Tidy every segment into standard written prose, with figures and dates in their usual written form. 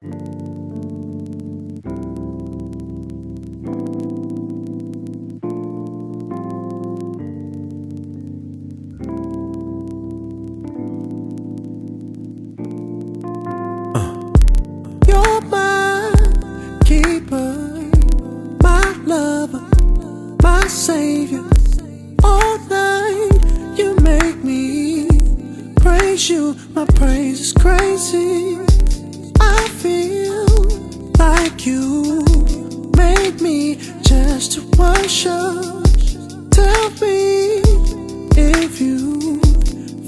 You're my keeper, my lover, my savior. All night you make me praise you. My praise is crazy. I feel like you made me just to worship. Tell me if you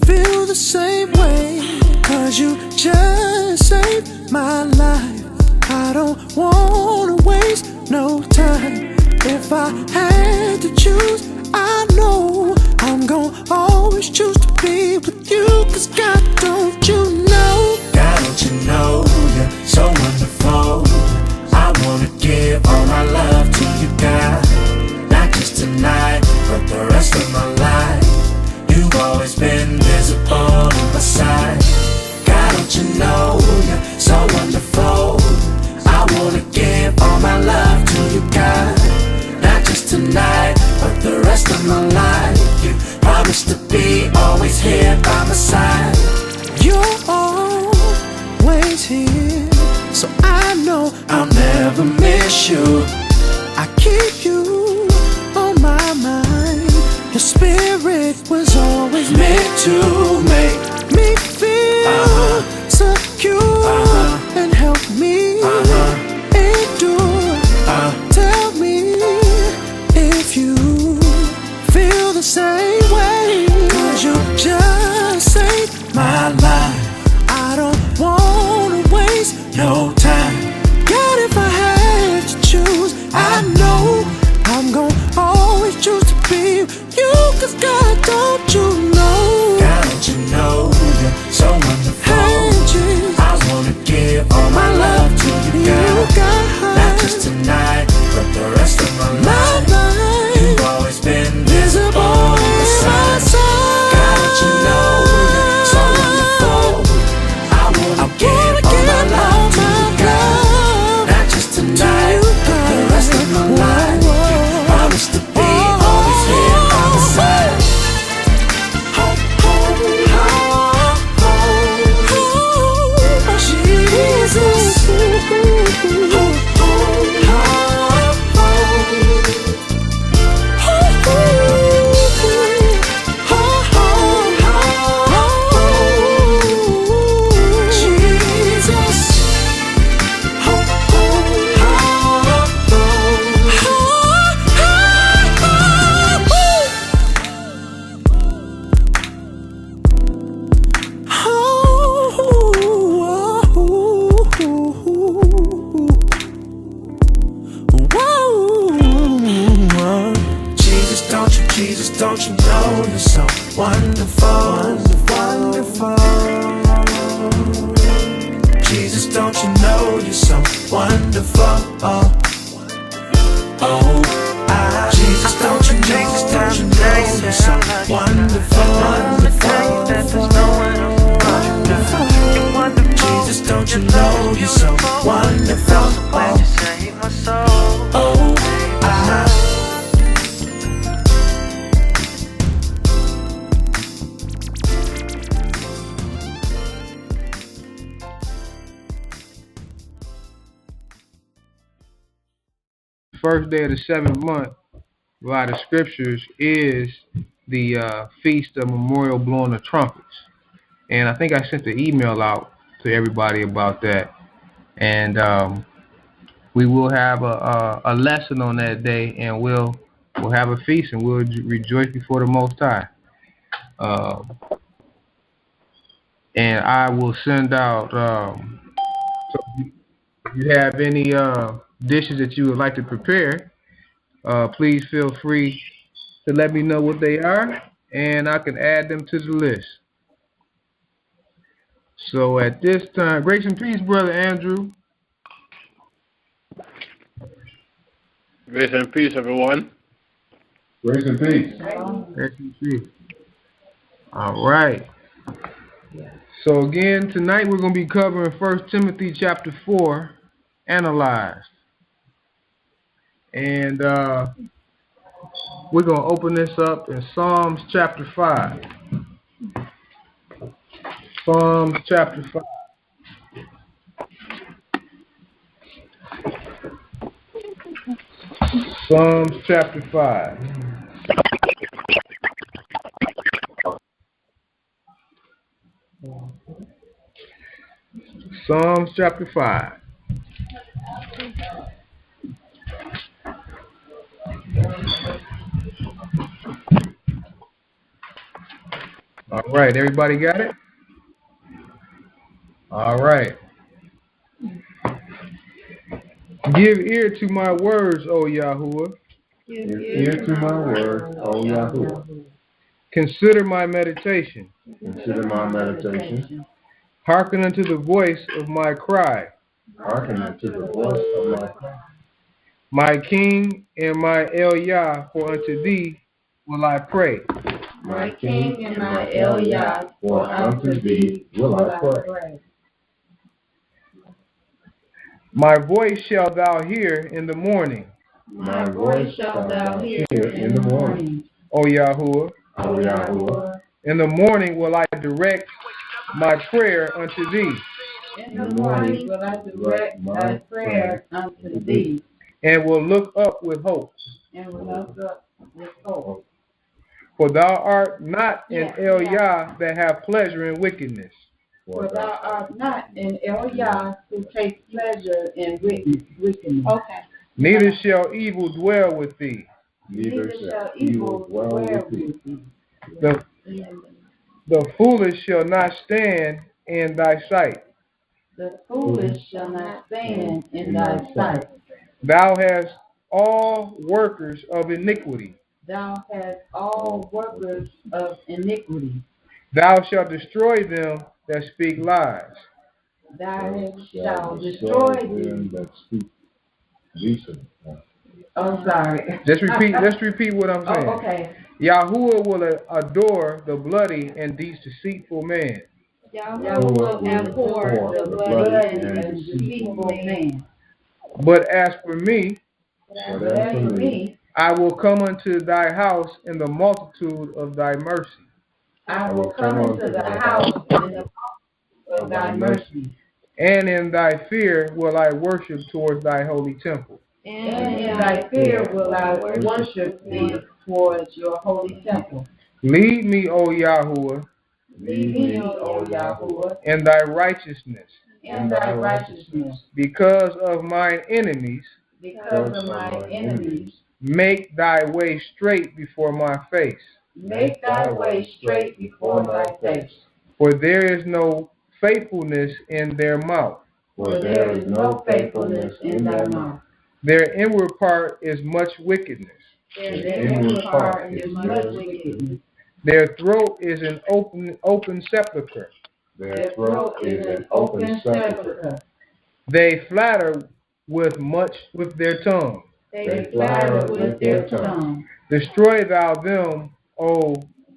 feel the same way, 'cause you just saved my life. I don't wanna waste no time. If I had to choose, I know I'm gonna always choose to be with you. 'Cause God, don't you know? God, don't you know you're so wonderful? I wanna give all my love to you, God. Not just tonight, but the rest of my life. You've always been visible on my side. God, don't you know you're so wonderful? I wanna give all my love to you, God. Not just tonight, but the rest of my life. You promised to be always here by my side. You're always here, so I know I'll never miss you. I keep you on my mind. Your spirit was always meant to make me feel secure and help me endure. Tell me if you feel the same way, 'cause you just saved my life. I don't wanna waste no time. God, if I had to choose, I know I'm gonna always choose to be you. 'Cause God, don't you know? God, don't you know you're so wonderful? Hey, Jesus, I wanna give all my love to you, God. Not just tonight, but the rest of my life. You've always been visible on my side. God, don't you know you're so wonderful? I wanna give all my love to you, God. Not just tonight, but the rest of my life. You promised to be always here by my side. Jesus, don't you know you're so wonderful, wonderful. Jesus, don't you know you're so wonderful? Jesus, don't you know you're so wonderful, wonderful. Jesus, don't you know you're so wonderful? First day of the 7th month by the scriptures is the feast of memorial blowing of trumpets, and I think I sent the email out to everybody about that, and we will have a lesson on that day, and we'll have a feast, and we'll rejoice before the Most High. And I will send out. So if you have any dishes that you would like to prepare, please feel free to let me know what they are, and I can add them to the list. So at this time, grace and peace, Brother Andrew. Grace and peace, everyone. Grace and peace. Grace and peace. All right. So again, tonight we're going to be covering 1 Timothy chapter 4, analyzed. And we're going to open this up in Psalms chapter 5. Psalms chapter 5. Psalms chapter 5. Psalms chapter 5. All right, everybody got it? All right. Give ear to my words, O Yahuwah. Give ear to my words, O Yahuwah. Consider my meditation. Consider my meditation. Hearken unto the voice of my cry. Hearken unto the voice of my cry. My King and my El Yah, for unto thee will I pray. My King and my El Yah, for unto thee will I pray. My voice shalt thou hear in the morning. My voice shalt thou hear in the morning, O Yahuwah. O Yahuwah. In the morning will I direct my prayer unto thee. In the morning will I direct my prayer unto thee, And will look up with hope. and will look up with hope. For thou art not an El Yah that have pleasure in wickedness. For thou art not an El Yah who takes pleasure in wickedness. Okay. Neither shall evil dwell with thee. Neither shall evil dwell with thee. The foolish shall not stand in thy sight. The foolish shall not stand in thy sight. Thou hast all workers of iniquity. Thou hast all workers of iniquity. Thou shalt destroy them that speak lies. Thou shalt destroy them that speak decent. Oh, sorry. Let's repeat what I'm saying. Oh, okay. Yahuwah will adore the bloody and deceitful man. Yahuwah will abhor the bloody and deceitful man. But as for me, Me, I will come unto thy house in the multitude of thy mercy. I will come into the house in the multitude of thy mercy. And in thy fear will I worship towards thy holy temple. And in thy fear will I worship thee towards your holy temple. Lead me, O Yahuwah, Lead me, O Yahuwah, in thy righteousness, in thy righteousness. because of mine enemies. Because of my enemies, Make thy way straight before my face. make thy way straight before thy face. For there is no faithfulness in their mouth. For there is no faithfulness in thy mouth. Their inward part is much wickedness. Their inward part is much wickedness. Their throat is an open sepulchre. Their throat is an open sepulchre. They flatter with their tongue. They flatter with their tongue. Destroy thou them, O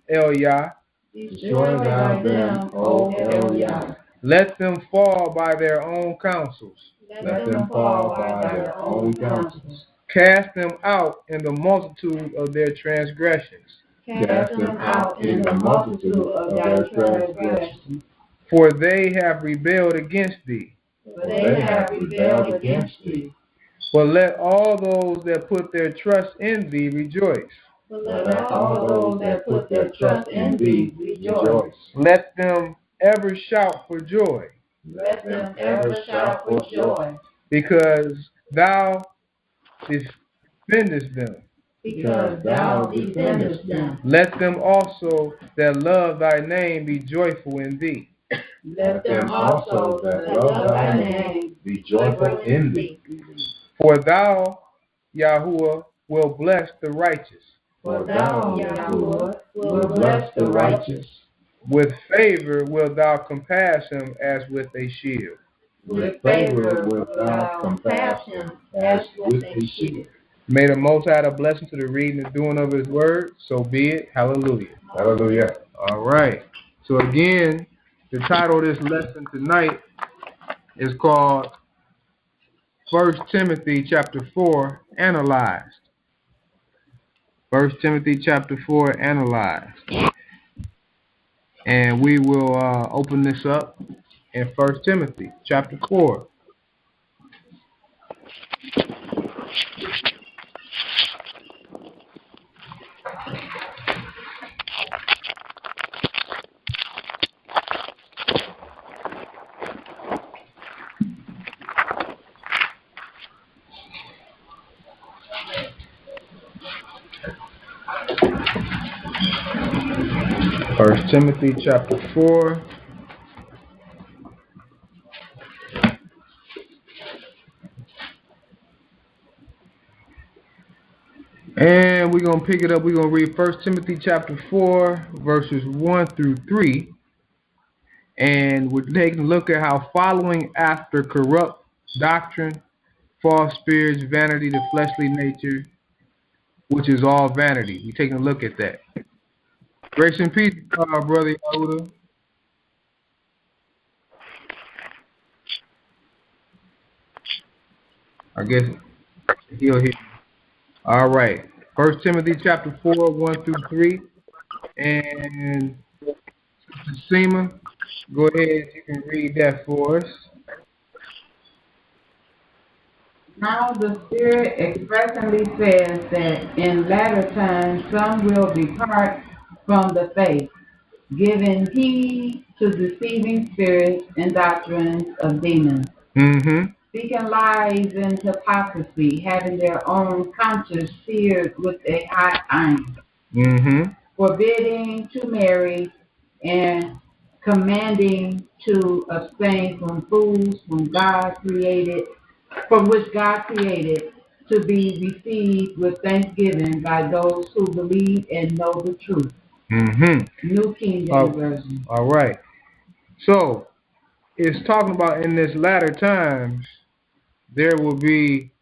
El Yah. Destroy thou them, O El Yah. Let them fall by their own counsels. Let them fall by their own counsels. Cast them out in the multitude of their transgressions. Cast them out in the multitude of their transgressions. For they have rebelled against thee. For they have rebelled against thee. But let all those that put their trust in thee rejoice. Let all those that put their trust in thee rejoice. Let them ever shout for joy. Let them ever shout for joy. Because thou defendest them. Because thou defendest them. Let them also that love thy name be joyful in thee. Let them also that love thy name be joyful in thee. For thou, Yahuwah, will bless the righteous. For thou, Yahuwah, will bless the righteous. With favor wilt thou compass him as with a shield. With favor wilt thou compass him as with a shield. May the Most High add a blessing to the reading and doing of his word. So be it. Hallelujah. Hallelujah. All right. So again, The title of this lesson tonight is called 1 Timothy chapter 4, Analyzed. 1 Timothy chapter 4, Analyzed. And we will open this up in 1 Timothy chapter 4. First Timothy chapter 4. And we're going to pick it up. We're going to read 1 Timothy chapter 4, verses 1 through 3. And we're taking a look at how following after corrupt doctrine, false spirits, vanity, the fleshly nature, which is all vanity. We're taking a look at that. Grace and peace, Brother Yahuda. I guess he'll hear. All right. 1 Timothy chapter 4, 1 through 3. And Sister Seema, go ahead. You can read that for us. Now the Spirit expressly says that in latter times some will depart from the faith, giving heed to deceiving spirits and doctrines of demons, speaking lies and hypocrisy, having their own conscience seared with a hot iron, forbidding to marry and commanding to abstain from foods from which God created, to be received with thanksgiving by those who believe and know the truth. New King James Version. All right. So it's talking about in this latter times there will be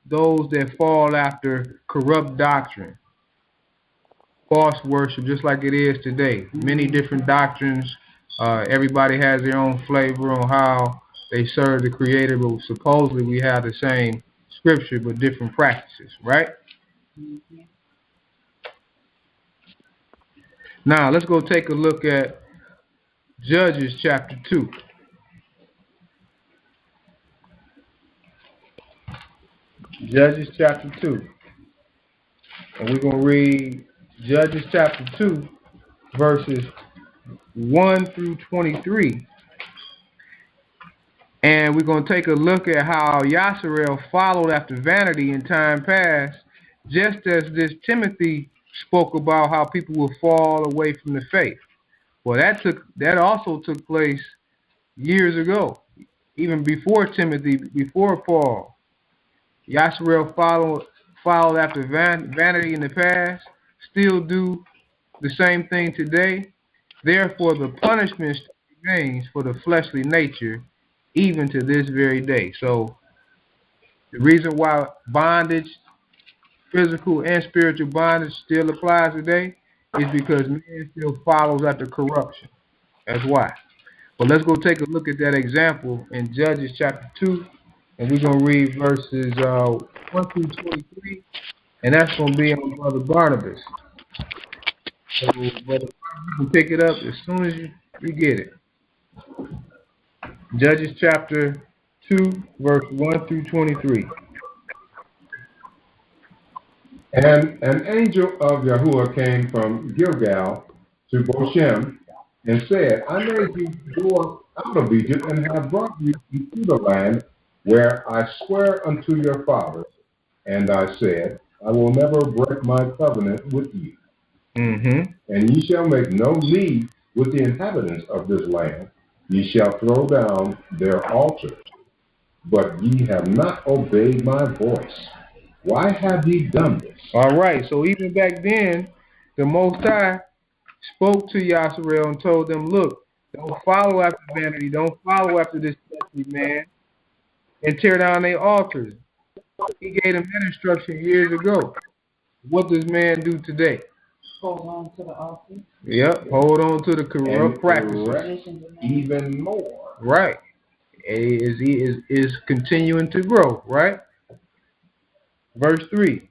those that fall after corrupt doctrine, false worship, just like it is today. Many different doctrines. Everybody has their own flavor on how they serve the Creator, but supposedly we have the same scripture but different practices, right? Now let's go take a look at Judges chapter 2. Judges chapter 2. And we're going to read Judges chapter 2, verses 1 through 23. And we're going to take a look at how Yarusalem followed after vanity in time past, just as this Timothy spoke about how people will fall away from the faith. Well, that also took place years ago, even before Timothy, before Paul. Yarusalem followed after vanity in the past, still do the same thing today. Therefore, the punishment remains for the fleshly nature, even to this very day. So, the reason why bondage, physical and spiritual bondage, still applies today is because man still follows after corruption. That's why. But let's go take a look at that example in Judges chapter 2, and we're going to read verses 1 through 23, and that's going to be on Brother Barnabas. So, Brother Barnabas, you can pick it up as soon as you get it. Judges chapter 2, verse 1 through 23. And an angel of Yahuwah came from Gilgal to Boshem and said, I made you go out of Egypt and have brought you into the land where I swear unto your fathers. And I said, I will never break my covenant with you. And ye shall make no league with the inhabitants of this land. Ye shall throw down their altars. But ye have not obeyed my voice. Why have ye done this? All right, so even back then, the Most High spoke to Yarusalem and told them, look, don't follow after vanity, don't follow after this fleshly man, and tear down their altars. He gave them that instruction years ago. What does man do today? Hold on to the office. Yep, hold on to the corrupt practices. Correct even more. Right. Is continuing to grow, right? Verse 3.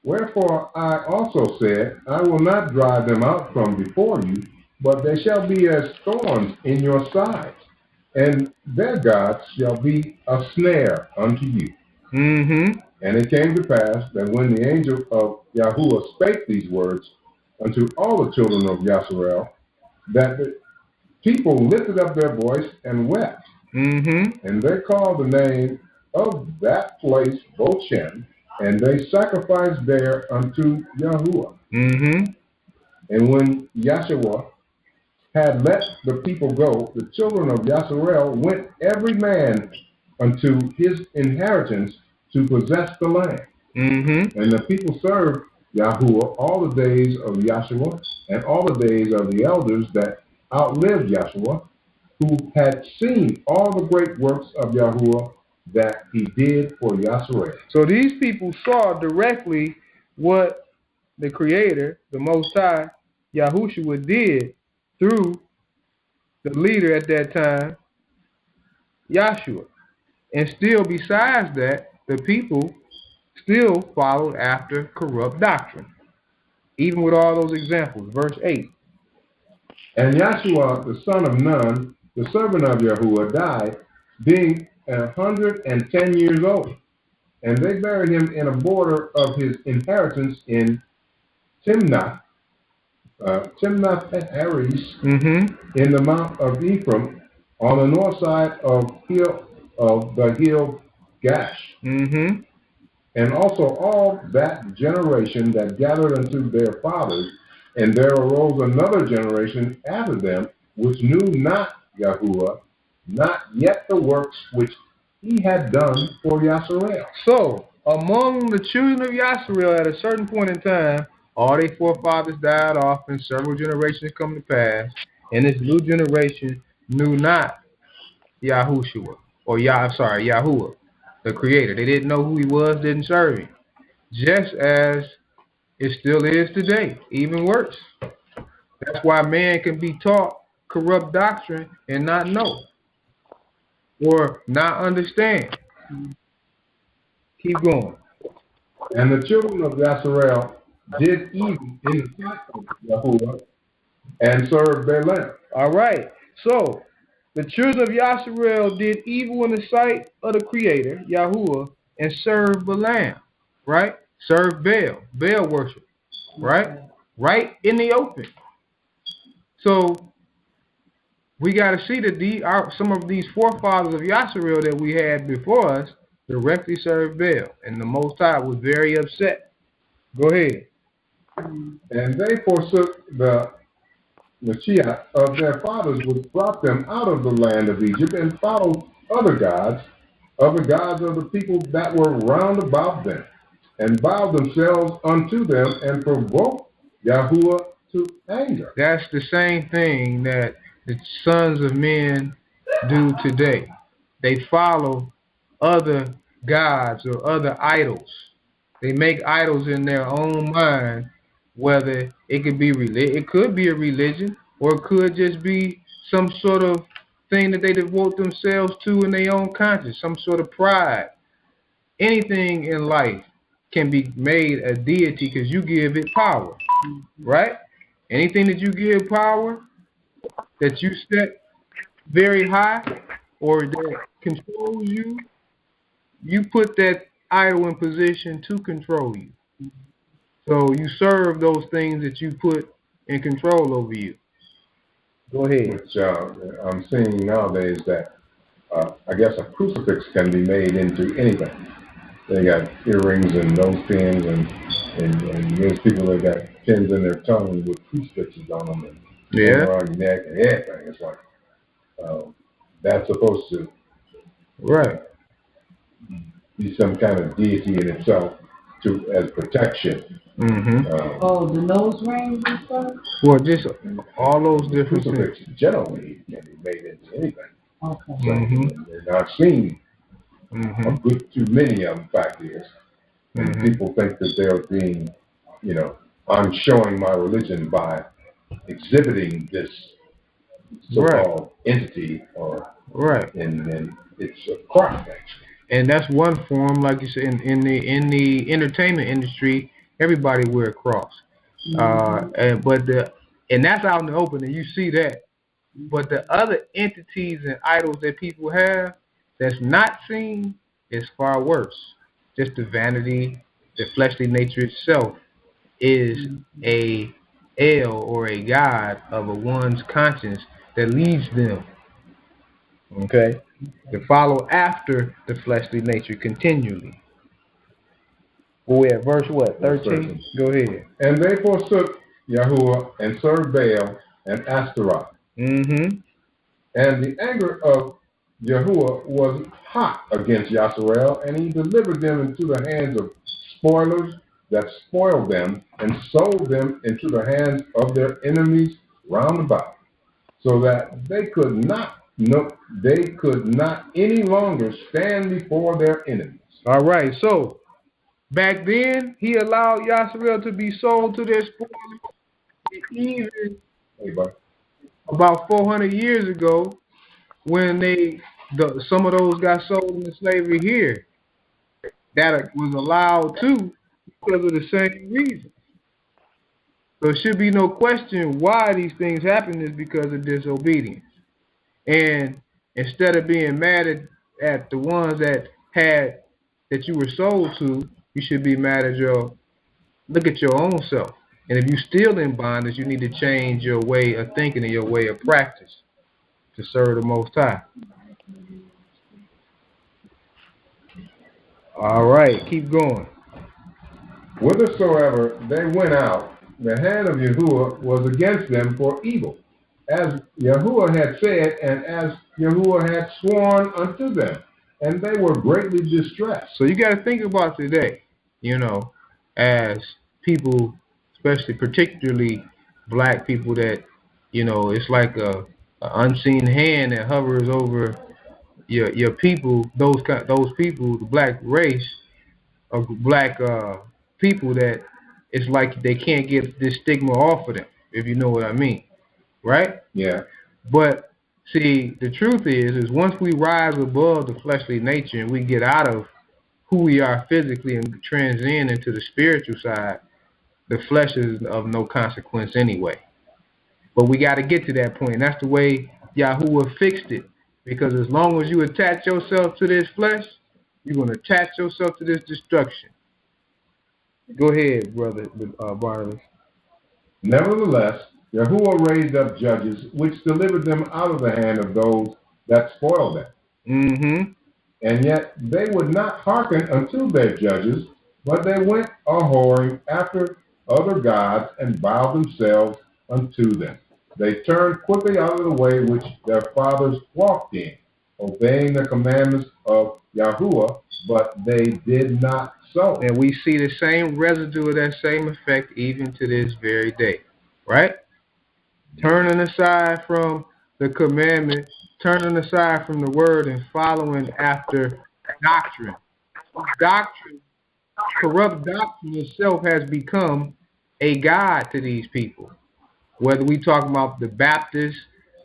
Wherefore I also said, I will not drive them out from before you, but they shall be as thorns in your sides, and their gods shall be a snare unto you. Mm-hmm. And it came to pass that when the angel of Yahuwah spake these words unto all the children of Yasharel, that the people lifted up their voice and wept. Mm-hmm. And they called the name of that place Boshem, and they sacrificed there unto Yahuwah. Mm-hmm. And when Yahshua had let the people go, the children of Yasharel went every man unto his inheritance to possess the land. Mm-hmm. And the people served Yahuwah all the days of Yahshua and all the days of the elders that outlived Yahshua, who had seen all the great works of Yahuwah that he did for Yasharel. So these people saw directly what the Creator, the Most High, Yahushua, did through the leader at that time, Yahshua. And still, besides that, the people still followed after corrupt doctrine, even with all those examples. Verse 8. And Yahshua, the son of Nun, the servant of Yahuwah, died, being 110 years old. And they buried him in a border of his inheritance in Timnath Heres, in the mount of Ephraim, on the north side of the hill Gash. Mm-hmm. And also all that generation that gathered unto their fathers, and there arose another generation after them, which knew not Yahuwah, not yet the works which he had done for Yasharel. So, among the children of Yasharel, at a certain point in time, all their forefathers died off, and several generations come to pass, and this new generation knew not Yahushua, or Yahuwah, the Creator. They didn't know who he was, didn't serve him. Just as it still is today, even worse. That's why man can be taught corrupt doctrine and not know, or not understand. Keep going. And the children of Yasharel did evil in the sight of Yahuwah, and served Balaam. All right. So, the children of Yasharel did evil in the sight of the Creator, Yahuwah, and served Balaam. Right? Served Baal worship. Right? Right in the open. So, we got to see that some of these forefathers of Yasharel that we had before us directly served Baal. And the Most High was very upset. Go ahead. And they forsook the Mashiach of their fathers, which brought them out of the land of Egypt, and followed other gods, of the gods of the people that were round about them, and bowed themselves unto them, and provoked Yahuwah to anger. That's the same thing that the sons of men do today. They follow other gods or other idols. They make idols in their own mind, whether it could be it could be a religion, or it could just be some sort of thing that they devote themselves to in their own conscience, some sort of pride. Anything in life can be made a deity because you give it power, right? Anything that you give power, that you set very high, or that controls you, you put that idol in position to control you. So you serve those things that you put in control over you. Go ahead. Which I'm seeing nowadays that I guess a crucifix can be made into anything. They got earrings and nose pins, and there's people that got pins in their tongue with crucifixes on them, and around your neck and everything. It's like that's supposed to be some kind of deity in itself as protection. The nose rings and stuff? Well, just all those different crucifix things. Generally can be made into anything. Okay. So they're not seen a good too many of them, fact is. And people think that they're being, I'm showing my religion by exhibiting this so-called entity, or and it's a crime actually. And that's one form, like you said, in the entertainment industry, everybody wear a cross. And that's out in the open, and you see that. But the other entities and idols that people have that's not seen is far worse. Just the vanity, the fleshly nature itself is a el or a god of a one's conscience that leads them, okay, to follow after the fleshly nature continually. Well, we're at verse what? 13? Go ahead. And they forsook Yahuwah and served Baal and Ashtaroth. Mm-hmm. And the anger of Yahuwah was hot against Yasharel, and he delivered them into the hands of spoilers that spoiled them and sold them into the hands of their enemies round about, so that they could not any longer stand before their enemies. All right, so back then he allowed Yasharel to be sold to their spoilers. Even about 400 years ago, when some of those got sold into slavery here, that was allowed too because of the same reason. So it should be no question why these things happen is because of disobedience. And instead of being mad at the ones that you were sold to, you should be mad at look at your own self. And if you're still in bondage, you need to change your way of thinking and your way of practice to serve the Most High. All right, keep going. Whithersoever they went out, the hand of Yahuwah was against them for evil, as Yahuwah had said, and as Yahuwah had sworn unto them, and they were greatly distressed. So you got to think about today, as people, particularly black people, that, it's like a unseen hand that hovers over your people, those people, the black race, or black people, that it's like they can't get this stigma off of them, if you know what I mean, right? Yeah. But see, the truth is once we rise above the fleshly nature and we get out of who we are physically and transcend into the spiritual side, the flesh is of no consequence anyway. But we got to get to that point. And that's the way Yahuwah fixed it. Because as long as you attach yourself to this flesh, you're going to attach yourself to this destruction. Go ahead, brother Barnabas. Nevertheless, Yahuwah raised up judges, which delivered them out of the hand of those that spoiled them. Mm-hmm. And yet they would not hearken unto their judges, but they went a-whoring after other gods and bowed themselves unto them. They turned quickly out of the way which their fathers walked in, obeying the commandments of Yahuwah, but they did not so. And we see the same residue of that same effect even to this very day, right? Turning aside from the commandment, turning aside from the word, and following after doctrine. Corrupt doctrine itself has become a god to these people. Whether we talk about the Baptists,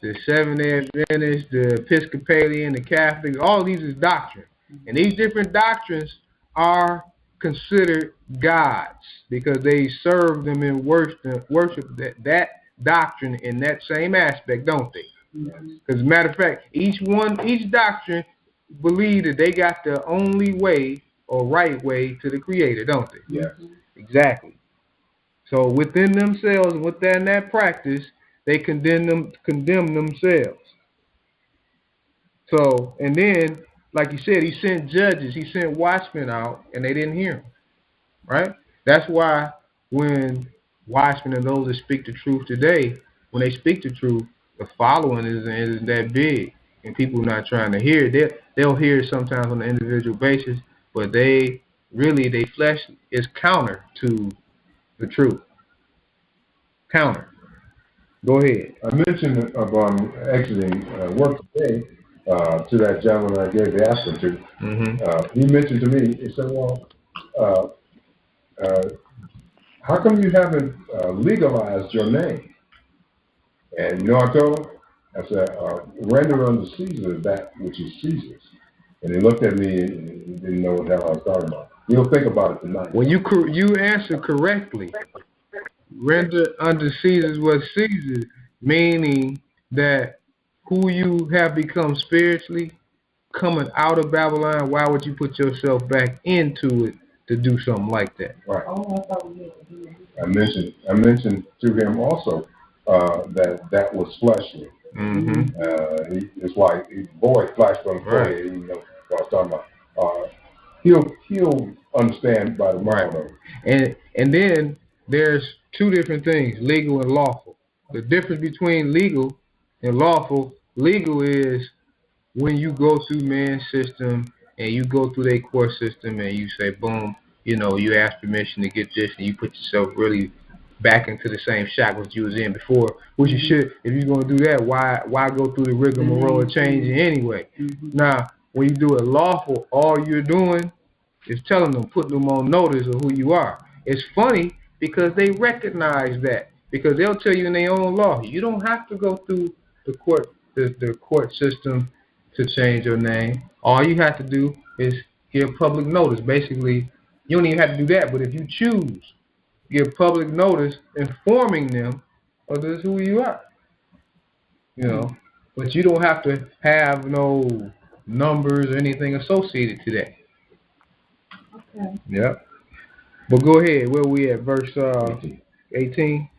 the Seventh-day Adventists, the Episcopalian, the Catholics, all these is doctrine. And these different doctrines are considered gods because they serve them and worship that doctrine in that same aspect, don't they? Because, as a matter of fact, each doctrine believe that they got the only way or right way to the Creator, don't they? Yes. Exactly. So within themselves and within that practice, they condemn themselves. So, and then, like you said, he sent judges, he sent watchmen out, and they didn't hear him, right? That's why when watchmen and those that speak the truth today, when they speak the truth, the following isn't that big, and people are not trying to hear it. They'll hear it sometimes on an individual basis, but they flesh is counter to the truth. Counter. Go ahead. I mentioned upon exiting work today to that gentleman I gave the aspirin to. Mm-hmm. He mentioned to me, he said, well, how come you haven't legalized your name? And you know what I told him? I said, render unto Caesar that which is Caesar's. And he looked at me and he didn't know what the hell I was talking about. He'll think about it tonight. Well, you answered correctly. Render unto Caesar what Caesar, meaning that who you have become spiritually coming out of Babylon, why would you put yourself back into it to do something like that? Right. I mentioned to him also that was fleshly. Mm-hmm. It's like boy flashed from the forehead. You know what I was talking about. He'll understand by tomorrow. Right. And then there's two different things, legal and lawful. The difference between legal and lawful, legal is when you go through man's system and you go through their court system and you say, boom, you know, you ask permission to get this and you put yourself really back into the same shackles you was in before, which you should. If you're going to do that, why go through the rigmarole of changing anyway? Now, when you do it lawful, all you're doing is telling them, putting them on notice of who you are. It's funny because they recognize that, because they'll tell you in their own law, you don't have to go through the court system to change your name. All you have to do is give public notice. Basically, you don't even have to do that, but if you choose, give public notice informing them of this who you are. You know, but you don't have to have no numbers or anything associated to that. Okay. Yep. But go ahead. Where we at? Verse 18.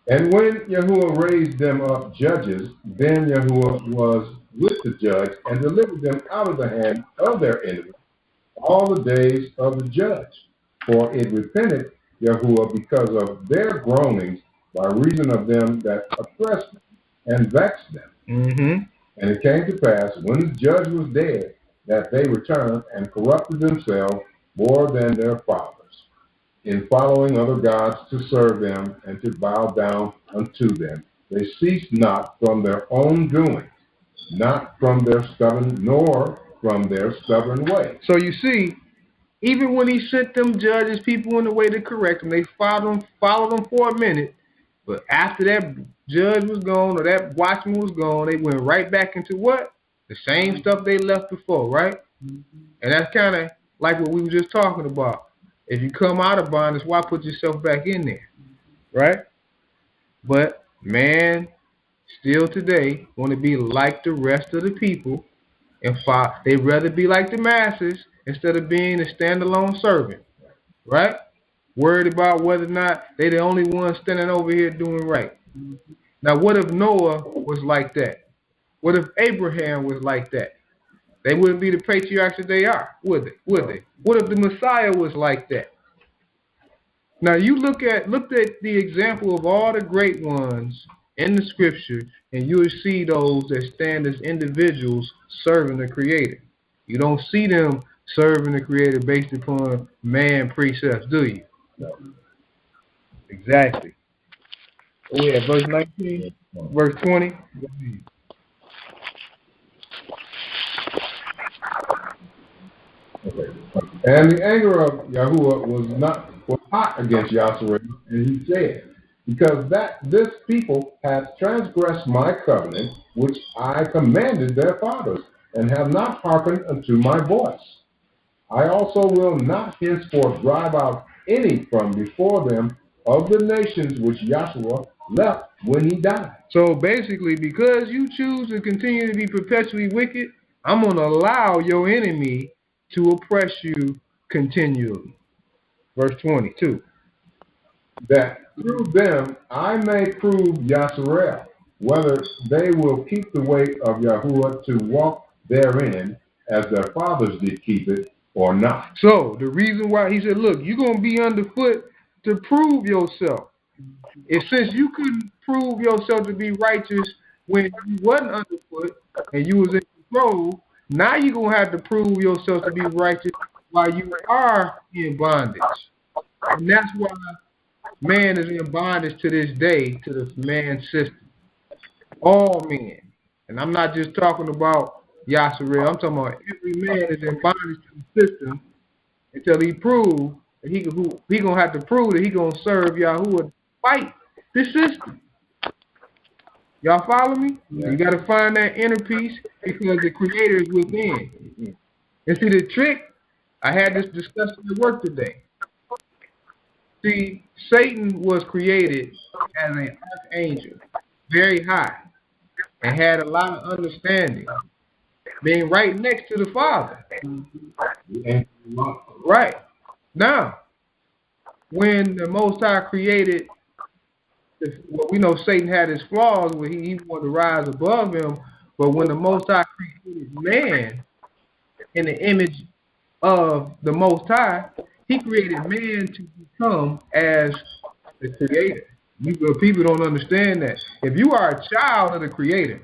And when Yahuwah raised them up judges, then Yahuwah was with the judge and delivered them out of the hand of their enemies all the days of the judge. For it repented Yahuwah because of their groanings by reason of them that oppressed them and vexed them. Mm-hmm. And it came to pass, when the judge was dead, that they returned and corrupted themselves more than their fathers, in following other gods to serve them and to bow down unto them. They ceased not from their own doing, not from their stubborn, nor from their stubborn way. So you see, even when he sent them judges, people in the way to correct them, they followed them for a minute, but after that judge was gone or that watchman was gone, they went right back into what? The same stuff they left before, right? And that's kind of like what we were just talking about. If you come out of bondage, why put yourself back in there, right? But man, still today, want to be like the rest of the people, and they'd rather be like the masses instead of being a standalone servant, right? Worried about whether or not they're the only ones standing over here doing right. Now, what if Noah was like that? What if Abraham was like that? They wouldn't be the patriarchs that they are, would they? Would they? What if the Messiah was like that? Now you look at the example of all the great ones in the scripture, and you will see those that stand as individuals serving the Creator. You don't see them serving the Creator based upon man precepts, do you? No. Exactly. Oh yeah, verse 19, verse 20. Okay. And the anger of Yahuwah was hot against Yahuwah, and he said, because that this people hath transgressed my covenant, which I commanded their fathers, and have not hearkened unto my voice. I also will not henceforth drive out any from before them of the nations which Yahshua left when he died. So basically, because you choose to continue to be perpetually wicked, I'm going to allow your enemy to oppress you continually. Verse 22. That through them I may prove Yasharel, whether they will keep the way of Yahuwah to walk therein, as their fathers did keep it, or not. So the reason why he said, look, you're going to be underfoot to prove yourself. And since you couldn't prove yourself to be righteous when you wasn't underfoot and you was in control, now you're going to have to prove yourself to be righteous while you are in bondage. And that's why man is in bondage to this day, to this man system. All men. And I'm not just talking about Yasharel. I'm talking about every man is in bondage to the system until he proves He gonna have to prove that he gonna serve Yahuwah, fight the system. Y'all follow me? Yeah. You gotta find that inner peace because the Creator is within. And see the trick, I had this discussion at work today. See, Satan was created as an archangel, very high, and had a lot of understanding, being right next to the Father. Right. Now, when the Most High created, well, we know Satan had his flaws where he wanted to rise above him, but when the Most High created man in the image of the Most High, he created man to become as the Creator. People don't understand that. If you are a child of the Creator,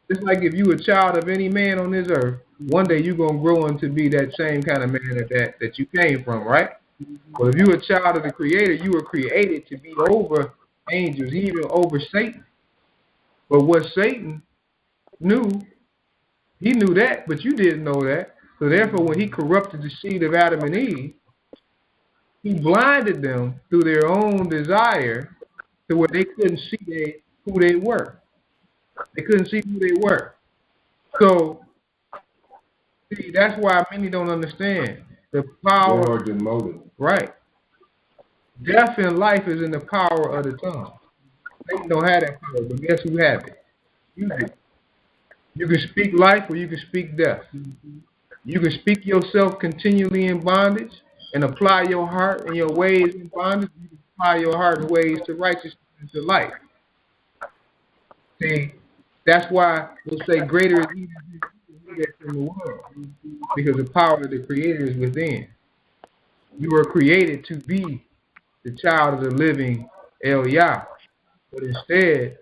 just like if you a child of any man on this earth, one day you're going to grow into be that same kind of man that you came from, right? But if you're a child of the Creator, you were created to be over angels, even over Satan. But what Satan knew, he knew that, but you didn't know that. So therefore, when he corrupted the seed of Adam and Eve, he blinded them through their own desire to where they couldn't see who they were. They couldn't see who they were. So, see, that's why many don't understand the power. Right. Death and life is in the power of the tongue. They don't have that power, but guess who has it? You do. You can speak life or you can speak death. You can speak yourself continually in bondage and apply your heart and your ways in bondage. You can apply your heart and ways to righteousness and to life. See, that's why we'll say greater is he that's in the world, because the power of the Creator is within. You were created to be the child of the living El Yah, but instead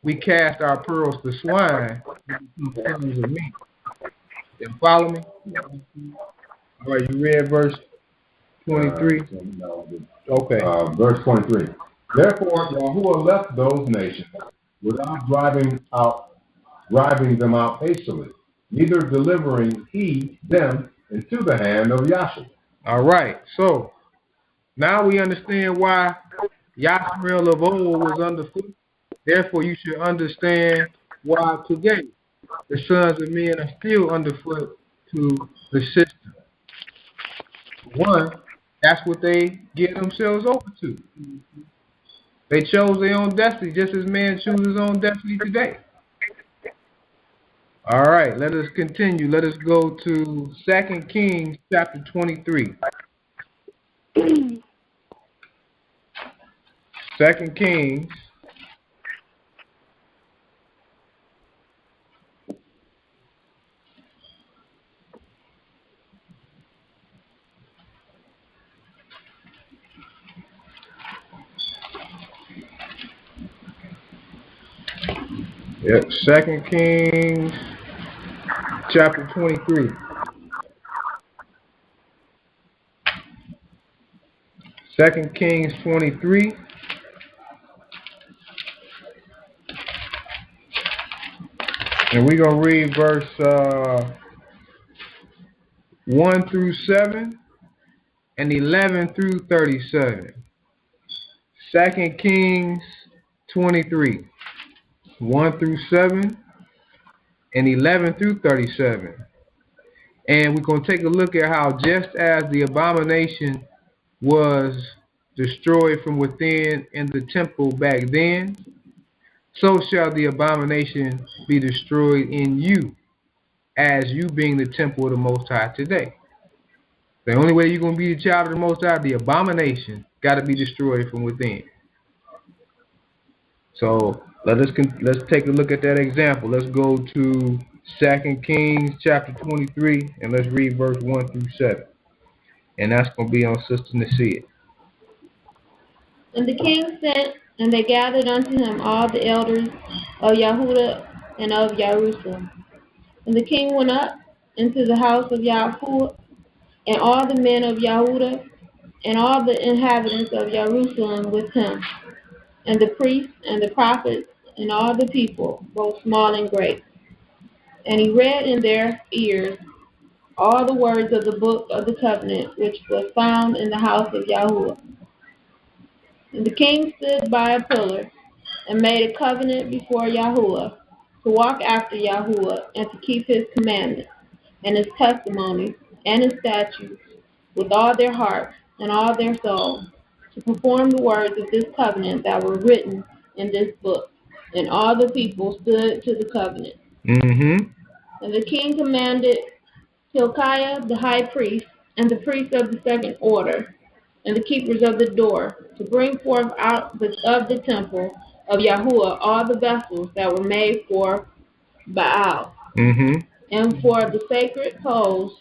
we cast our pearls to swine and become sons of men. You follow me? All right, you read verse 23? Okay. Verse 23. Therefore, Yahuwah left those nations without driving them out hastily, neither delivering he them into the hand of Yahshua. All right. So now we understand why Yasrael of old was underfoot. Therefore, you should understand why today the sons of men are still underfoot to the system. One, that's what they give themselves over to. They chose their own destiny, just as man chooses his own destiny today. All right, let us continue. Let us go to 2 Kings chapter 23. 2 Kings Yep, 2 Kings chapter 23. 2 Kings 23. And we're going to read verse 1 through 7 and 11 through 37. 2 Kings 23. 1 through 7 and 11 through 37. And we're going to take a look at how just as the abomination was destroyed from within in the temple back then, so shall the abomination be destroyed in you, as you being the temple of the Most High today. The only way you're going to be the child of the Most High, the abomination got to be destroyed from within. So let's take a look at that example. Let's go to 2 Kings chapter 23 and let's read verse 1 through 7. And that's going to be on Sister Nasia. And the king sent, and they gathered unto him all the elders of Yahudah and of Yarusalem. And the king went up into the house of Yahudah, and all the men of Yahudah, and all the inhabitants of Yarusalem with him, and the priests and the prophets, and all the people, both small and great. And he read in their ears all the words of the book of the covenant which was found in the house of Yahuwah. And the king stood by a pillar and made a covenant before Yahuwah to walk after Yahuwah and to keep his commandments and his testimonies and his statutes with all their heart and all their soul, to perform the words of this covenant that were written in this book. And all the people stood to the covenant. Mm-hmm. And the king commanded Hilkiah the high priest, and the priests of the second order, and the keepers of the door, to bring forth out of the temple of Yahuwah all the vessels that were made for Baal, Mm-hmm. and for the sacred poles,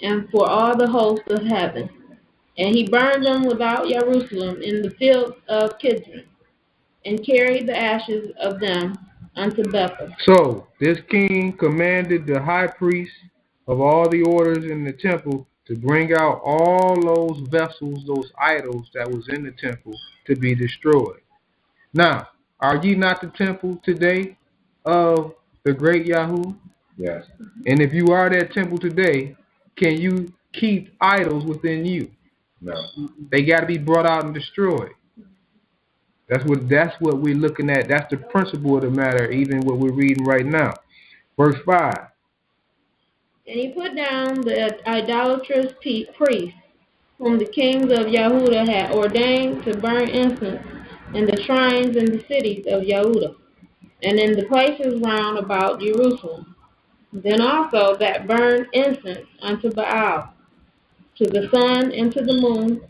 and for all the hosts of heaven. And he burned them without Jerusalem in the fields of Kidron, and carried the ashes of them unto Bethel. So this king commanded the high priest of all the orders in the temple to bring out all those vessels, those idols that was in the temple, to be destroyed. Now, are ye not the temple today of the great Yahoo? Yes. And if you are that temple today, can you keep idols within you? No. They got to be brought out and destroyed. That's what we're looking at. That's the principle of the matter, even what we're reading right now. Verse 5. And he put down the idolatrous priests, whom the kings of Yehuda had ordained to burn incense in the shrines in the cities of Yehuda, and in the places round about Jerusalem. Then also that burned incense unto Baal, to the sun, and to the moon,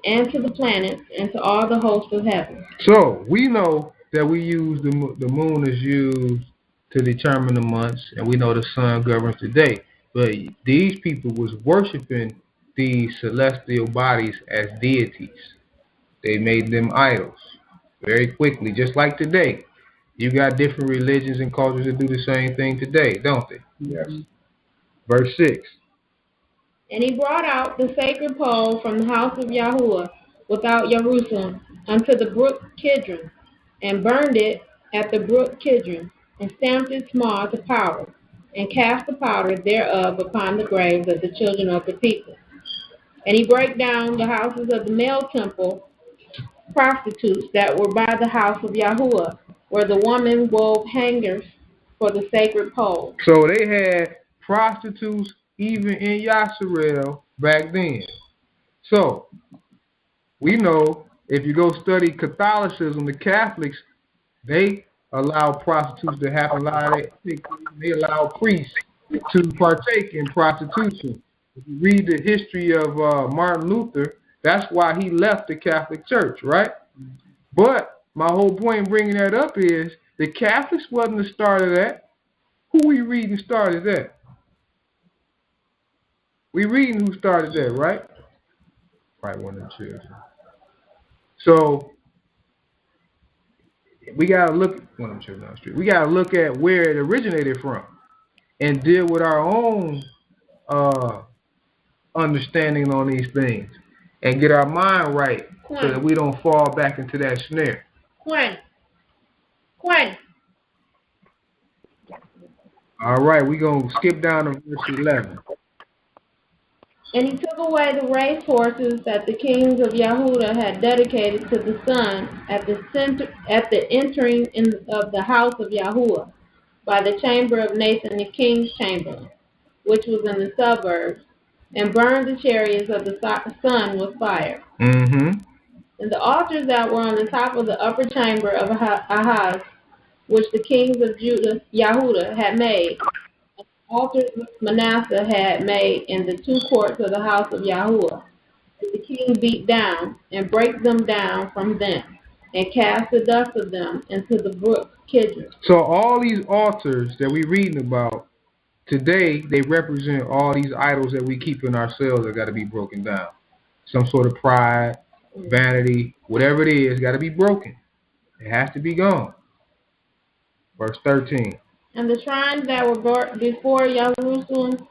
and to the planets, and to all the hosts of heaven. So we know that we use the moon is used to determine the months, and we know the sun governs the day. But these people was worshiping these celestial bodies as deities. They made them idols very quickly, just like today. You got different religions and cultures that do the same thing today, don't they? Yes. Verse 6. And he brought out the sacred pole from the house of Yahuwah without Jerusalem unto the brook Kidron, and burned it at the brook Kidron, and stamped it small to powder, and cast the powder thereof upon the graves of the children of the people. And he brake down the houses of the male temple prostitutes that were by the house of Yahuwah, where the woman wove hangers for the sacred pole. So they had prostitutes even in Yasharel back then. So we know if you go study Catholicism, the Catholics, they allow prostitutes to happen. They allow priests to partake in prostitution. If you read the history of Martin Luther, that's why he left the Catholic Church, right? But my whole point in bringing that up is the Catholics wasn't the start of that. Who we reading started that? We reading who started that, right? Right, one of the children. So we gotta look one of them children down the street. We gotta look at where it originated from and deal with our own understanding on these things and get our mind right so that we don't fall back into that snare. Quinn. All right, we're going to skip down to verse 11. And he took away the race horses that the kings of Yehuda had dedicated to the sun at the entering of the house of Yahuwah, by the chamber of Nathan the king's chamberlain, which was in the suburbs, and burned the chariots of the sun with fire. Mm-hmm. And the altars that were on the top of the upper chamber of Ahaz, which the kings of Yehuda had made, altars Manasseh had made in the two courts of the house of Yahuwah. And the king beat down and brake them down from them, and cast the dust of them into the brook Kidron. So all these altars that we're reading about today, they represent all these idols that we keep in ourselves that got to be broken down. Some sort of pride, vanity, whatever it is, got to be broken. It has to be gone. Verse 13. And the shrines that were brought before Yarusalem,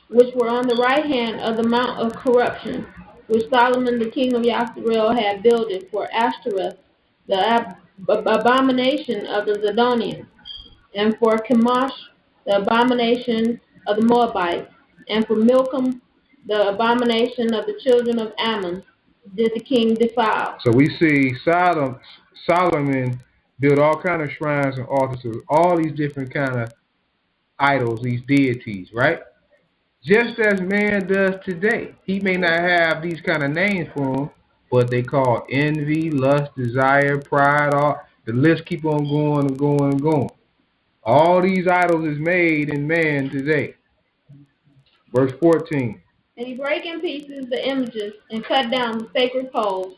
which were on the right hand of the mount of corruption, which Solomon the king of Yasharel had builded for Ashtoreth, the abomination of the Zidonians, and for Chemosh, the abomination of the Moabites, and for Milcom, the abomination of the children of Ammon, did the king defile. So we see Solomon built all kind of shrines and altars to all these different kind of idols, these deities, right? Just as man does today. He may not have these kind of names for them, but they call envy, lust, desire, pride, all the list keep on going and going and going. All these idols is made in man today. Verse 14. And he brake in pieces the images, and cut down the sacred poles,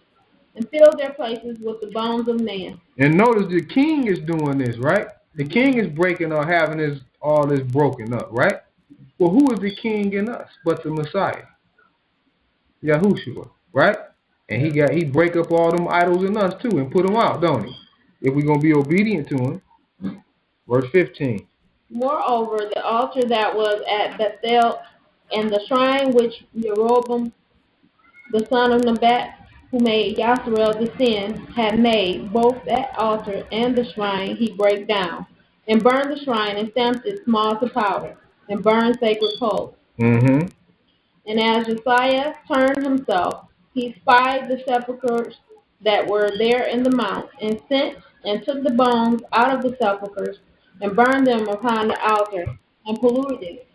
and filled their places with the bones of men. And notice the king is doing this, right? The king is breaking or having all this broken up, right? Well, who is the king in us but the Messiah? Yahushua, right? And he break up all them idols in us too and put them out, don't he? If we're going to be obedient to him. Verse 15. Moreover, the altar that was at Bethel, and the shrine which Jeroboam, the son of Nebat, who made Yasreel to sin, had made, both that altar and the shrine he brake down, and burned the shrine and stamped it small to powder, and burned sacred poles. Mm-hmm. And as Josiah turned himself, he spied the sepulchres that were there in the mount, and sent and took the bones out of the sepulchres, and burned them upon the altar, and polluted it,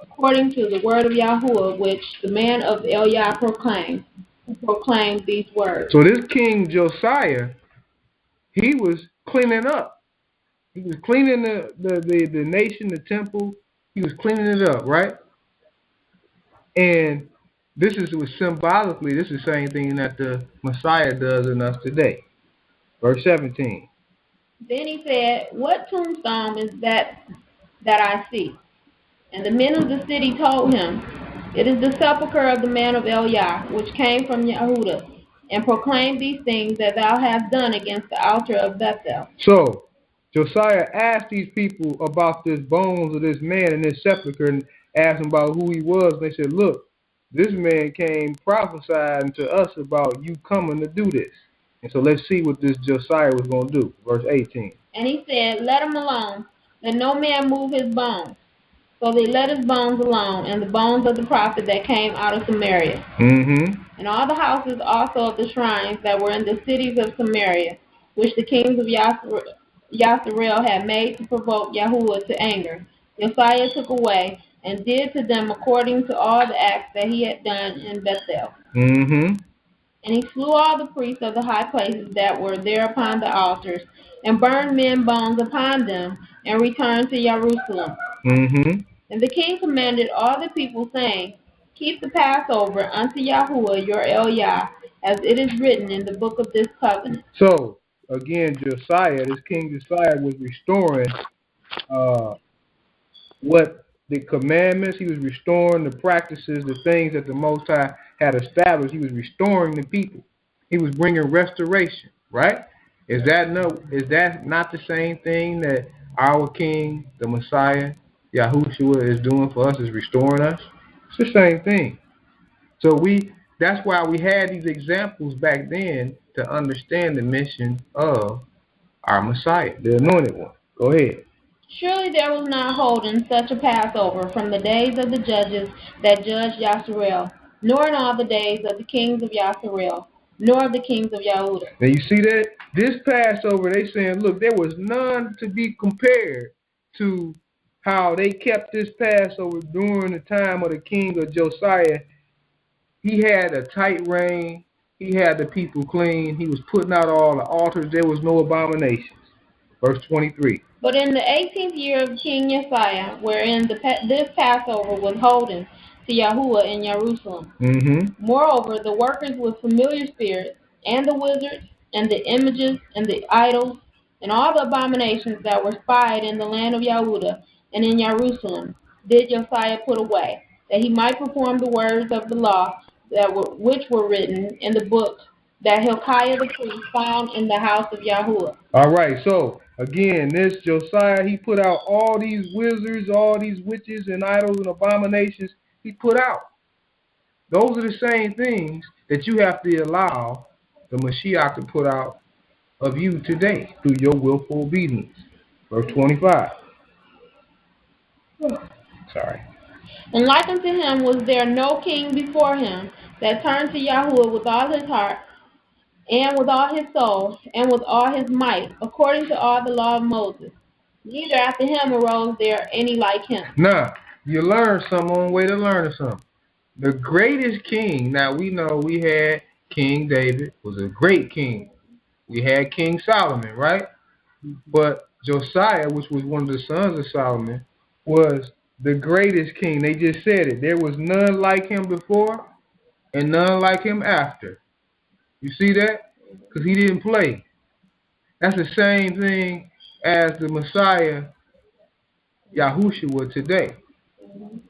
according to the word of Yahuwah, which the man of Eliah proclaimed, who proclaimed these words. So this King Josiah, he was cleaning up. He was cleaning the nation, the temple. He was cleaning it up, right? And this was symbolically, this is the same thing that the Messiah does in us today. Verse 17. Then he said, what tombstone is that I see? And the men of the city told him, it is the sepulchre of the man of Eliah, which came from Yehuda, and proclaimed these things that thou hast done against the altar of Bethel. So Josiah asked these people about this bones of this man in this sepulchre and asked them about who he was. They said, look, this man came prophesying to us about you coming to do this. And so let's see what this Josiah was going to do. Verse 18. And he said, let him alone, that no man move his bones. So they let his bones alone, and the bones of the prophet that came out of Samaria. Mm-hmm. And all the houses also of the shrines that were in the cities of Samaria, which the kings of Yasreel had made to provoke Yahuwah to anger, Josiah took away, and did to them according to all the acts that he had done in Bethel. Mm-hmm. And he slew all the priests of the high places that were there upon the altars, and burned men bones upon them, and returned to Yarusalem. Mm-hmm. And the king commanded all the people, saying, keep the Passover unto Yahuwah your Eliah, as it is written in the book of this covenant. So, again, Josiah, this King Josiah was restoring what the commandments, he was restoring the practices, the things that the Most High had established. He was restoring the people. He was bringing restoration, right? Is that not the same thing that our King, the Messiah, Yahushua, is doing for us, is restoring us? It's the same thing. So that's why we had these examples back then to understand the mission of our Messiah, the Anointed One. Go ahead. Surely there was not holden such a Passover from the days of the judges that judged Yasreel, nor in all the days of the kings of Yasreel, nor of the kings of Yahudah. Now you see that? This Passover, they saying, look, there was none to be compared to how they kept this Passover during the time of the king of Josiah. He had a tight reign. He had the people clean. He was putting out all the altars. There was no abominations. Verse 23. But in the 18th year of King Josiah, wherein this Passover was holden to Yahuwah in Jerusalem. Mm-hmm. Moreover, the workers with familiar spirits, and the wizards, and the images, and the idols, and all the abominations that were spied in the land of Yahudah and in Jerusalem, did Josiah put away, that he might perform the words of the law which were written in the book that Hilkiah the priest found in the house of Yahuwah. All right, so again, this Josiah, he put out all these wizards, all these witches and idols and abominations. He put out. Those are the same things that you have to allow the Mashiach to put out of you today through your willful obedience. Verse 25. Sorry. And like unto him was there no king before him that turned to Yahuwah with all his heart, and with all his soul, and with all his might, according to all the law of Moses. Neither after him arose there any like him. Now, you learn some on the way to learning something. The greatest king, now we know we had King David, was a great king. We had King Solomon, right? But Josiah, which was one of the sons of Solomon, was the greatest king. They just said it. There was none like him before and none like him after. You see that? Because he didn't play. That's the same thing as the Messiah, Yahushua, today.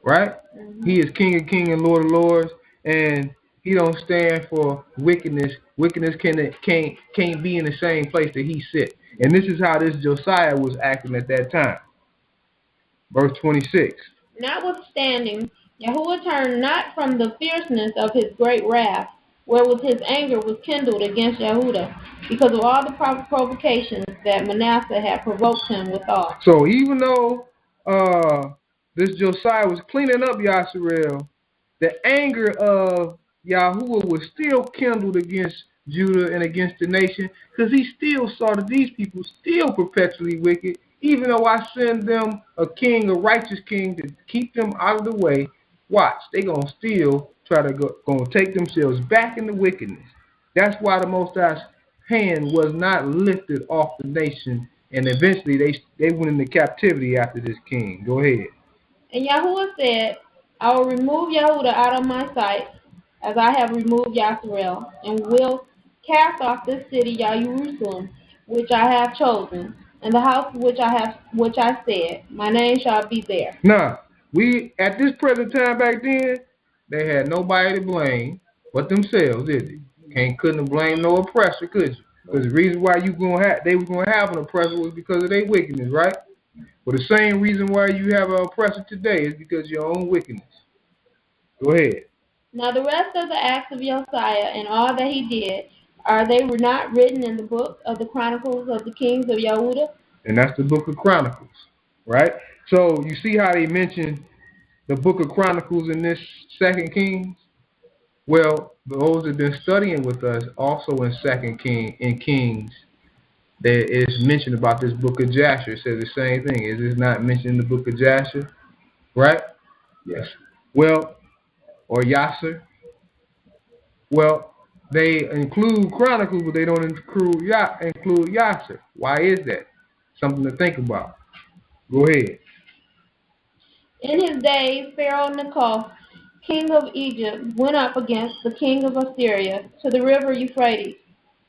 Right? He is King of Kings and Lord of Lords, and he don't stand for wickedness. Wickedness can't be in the same place that he sit. And this is how this Josiah was acting at that time. Verse 26. Notwithstanding, Yahuwah turned not from the fierceness of his great wrath, wherewith his anger was kindled against Yehudah, because of all the provocations that Manasseh had provoked him withal. So even though this Josiah was cleaning up Yasharel, the anger of Yahuwah was still kindled against Judah and against the nation, because he still saw that these people still perpetually wicked. Even though I send them a king, a righteous king, to keep them out of the way, watch, they gonna still try to gonna take themselves back into wickedness. That's why the Most High's hand was not lifted off the nation, and eventually they went into captivity after this king. Go ahead. And Yahuwah said, I will remove Yehudah out of my sight, as I have removed Yasharel, and will cast off this city, Yarusalem, which I have chosen, and the house which I said, my name shall be there. Now, we at this present time back then, they had nobody to blame but themselves, did they? Couldn't blame no oppressor, could you? Because the reason why they were gonna have an oppressor was because of their wickedness, right? But the same reason why you have an oppressor today is because of your own wickedness. Go ahead. Now the rest of the acts of Josiah and all that he did, are they were not written in the book of the Chronicles of the Kings of Yehudah? And that's the book of Chronicles, right? So you see how they mention the book of Chronicles in this 2 Kings? Well, those that have been studying with us, also in 2 Kings, there is mention about this book of Jasher. It says the same thing. Is this not mentioned in the book of Jasher? Right? Yes. Well, or Yasser. Well, they include Chronicles, but they don't include Yasser. Why is that? Something to think about. Go ahead. In his days, Pharaoh Necho, king of Egypt, went up against the king of Assyria to the river Euphrates.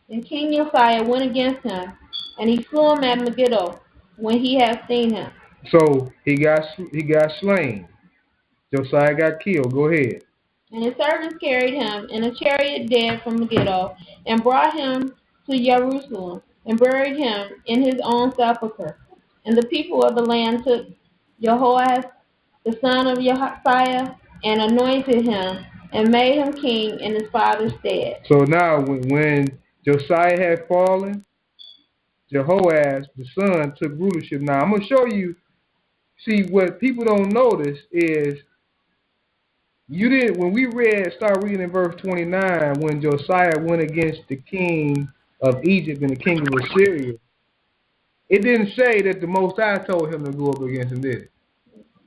And King Josiah went against him, and he slew him at Megiddo when he had seen him. So he got slain. Josiah got killed. Go ahead. And his servants carried him in a chariot dead from Megiddo, and brought him to Jerusalem, and buried him in his own sepulchre. And the people of the land took Jehoahaz, the son of Josiah, and anointed him, and made him king in his father's stead. So now when Josiah had fallen, Jehoahaz, the son, took rulership. Now I'm going to show you, see, what people don't notice is, when we start reading in verse 29, when Josiah went against the king of Egypt and the king of Assyria, it didn't say that the Most High told him to go up against him, did it?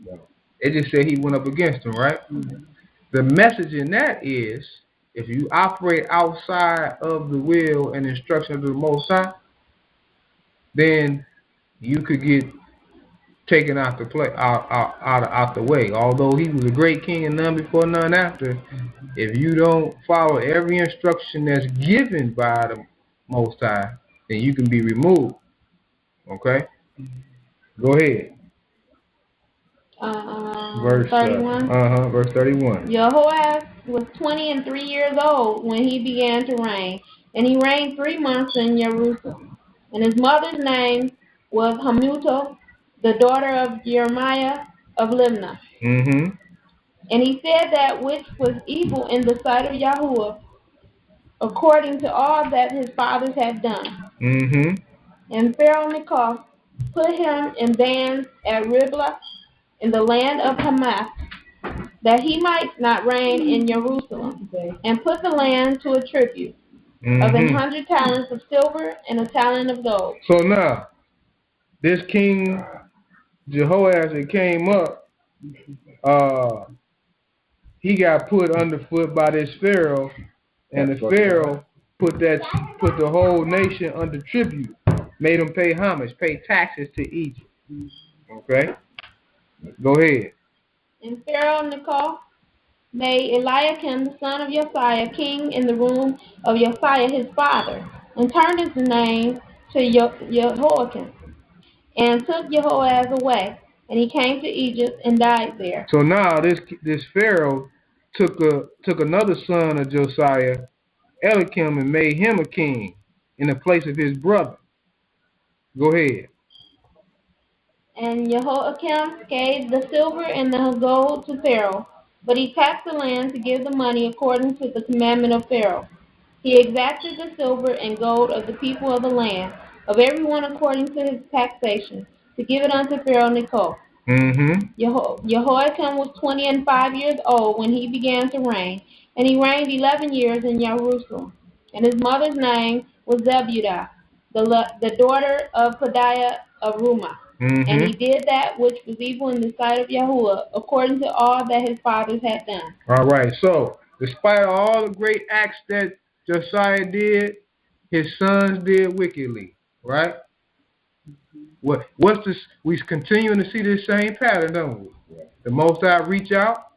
No. It just said he went up against him, right? Mm-hmm. The message in that is, if you operate outside of the will and instruction of the Most High, then you could get taken out the way. Although he was a great king and none before, none after, if you don't follow every instruction that's given by the Most High, then you can be removed. Okay? Go ahead. Verse 31. Verse 31. Jehoahaz was 23 years old when he began to reign, and he reigned 3 months in Jerusalem. And his mother's name was Hamutal, the daughter of Jeremiah of Libnah. Mm-hmm. And he said that which was evil in the sight of Yahuwah, according to all that his fathers had done. Mm-hmm. And Pharaoh Necho put him in bands at Riblah, in the land of Hamath, that he might not reign in Jerusalem, and put the land to a tribute of 100 talents of silver and a talent of gold. So now, this King Jehoash that came up, he got put underfoot by this Pharaoh, and the Pharaoh put the whole nation under tribute, made them pay homage, pay taxes to Egypt. Okay, go ahead. And Pharaoh Necho made Eliakim the son of Josiah king in the room of Josiah his father, and turned his name to Jehoiakim, and took Jehoaz away, and he came to Egypt and died there. So now this Pharaoh took another son of Josiah, Eliakim, and made him a king in the place of his brother. Go ahead. And Jehoiakim gave the silver and the gold to Pharaoh, but he taxed the land to give the money according to the commandment of Pharaoh. He exacted the silver and gold of the people of the land, of everyone according to his taxation, to give it unto Pharaoh Necho. Jehoiakim was 25 years old when he began to reign, and he reigned 11 years in Yarusalem. And his mother's name was Zebudah, the daughter of Pedaiah of Rumah. And he did that which was evil in the sight of Yahuwah, according to all that his fathers had done. All right, so despite all the great acts that Josiah did, his sons did wickedly, right? What's this? We continuing to see this same pattern, don't we? The Most High reach out,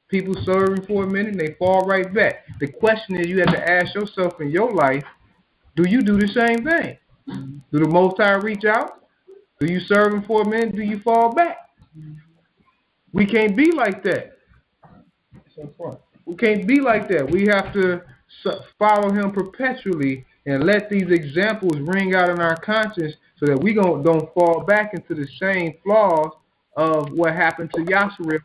people serving for a minute, and they fall right back. The question is, you have to ask yourself in your life, do you do the same thing? Do the Most High reach out? Do you serve him for a minute? Do you fall back? We can't be like that. We can't be like that. We have to follow him perpetually and let these examples ring out in our conscience so that we don't fall back into the same flaws of what happened to Yasharel.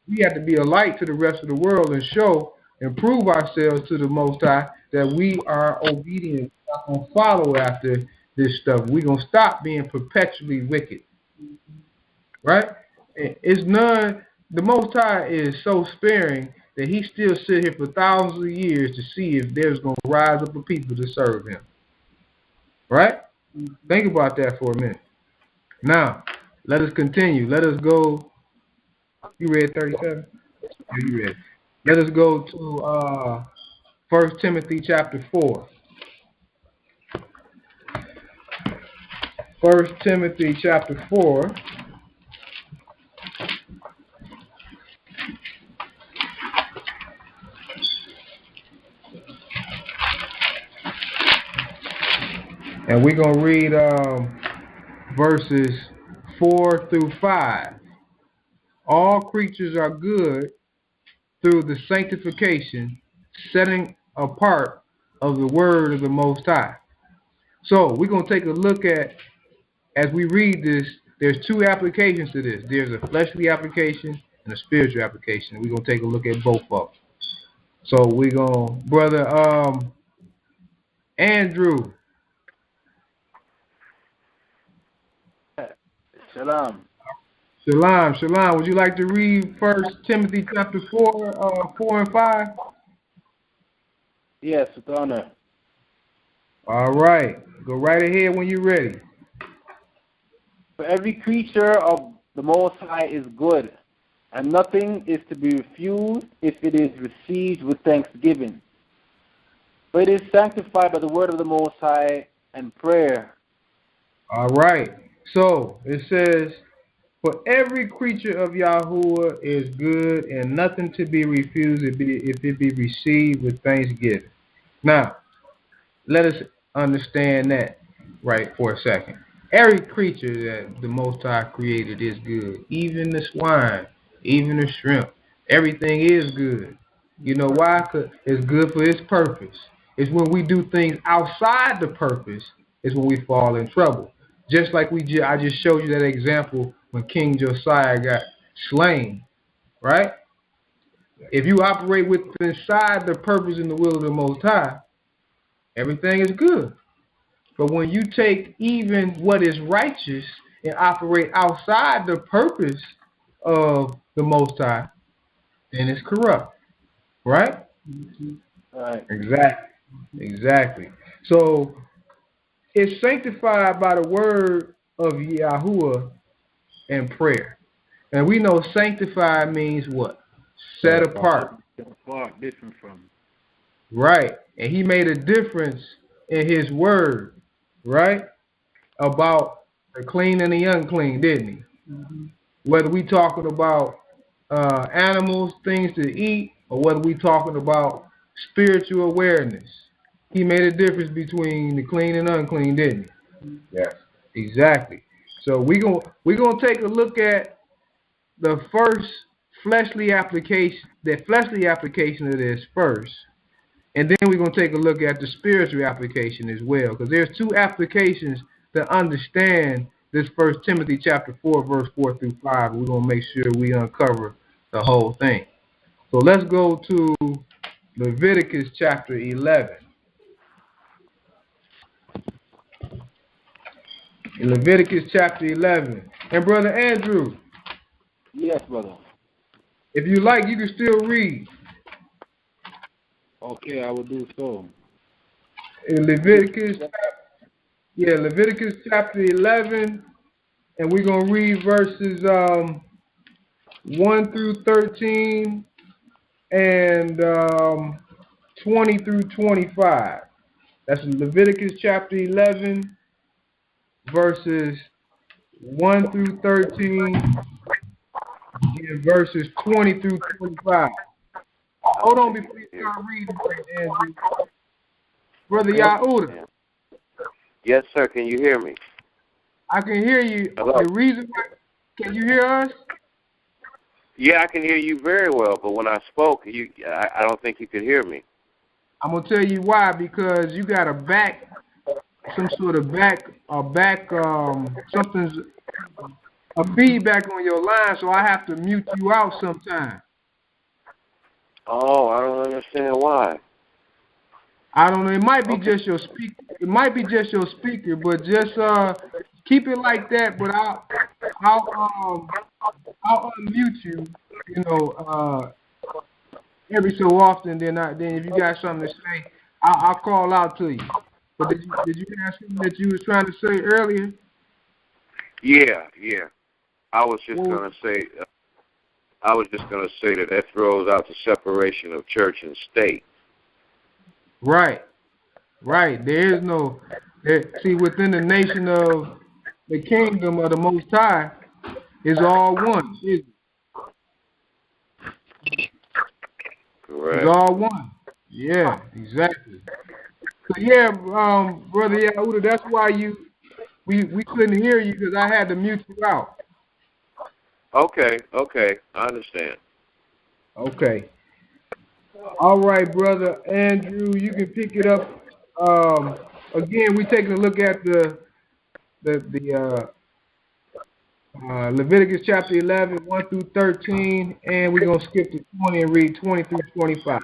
We have to be a light to the rest of the world and show and prove ourselves to the Most High that we are obedient. We're not going to follow after this stuff. We're going to stop being perpetually wicked. Right? The Most High is so sparing that he still sit here for thousands of years to see if there's going to rise up a people to serve him. Right? Think about that for a minute. Now, let us continue. Let us go. You read 37? Yeah, you read. Let us go to 1 Timothy chapter 4. 1 Timothy chapter 4. And we're going to read verses 4 through 5. All creatures are good through the sanctification, setting apart of the word of the Most High. So we're going to take a look at, as we read this, there's two applications to this. There's a fleshly application and a spiritual application. We're going to take a look at both of them. So we're going to, Brother Andrew. Shalom. Shalom, shalom. Would you like to read 1 Timothy chapter 4, 4 and 5? Yes, with honor. All right. Go right ahead when you're ready. For every creature of the Most High is good, and nothing is to be refused if it is received with thanksgiving. For it is sanctified by the word of the Most High and prayer. All right. So it says, for every creature of Yahuwah is good, and nothing to be refused if it be received with thanksgiving. Now, let us understand that right for a second. Every creature that the Most High created is good. Even the swine, even the shrimp. Everything is good. You know why? Because it's good for its purpose. It's when we do things outside the purpose is when we fall in trouble. Just like I just showed you that example when King Josiah got slain, right? If you operate inside the purpose and the will of the Most High, everything is good. But when you take even what is righteous and operate outside the purpose of the Most High, then it's corrupt, right? Right. Exactly. So it's sanctified by the word of Yahuwah and prayer. And we know sanctified means what? Set apart. Far different from. Right. And he made a difference in his word, right? About the clean and the unclean, didn't he? Whether we talking about animals, things to eat, or whether we talking about spiritual awareness. He made a difference between the clean and unclean, didn't he? Yes. Exactly. So we're gonna take a look at the first fleshly application of this first, and then we're gonna take a look at the spiritual application as well, because there's two applications to understand this First Timothy chapter 4, verse 4 through 5. We're gonna make sure we uncover the whole thing. So let's go to Leviticus chapter 11. In Leviticus chapter 11. And Brother Andrew, Yes, brother. if you like, you can still read. Okay, I will do so. In Leviticus chapter 11, and we're going to read verses 1 through 13 and 20 through 25. That's Leviticus chapter 11, verses 1 through 13 and verses 20 through 25. Hold on before you start reading, Andrew. Brother Yahuda. Yes, sir. Can you hear me? I can hear you. Hello? The reason why, can you hear us? Yeah, I can hear you very well, but when I spoke, I don't think you could hear me. I'm gonna tell you why, because you got something's a feedback on your line, so I have to mute you out sometime. Oh, I don't understand why. I don't know. It might be just your speaker. It might be just your speaker, but just keep it like that. But I'll unmute you. You know, every so often. Then if you got something to say, I'll call out to you. But did you have something that you was trying to say earlier? Yeah. I was just gonna say that throws out the separation of church and state. Right. There is no. See, within the nation of the kingdom of the Most High is all one. Isn't it? Correct. It's all one. Yeah, exactly. So yeah, Brother Yahuda, that's why we couldn't hear you, because I had to mute you out. Okay, I understand. Okay. All right, Brother Andrew, you can pick it up. Again, we're taking a look at the Leviticus chapter 11, 1 through 13, and we're going to skip to 20 and read 20 through 25.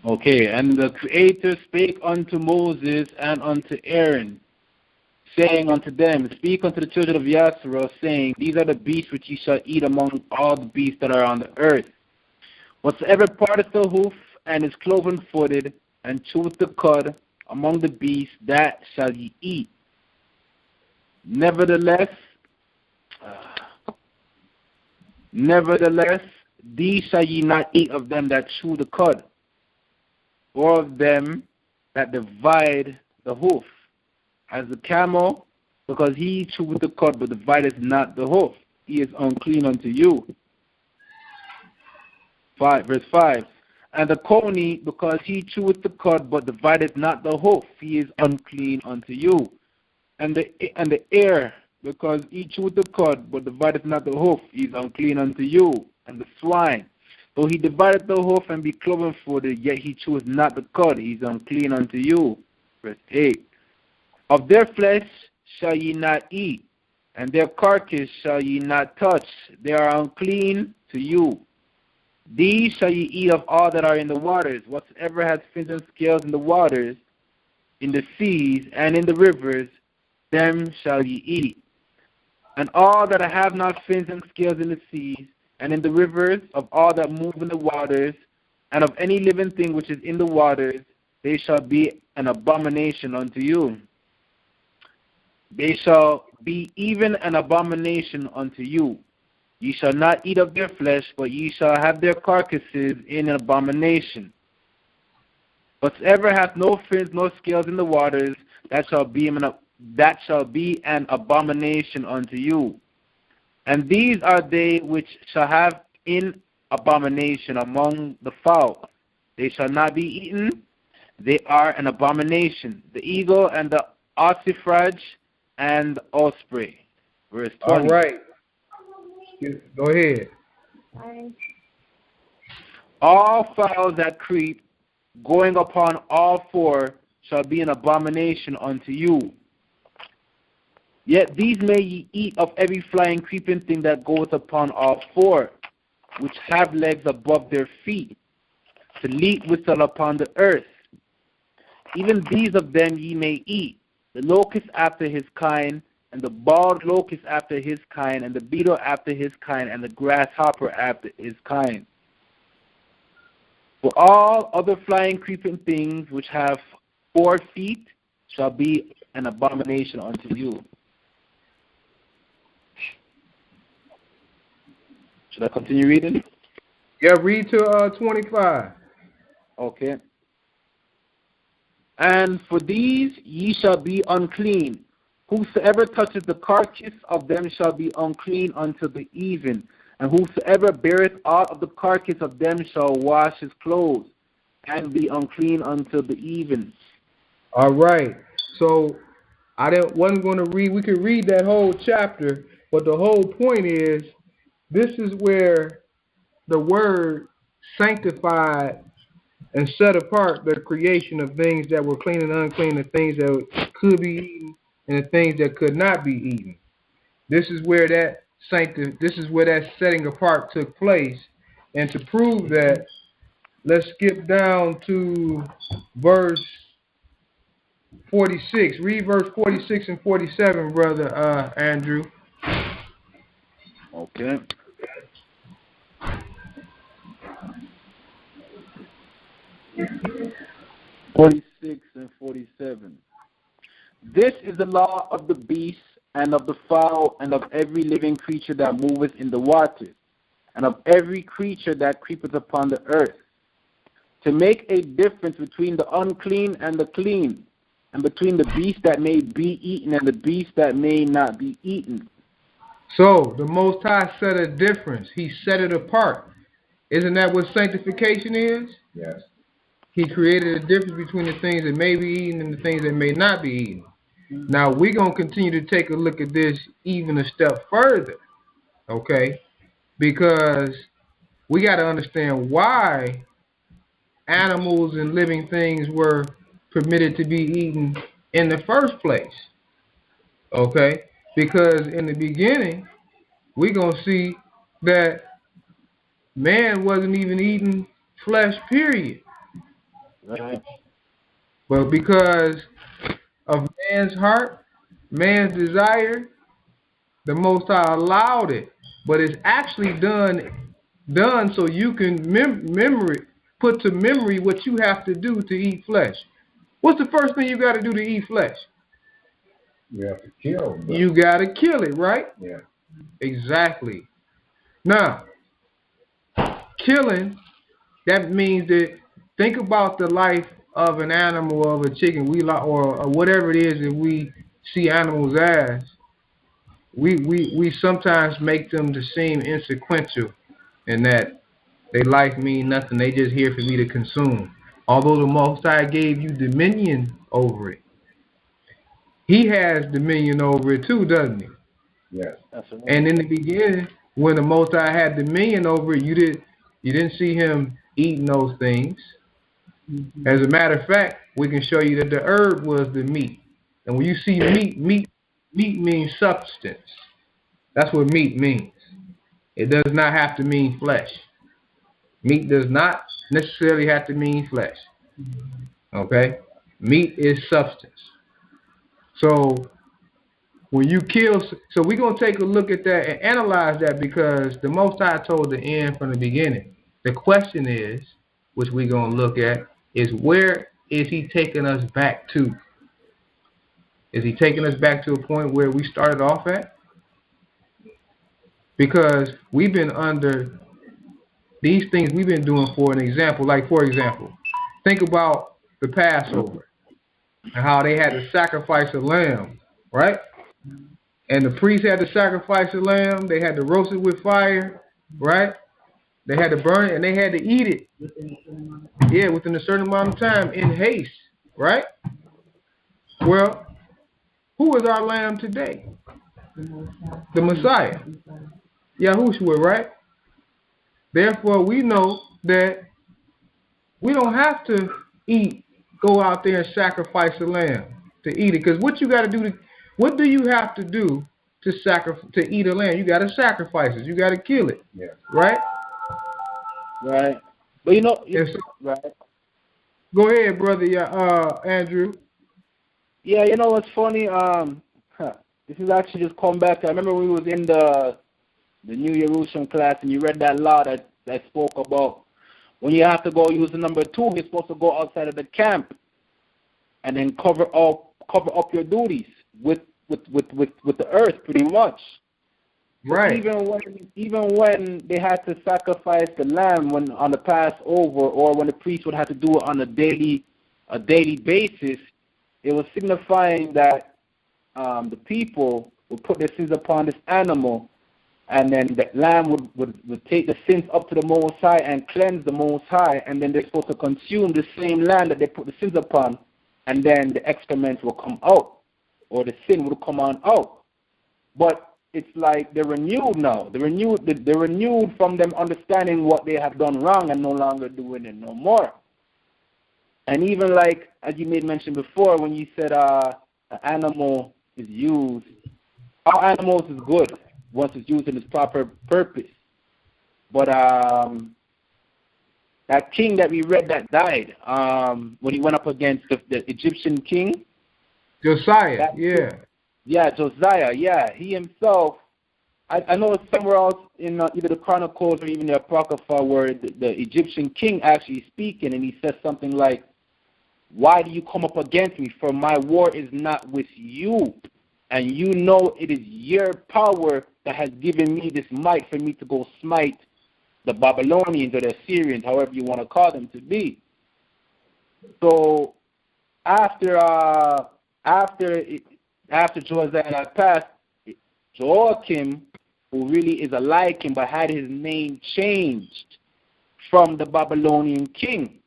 Okay, and the Creator spake unto Moses and unto Aaron, saying unto them, Speak unto the children of Yarusalem, saying, These are the beasts which ye shall eat among all the beasts that are on the earth. Whatsoever parteth the hoof, and is cloven-footed, and cheweth the cud among the beasts, that shall ye eat. Nevertheless, these shall ye not eat of them that chew the cud, or of them that divide the hoof, as the camel, because he cheweth the cud, but divideth not the hoof. He is unclean unto you. Verse 5. And the coney, because he cheweth the cud, but divideth not the hoof, he is unclean unto you. And the ear, because he cheweth the cud, but divideth not the hoof, he is unclean unto you. And the swine, though he divideth the hoof and be cloven-footed, yet he cheweth not the cud, he is unclean unto you. Verse 8. Of their flesh shall ye not eat, and their carcass shall ye not touch. They are unclean to you. These shall ye eat of all that are in the waters. Whatsoever has fins and scales in the waters, in the seas, and in the rivers, them shall ye eat. And all that have not fins and scales in the seas, and in the rivers, of all that move in the waters, and of any living thing which is in the waters, they shall be an abomination unto you. They shall be even an abomination unto you. Ye shall not eat of their flesh, but ye shall have their carcasses in an abomination. Whatsoever hath no fins nor scales in the waters, that shall be an abomination unto you. And these are they which shall have in abomination among the fowl. They shall not be eaten. They are an abomination. The eagle and the ossifrage and the osprey. Verse 20. All right. Go ahead. All fowls that creep, going upon all four, shall be an abomination unto you. Yet these may ye eat of every flying creeping thing that goeth upon all four, which have legs above their feet, to leap withal upon the earth. Even these of them ye may eat, the locust after his kind, and the bald locust after his kind, and the beetle after his kind, and the grasshopper after his kind. For all other flying creeping things which have 4 feet shall be an abomination unto you. Should I continue reading? Yeah, read to 25. Okay. And for these ye shall be unclean. Whosoever touches the carcass of them shall be unclean until the even. And whosoever beareth out of the carcass of them shall wash his clothes, and be unclean until the even. All right. So wasn't going to read. We could read that whole chapter, but the whole point is, this is where the word sanctified and set apart the creation of things that were clean and unclean, the things that could be eaten and the things that could not be eaten. This is where that setting apart took place. And to prove that, let's skip down to verse 46. Read verse 46 and 47, brother Andrew. Okay. (46 and 47). This is the law of the beast, and of the fowl, and of every living creature that moveth in the waters, and of every creature that creepeth upon the earth, to make a difference between the unclean and the clean, and between the beast that may be eaten and the beast that may not be eaten. So, the Most High set a difference. He set it apart. Isn't that what sanctification is? Yes. He created a difference between the things that may be eaten and the things that may not be eaten. Now, we're going to continue to take a look at this even a step further, okay? Because we got to understand why animals and living things were permitted to be eaten in the first place, okay? Because in the beginning, we're going to see that man wasn't even eating flesh, period. Right. But because of man's heart, man's desire, the Most High allowed it. But it's actually done so you can put to memory what you have to do to eat flesh. What's the first thing you got to do to eat flesh? You have to kill. But... You got to kill it, right? Yeah. Exactly. Now, killing, that means that, think about the life of an animal, of a chicken, or whatever it is that we see animals as. We sometimes make them to seem insequential, in that their life mean nothing. They just here for me to consume. Although the Most High gave you dominion over it, He has dominion over it too, doesn't He? Yes. And in the beginning, when the Most High had dominion over it, you didn't see Him eating those things. Mm-hmm. As a matter of fact, we can show you that the herb was the meat. And when you see meat means substance. That's what meat means. It does not have to mean flesh. Meat does not necessarily have to mean flesh. Okay? Meat is substance. So, when you kill, so we're going to take a look at that and analyze that, because the Most High told the end from the beginning. The question is, which we're going to look at, is where is he taking us back to? Is he taking us back to a point where we started off at? Because we've been under these things we've been doing for an example. Like, for example, think about the Passover and how they had to sacrifice a lamb, right? And the priest had to sacrifice a lamb. They had to roast it with fire, right? They had to burn it, and they had to eat it. Yeah, within a certain amount of time in haste, right? Well, who is our lamb today? The Messiah. Yahushua, right? Therefore, we know that we don't have to go out there and sacrifice a lamb to eat it. Because what you got to do, what do you have to do to eat a lamb? You got to sacrifice it. You got to kill it. Yeah. Right? Right. But right. Go ahead, brother. Andrew. Yeah, you know what's funny? This is actually just come back. I remember we was in the New Yarusalem class, and you read that law that spoke about when you have to go use the number 2, you're supposed to go outside of the camp and then cover up your duties with the earth, pretty much. Right. Even when they had to sacrifice the lamb on the Passover, or when the priest would have to do it on a daily basis, it was signifying that the people would put their sins upon this animal, and then the lamb would take the sins up to the Most High and cleanse the Most High, and then they're supposed to consume the same land that they put the sins upon, and then the excrement will come out, or the sin will come on out. But it's like they're renewed now. They're renewed from them understanding what they have done wrong and no longer doing it no more. And even like, as you made mention before, when you said an animal is used, our animals is good once it's used in its proper purpose. But that king that we read that died, when he went up against the Egyptian king, Josiah, Josiah, he himself, I know it's somewhere else in either the Chronicles or even the Apocrypha where the Egyptian king actually speaking, and he says something like, "Why do you come up against me? For my war is not with you, and you know it is your power that has given me this might for me to go smite the Babylonians or the Assyrians, however you want to call them to be." So after Josiah had passed, Joachim, who really is a Lycan but had his name changed from the Babylonian king.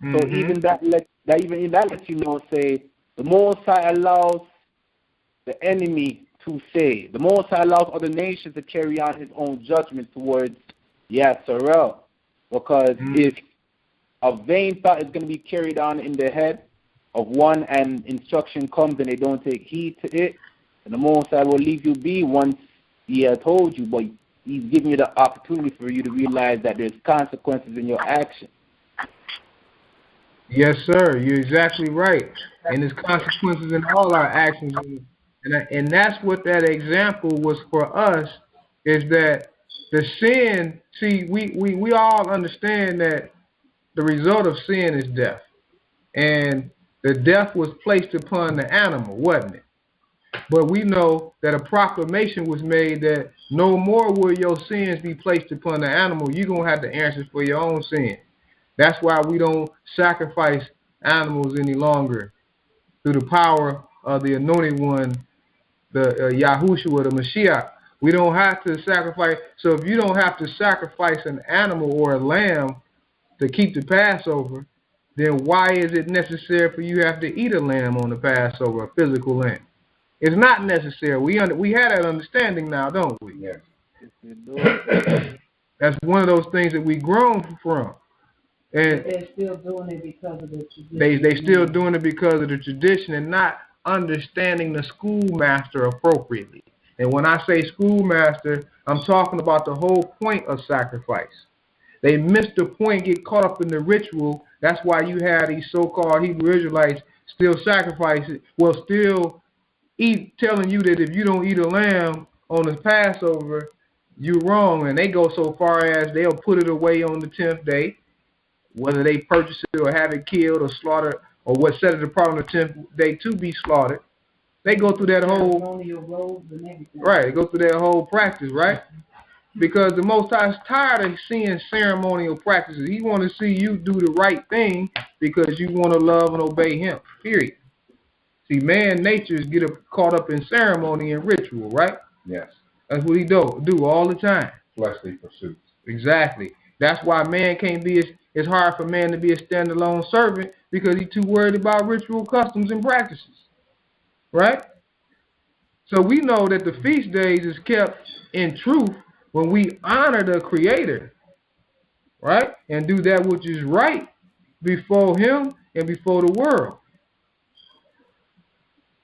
Mm-hmm. So even that lets you know, say, the Most High allows the enemy to say, the Most High allows other nations to carry on his own judgment towards Yisrael. Because if a vain thought is going to be carried on in the head of one and instruction comes and they don't take heed to it, and the Most High will leave you be once he has told you, but he's giving you the opportunity for you to realize that there's consequences in your action. Yes, sir. You're exactly right. And there's consequences in all our actions. And that's what that example was for us, is that the sin, see, we all understand that the result of sin is death. And the death was placed upon the animal, wasn't it? But we know that a proclamation was made that no more will your sins be placed upon the animal. You're going to have to answer for your own sin. That's why we don't sacrifice animals any longer. Through the power of the anointed one, the Yahushua, the Mashiach, we don't have to sacrifice. So if you don't have to sacrifice an animal or a lamb to keep the Passover, then why is it necessary for you to have to eat a lamb on the Passover, a physical lamb? It's not necessary. We have that understanding now, don't we? Yes. That's one of those things that we grown from. And they're still doing it because of the tradition. They still doing it because of the tradition and not understanding the schoolmaster appropriately. And when I say schoolmaster, I'm talking about the whole point of sacrifice. They missed the point, get caught up in the ritual. That's why you have these so-called Hebrew Israelites still sacrificing, still telling you that if you don't eat a lamb on the Passover, you're wrong. And they go so far as they'll put it away on the 10th day, whether they purchase it or have it killed or slaughtered, or what set it apart on the 10th day to be slaughtered. They go through that whole, right, they go through that whole practice, right? Because the Most High is tired of seeing ceremonial practices. He want to see you do the right thing because you want to love and obey him, period. See, man natures get caught up in ceremony and ritual, right? Yes. That's what he do all the time. Fleshly pursuits. Exactly. That's why man can't be, it's hard for man to be a standalone servant because he's too worried about ritual customs and practices, right? So we know that the feast days is kept in truth when we honor the Creator, right? And do that which is right before him and before the world.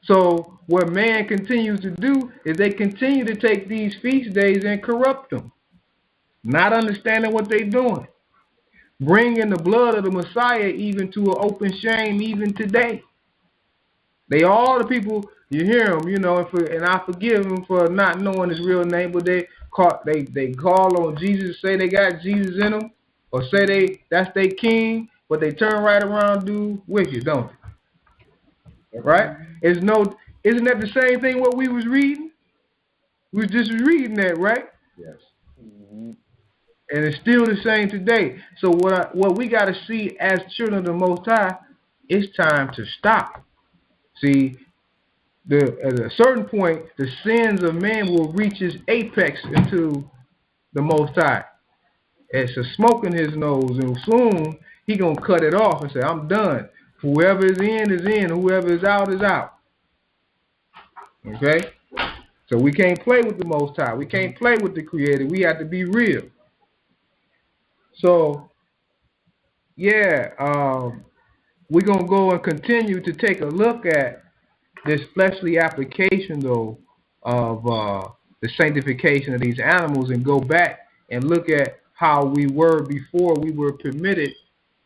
So what man continues to do is they continue to take these feast days and corrupt them, not understanding what they're doing. Bringing the blood of the Messiah even to an open shame even today. They all the people, you hear them, you know, and I forgive them for not knowing his real name, but they call on Jesus, say they got Jesus in them, or say that's their king, but they turn right around and do wicked, don't they? Right? Isn't that the same thing what we was reading? We was just reading that, right? Yes. Mm-hmm. And it's still the same today. So what we got to see as children of the Most High, it's time to stop. See, at a certain point, the sins of man will reach its apex into the Most High. It's a smoke in his nose, and soon he gonna cut it off and say, "I'm done. Whoever is in. Whoever is out is out." Okay. So we can't play with the Most High. We can't play with the Creator. We have to be real. So, yeah, we're going to go and continue to take a look at this fleshly application, though, of the sanctification of these animals and go back and look at how we were before we were permitted,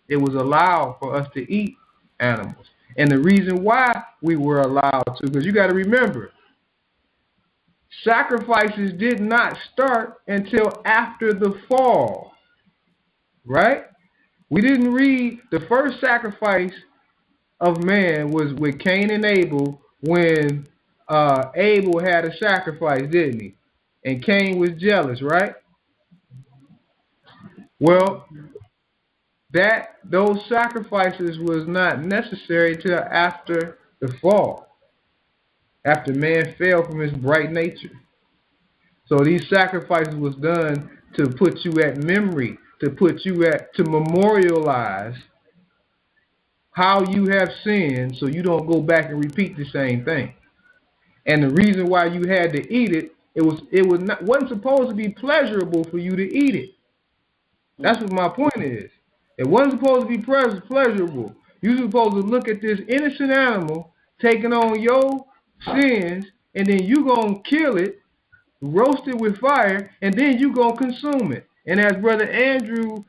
it was allowed for us to eat animals. And the reason why we were allowed to, because you got to remember, sacrifices did not start until after the fall, right? We didn't read the first sacrifice of man was with Cain and Abel when Abel had a sacrifice, didn't he? And Cain was jealous, right? Well, those sacrifices was not necessary till after the fall, after man fell from his bright nature. So these sacrifices was done to put you at memory, to memorialize how you have sinned so you don't go back and repeat the same thing. And the reason why you had to eat it, wasn't supposed to be pleasurable for you to eat it. That's what my point is. It wasn't supposed to be pleasurable. You're supposed to look at this innocent animal taking on your sins, and then you going to kill it, roast it with fire, and then you going to consume it. And as Brother Andrew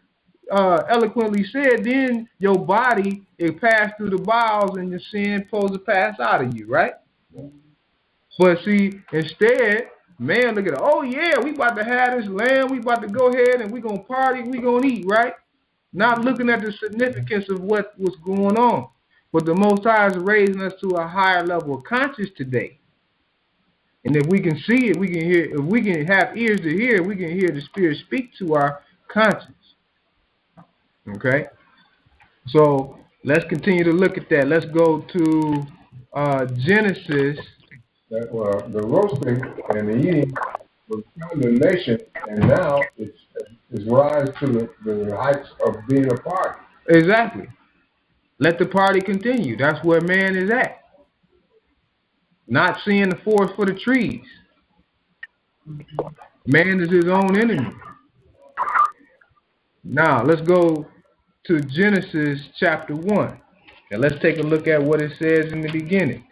eloquently said, then your body, it passed through the bowels and your sin supposed to pass out of you, right? But see, instead, man, look at it. Oh, yeah, we about to have this lamb. We about to go ahead and we going to party. We going to eat, right? Not looking at the significance of what was going on. But the Most High is raising us to a higher level of conscience today. And if we can see it, we can hear. If we can have ears to hear, we can hear the Spirit speak to our conscience. Okay? So let's continue to look at that. Let's go to Genesis. The roasting and the eating was condemnation, and now it's rise to the heights of being a party. Exactly. Let the party continue. That's where man is at. Not seeing the forest for the trees. Man is his own enemy. Now, let's go to Genesis chapter 1. And let's take a look at what it says in the beginning.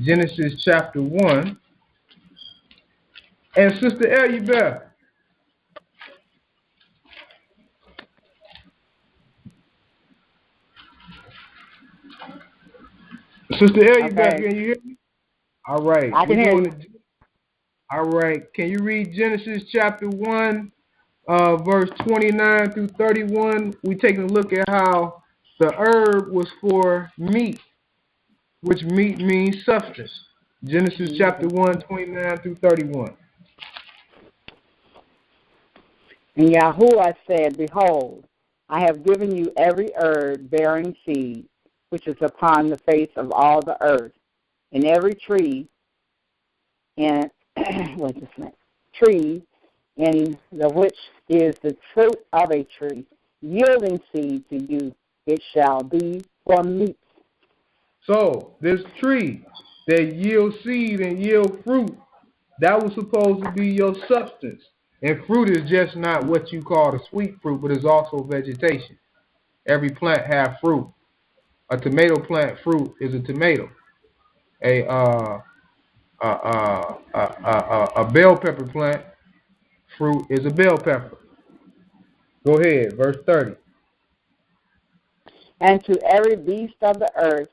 Genesis chapter 1. And Sister Elubeth. Sister Elubeth, Okay. can you hear me? All right. I can hear you. All right. Can you read Genesis chapter 1, verse 29 through 31? We taking a look at how the herb was for meat, which meat means substance. Genesis chapter 1, 29 through 31. And Yahuwah said, Behold, I have given you every herb bearing seed, which is upon the face of all the earth, and every tree, and tree in the which is the fruit of a tree, yielding seed to you, it shall be for meat. So this tree that yields seed and yield fruit, that was supposed to be your substance. And fruit is just not what you call the sweet fruit, but it's also vegetation. Every plant has fruit. A tomato plant fruit is a tomato. A bell pepper plant fruit is a bell pepper. Go ahead, verse 30. And to every beast of the earth,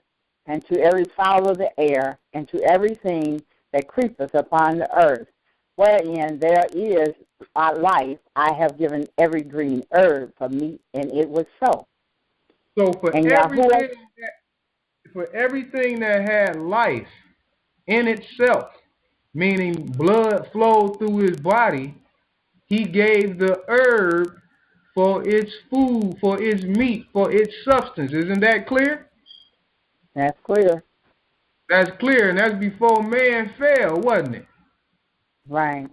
and to every fowl of the air, and to everything that creepeth upon the earth, wherein there is life, I have given every green herb for meat, and it was so. So for everything that had life in itself, meaning blood flowed through his body, he gave the herb for its food, for its meat, for its substance. Isn't that clear? That's clear. That's clear, and that's before man fell, wasn't it? Right.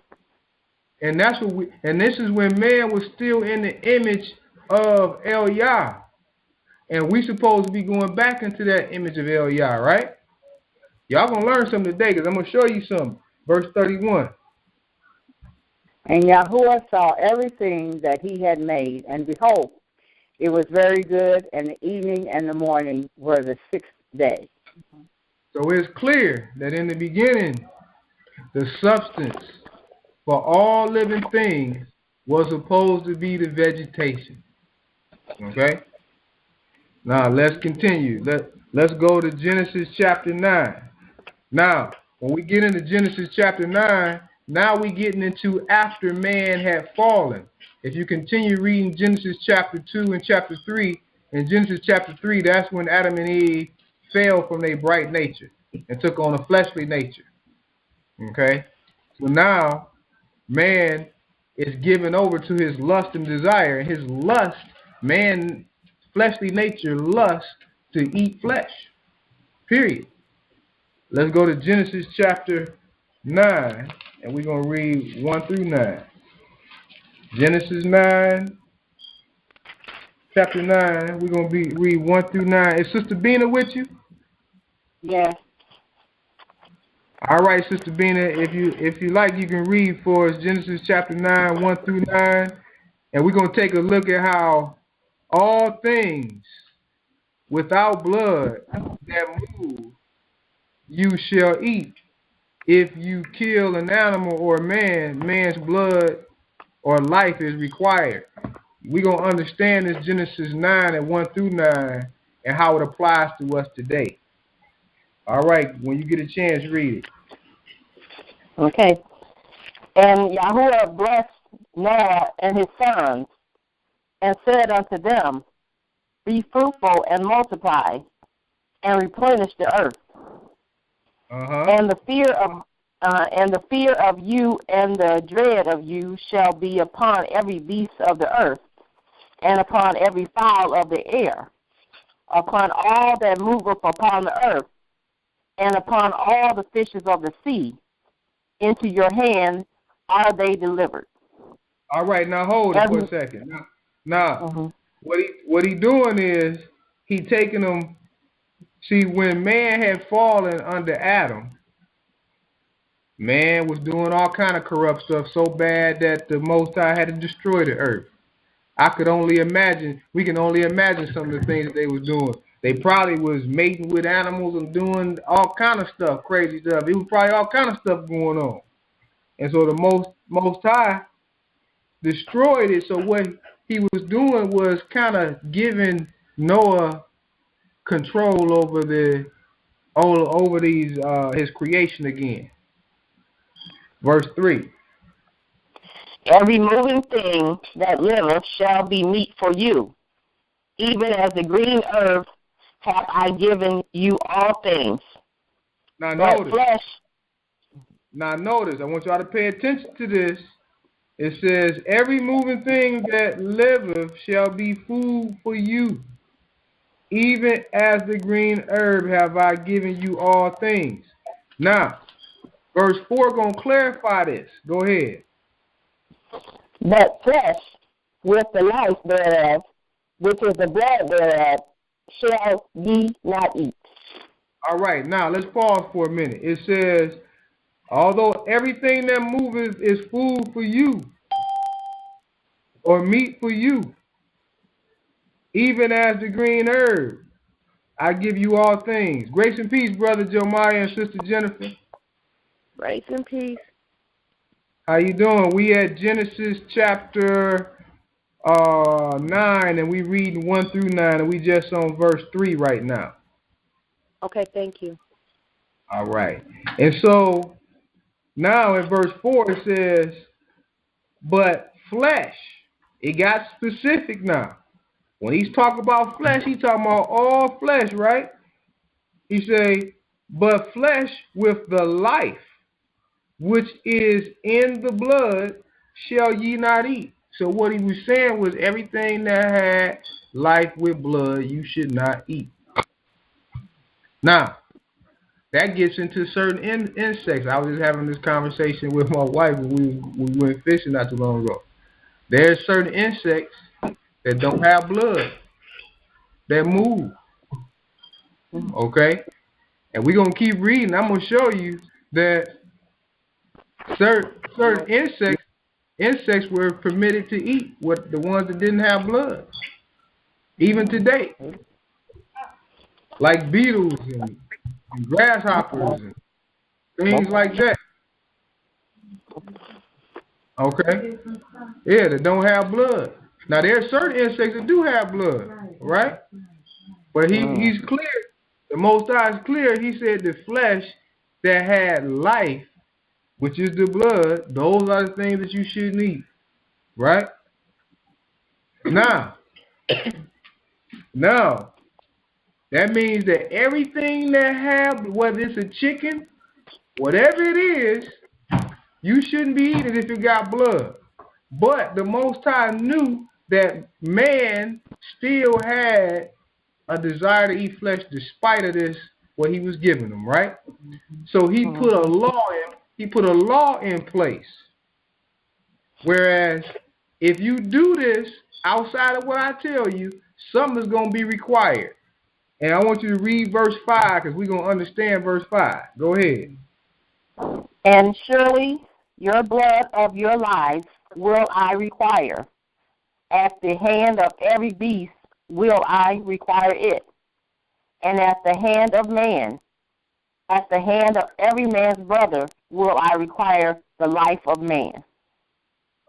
And that's what this is when man was still in the image of El Yah. And we supposed to be going back into that image of El Yah, right? Y'all gonna learn something today, because I'm gonna show you something. Verse 31. And Yahuwah saw everything that he had made, and behold, it was very good, and the evening and the morning were the sixth day. So it's clear that in the beginning, the substance for all living things was supposed to be the vegetation. Okay? Now, let's continue. Let's go to Genesis chapter 9. Now, when we get into Genesis chapter 9, now we're getting into after man had fallen. If you continue reading Genesis chapter 2 and chapter 3, in Genesis chapter 3, that's when Adam and Eve fell from their bright nature and took on a fleshly nature. Okay? So now, man is given over to his lust and desire. His lust, man, fleshly nature lusts to eat flesh. Period. Let's go to Genesis chapter 9, and we're going to read 1 through 9. Genesis 9, chapter 9, we're going to read 1 through 9. Is Sister Bina with you? Yes. All right, Sister Bina, if you like, you can read for us Genesis chapter 9, 1 through 9. And we're going to take a look at how all things without blood that move you shall eat. If you kill an animal or a man, man's blood or life is required. We're going to understand this Genesis 9 and 1 through 9 and how it applies to us today. All right, when you get a chance, read it. Okay. And Yahuwah blessed Noah and his sons, and said unto them, Be fruitful and multiply, and replenish the earth. And the fear of you and the dread of you shall be upon every beast of the earth, and upon every fowl of the air, upon all that moveth upon the earth, and upon all the fishes of the sea. Into your hand are they delivered. All right, now hold it for a second. Now, what he doing is he taking them. See, when man had fallen under Adam, man was doing all kind of corrupt stuff so bad that the Most High had to destroy the earth. We can only imagine some of the things that they was doing. They probably was mating with animals and doing all kind of stuff, crazy stuff. It was probably all kind of stuff going on. And so the Most High destroyed it. So what he was doing was kind of giving Noah control over the over these his creation again. Verse 3. Every moving thing that liveth shall be meat for you. Even as the green herb have I given you all things. Now But flesh. Notice, I want y'all to pay attention to this. It says, every moving thing that liveth shall be food for you. Even as the green herb have I given you all things. Now, verse 4 going to clarify this. Go ahead. But flesh with the life thereof, which is the blood thereof, shall ye not eat. All right, now let's pause for a minute. It says, although everything that moves is food for you, or meat for you, even as the green herb, I give you all things. Grace and peace, Brother Jeremiah and Sister Jennifer. Grace and peace. How you doing? We at Genesis chapter 9, and we reading 1 through 9, and we just on verse 3 right now. Okay, thank you. All right. And so now in verse 4 it says, but flesh. It got specific now. When he's talking about flesh, he's talking about all flesh, right? He say, but flesh with the life which is in the blood shall ye not eat. So what he was saying was everything that had life with blood you should not eat. Now, that gets into certain insects. I was just having this conversation with my wife when we went fishing not too long ago. There's certain insects that don't have blood, that move. Okay? And we're going to keep reading. I'm going to show you that certain insects were permitted to eat, the ones that didn't have blood. Even today. Like beetles and grasshoppers and things like that. Okay? Yeah, that don't have blood. Now, there are certain insects that do have blood, right? But he's clear. The Most High is clear. He said the flesh that had life, which is the blood, those are the things that you shouldn't eat, right? Now, that means that everything that have, whether it's a chicken, whatever it is, you shouldn't be eating if it got blood. But the Most High knew that man still had a desire to eat flesh despite of this, what he was giving them, right? So he put a law in place. Whereas if you do this outside of what I tell you, something is going to be required. And I want you to read verse 5 because we're going to understand verse 5. Go ahead. And surely your blood of your lives will I require. At the hand of every beast will I require it. And at the hand of man, at the hand of every man's brother will I require the life of man.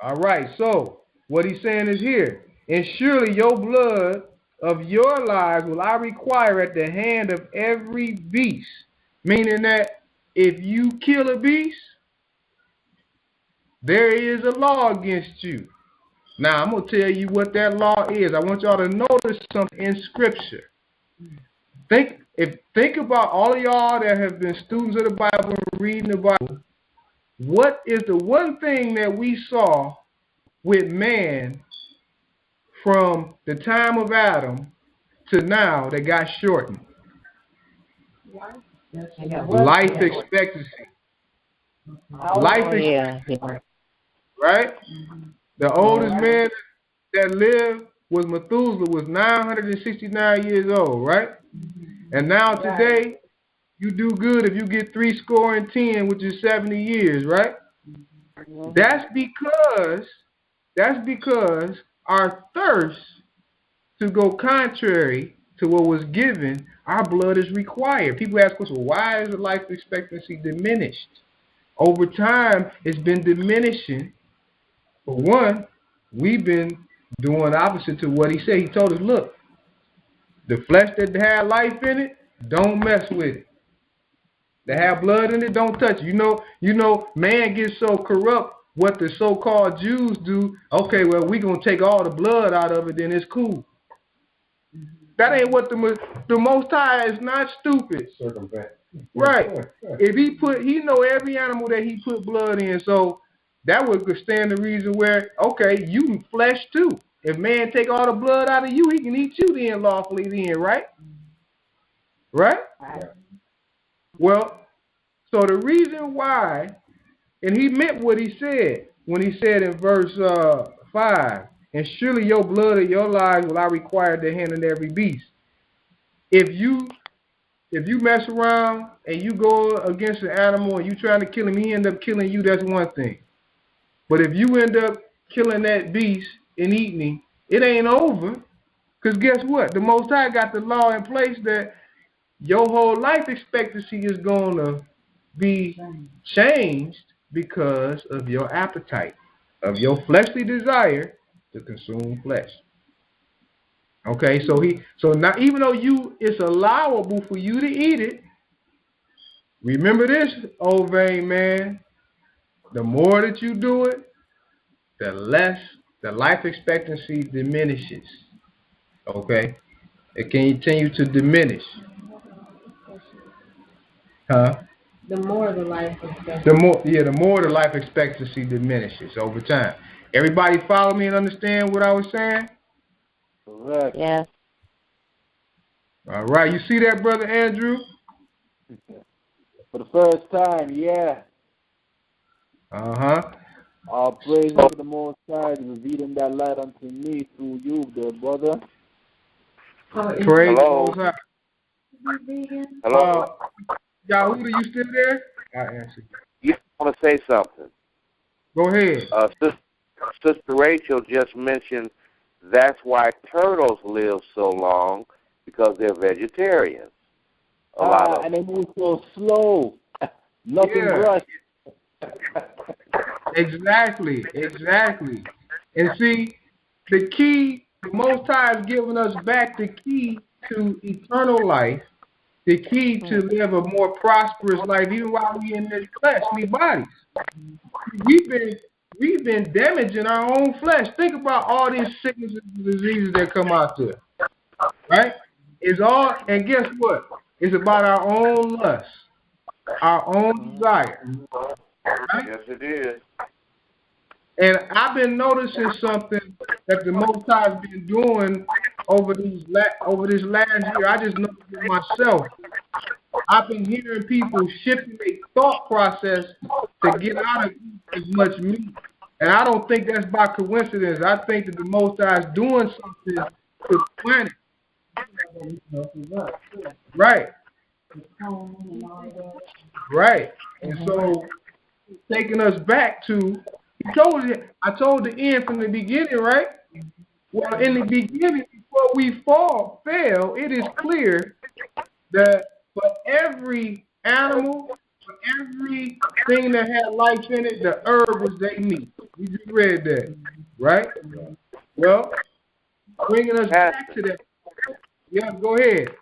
All right, so what he's saying is here, and surely your blood of your lives will I require at the hand of every beast. Meaning that if you kill a beast, there is a law against you. Now, I'm going to tell you what that law is. I want y'all to notice something in Scripture. Think about all of y'all that have been students of the Bible and reading the Bible. What is the one thing that we saw with man from the time of Adam to now that got shortened? Life expectancy. Life expectancy. Right? The oldest man that lived was Methuselah, was 969 years old, right? And now today, you do good if you get 70, which is 70 years, right? That's because our thirst to go contrary to what was given, our blood is required. People ask us, well, why is the life expectancy diminished? Over time, it's been diminishing. For one, we've been doing opposite to what he said. He told us, look, the flesh that had life in it, don't mess with it. that have blood in it, don't touch it. You know, man gets so corrupt. What the so-called Jews do? Okay, well, we gonna take all the blood out of it, then it's cool. That ain't what the Most High is not stupid. Circumvent. Right. If he know every animal that he put blood in, so that would stand the reason where, okay, you flesh too. If man take all the blood out of you, he can eat you then lawfully then, right? Right? Well, so the reason why, and he meant what he said when he said in verse 5, and surely your blood and your lives will I require at the hand of every beast. If you mess around and you go against an animal and you trying to kill him, he end up killing you, that's one thing. But if you end up killing that beast and eating him, it ain't over. Because guess what? The Most High got the law in place that your whole life expectancy is going to be changed because of your appetite, of your fleshly desire to consume flesh. Okay, so now even though it's allowable for you to eat it, remember this, old vain man, the more that you do it, the less the life expectancy diminishes. Okay? It can continue to diminish. Huh? The more the life expectancy. The more the life expectancy diminishes over time. Everybody follow me and understand what I was saying? Correct. Yes. All right. You see that, Brother Andrew? For the first time, yeah. Uh-huh. All praise to the Most High, revealing that light unto me through you, dear brother. Praise the Most High. Hello? Yahuda, you still there? I answered. You want to say something? Go ahead. Sister Rachel just mentioned that's why turtles live so long, because they're vegetarians. A lot of And they move so slow. Nothing rushed. Exactly. And see, the key, the Most High is giving us back the key to eternal life, the key to live a more prosperous life, even while we in this fleshly bodies. We've been damaging our own flesh. Think about all these sicknesses and diseases that come out there, right? And guess what? It's about our own lust, our own desire. Right? Yes, it is. And I've been noticing something that the Most High has been doing over this last year. I just noticed it myself. I've been hearing people shifting their thought process to get out of as much meat. And I don't think that's by coincidence. I think that the Most High is doing something to the planet. Right. Right. And so taking us back to, I told the end from the beginning, right? Well, in the beginning, before we fail, it is clear that for every animal, for everything that had life in it, the herb was their meat. We just read that, right? Well, bringing us back to that. Yeah, go ahead.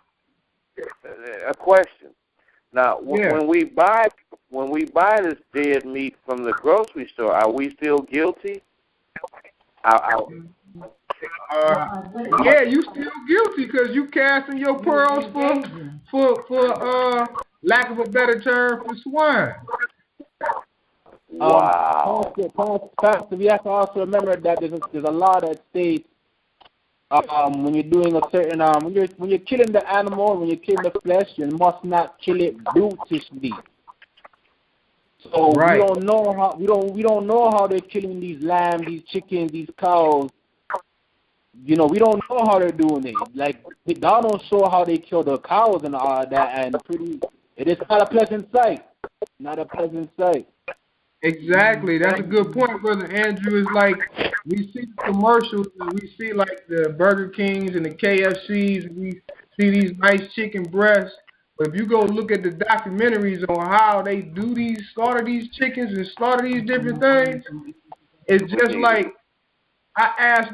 A question. Now, when we buy this dead meat from the grocery store, are we still guilty? Yeah, you still guilty because you casting your pearls for lack of a better term, for swine. Wow. Pastor, we have to also remember that there's a law that states when you're doing a certain when you're killing the animal, when you're killing the flesh, you must not kill it brutishly. So we don't know how they're killing these lambs, these chickens, these cows. You know, we don't know how they're doing it. Like, God don't show how they kill the cows and all that, and it is not a pleasant sight. Not a pleasant sight. Exactly. That's a good point, Brother Andrew. It's like we see commercials and we see like the Burger Kings and the KFCs, and we see these nice chicken breasts. But if you go look at the documentaries on how they do slaughter these chickens and slaughter these different things, it's just like, I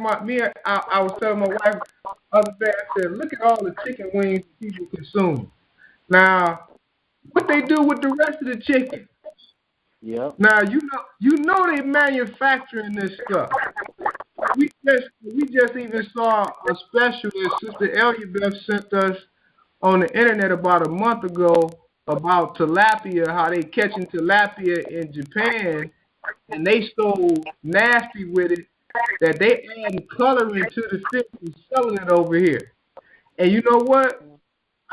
was telling my wife the other day, I said, look at all the chicken wings people consume. Now, what they do with the rest of the chicken. Yep. Now you know they manufacturing this stuff. We just even saw a special that Sister Elizabeth sent us on the internet about a month ago about tilapia, how they catching tilapia in Japan, and they so nasty with it that they adding coloring to the fish and selling it over here. And you know what?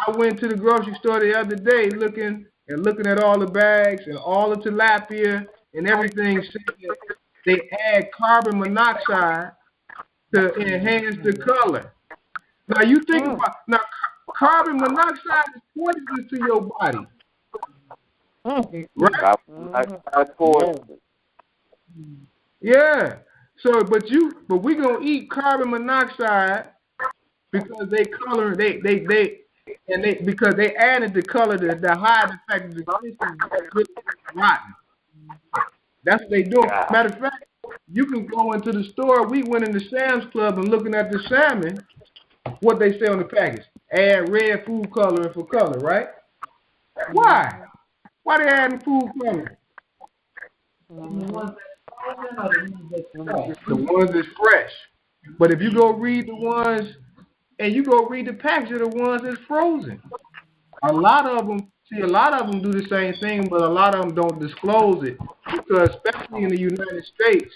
I went to the grocery store the other day looking at all the bags and all the tilapia and everything. They add carbon monoxide to enhance the color. Now you think about carbon monoxide is poisonous to your body, right? Yeah. So, but we gonna eat carbon monoxide because they color because they added the color to hide the fact that the fish is really rotten. That's what they do. Matter of fact, you can go into the store. We went into Sam's Club and looking at the salmon. What they say on the package? Add red food coloring for color, right? Why? Why they adding food coloring? The ones that's fresh. But if you go read the ones, and you go read the package of the ones that's frozen, a lot of them do the same thing, but a lot of them don't disclose it because, especially in the United States,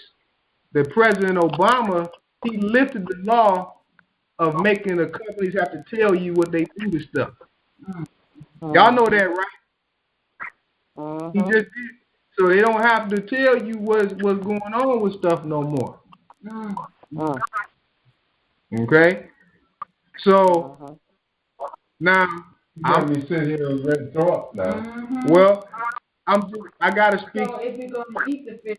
the President Obama, he lifted the law of making the companies have to tell you what they do to stuff. Y'all know that, right? He just did. So they don't have to tell you what's going on with stuff no more. Okay? So now I'm be sitting here and ready to talk now. Well, I gotta speak. So if you're gonna eat the fish,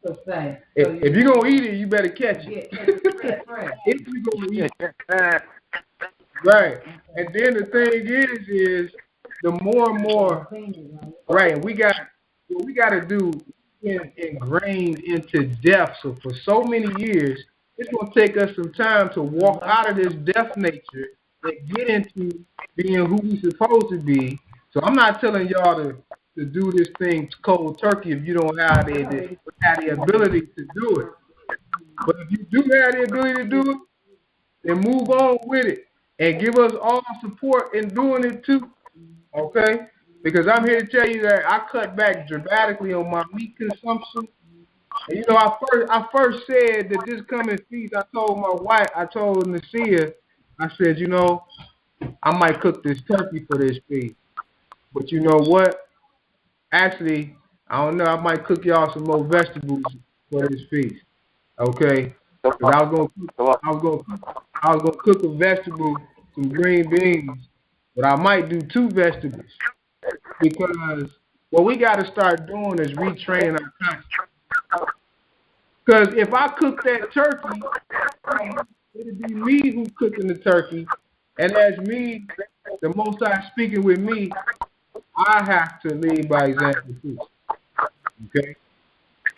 per se. If you're gonna eat it, you better catch it. If you're gonna eat it. Right. And then the thing is the more and more right, we gotta do ingrained into death. So for so many years, it's gonna take us some time to walk out of this death nature and get into being who we supposed to be. So I'm not telling y'all to do this thing cold turkey if you don't have the ability to do it. But if you do have the ability to do it, then move on with it and give us all support in doing it too. Okay? Because I'm here to tell you that I cut back dramatically on my meat consumption. And I first said that this coming feast, I told Nasia, I said, I might cook this turkey for this feast. But you know what? Actually, I don't know. I might cook y'all some more vegetables for this feast. Okay? Because I was gonna cook a vegetable, some green beans, but I might do 2 vegetables because what we got to start doing is retraining our conscience. Because if I cook that turkey, it'll be me who's cooking the turkey, and as me, the Most High speaking with me, I have to lead by example too. Okay?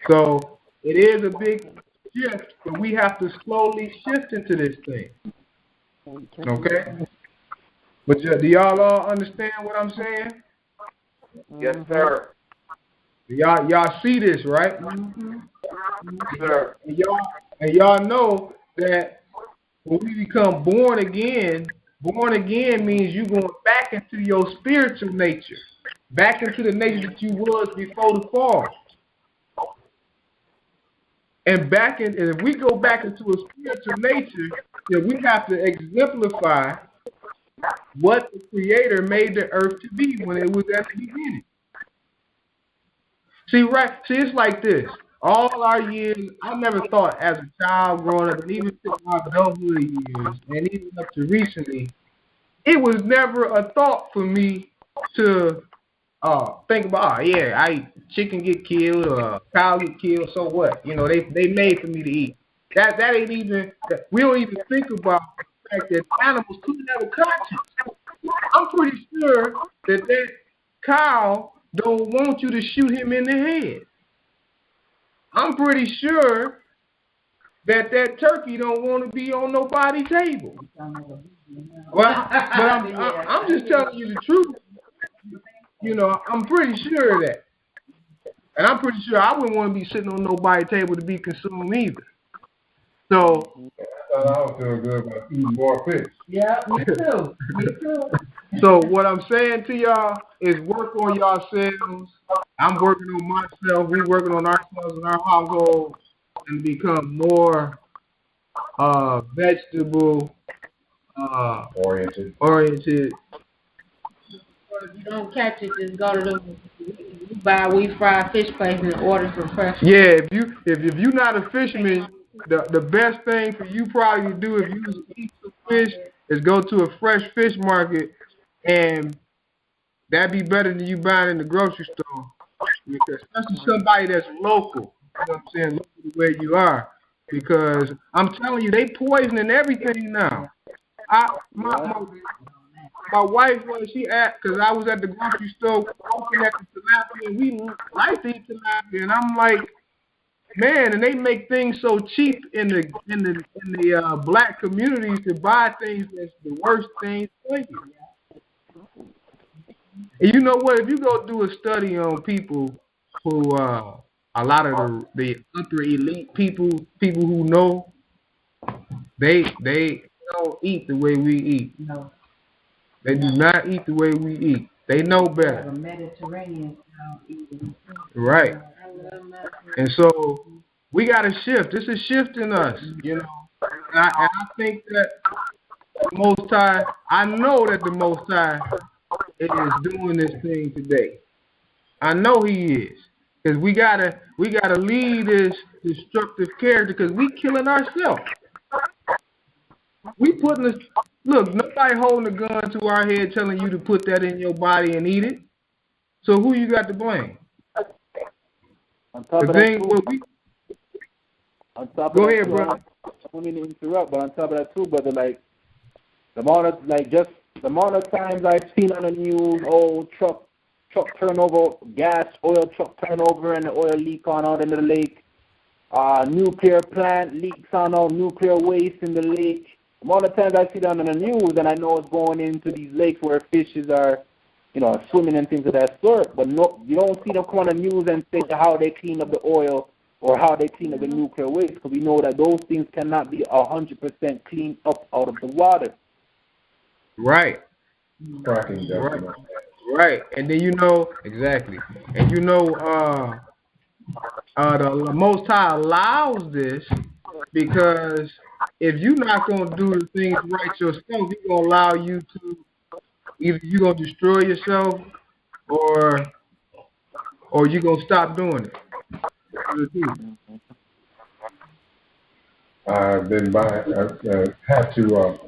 So it is a big shift, but we have to slowly shift into this thing. Okay? But do y'all all understand what I'm saying? Yes, sir. Y'all see this, right? Sir. And y'all know that when we become born again means you going back into your spiritual nature, back into the nature that you was before the fall. And if we go back into a spiritual nature, then we have to exemplify what the Creator made the earth to be when it was at the beginning. See, it's like this. All our years, I never thought as a child growing up, and even through my adulthood years, and even up to recently, it was never a thought for me to think about, chicken get killed or cow get killed, so what? They made for me to eat. That ain't even, we don't even think about the fact that animals couldn't have a conscience. I'm pretty sure that cow don't want you to shoot him in the head. I'm pretty sure that turkey don't want to be on nobody's table. Well, but I'm just telling you the truth. I'm pretty sure of that. And I'm pretty sure I wouldn't want to be sitting on nobody's table to be consumed either. So I thought I was doing good by eating more fish. Yeah, me too. Me too. So what I'm saying to y'all is work on yourselves. I'm working on myself. We working on ourselves and our households and become more vegetable oriented. If you don't catch it, just go to the buy a we fried fish place and order some fresh. Yeah, if you're not a fisherman, the best thing for you probably to do if you eat some fish is go to a fresh fish market, and that'd be better than you buying in the grocery store. Because especially somebody that's local, you know what I'm saying, local to where you are. Because I'm telling you, they poisoning everything now. My wife, when she asked, because I was at the grocery store looking at the tilapia, and we like to eat tilapia, and I'm like, man, and they make things so cheap in the black communities to buy things that's the worst things for you. And you know what? If you go do a study on people who, a lot of the upper elite people who know, they don't eat the way we eat. No. They do not eat the way we eat. They know better. A Mediterranean style eating. Right. And so we got to shift. There's a shift in us, And I think that the Most High, I know that the Most High is doing this thing today. I know He is, because we gotta lead this destructive character, because we killing ourselves. We putting this. Look, nobody holding a gun to our head telling you to put that in your body and eat it. So who you got to blame? On top Go of ahead, that, brother. I don't mean to interrupt, but on top of that too, brother, like the amount of times I've seen on the news, truck turnover, gas, oil truck turnover, and the oil leak on out into the lake. Nuclear plant leaks on out, nuclear waste in the lake. The amount of times I see that on the news, and I know it's going into these lakes where fishes are, swimming and things of that sort. But no, you don't see them come on the news and say how they clean up the oil or how they clean up the nuclear waste, because we know that those things cannot be 100% cleaned up out of the water. Right. Cracking right. Right. And then exactly. And the Most High allows this because if you're not going to do the things right yourself, He's going to allow you to, either you're going to destroy yourself or you're going to stop doing it. I've been by, had to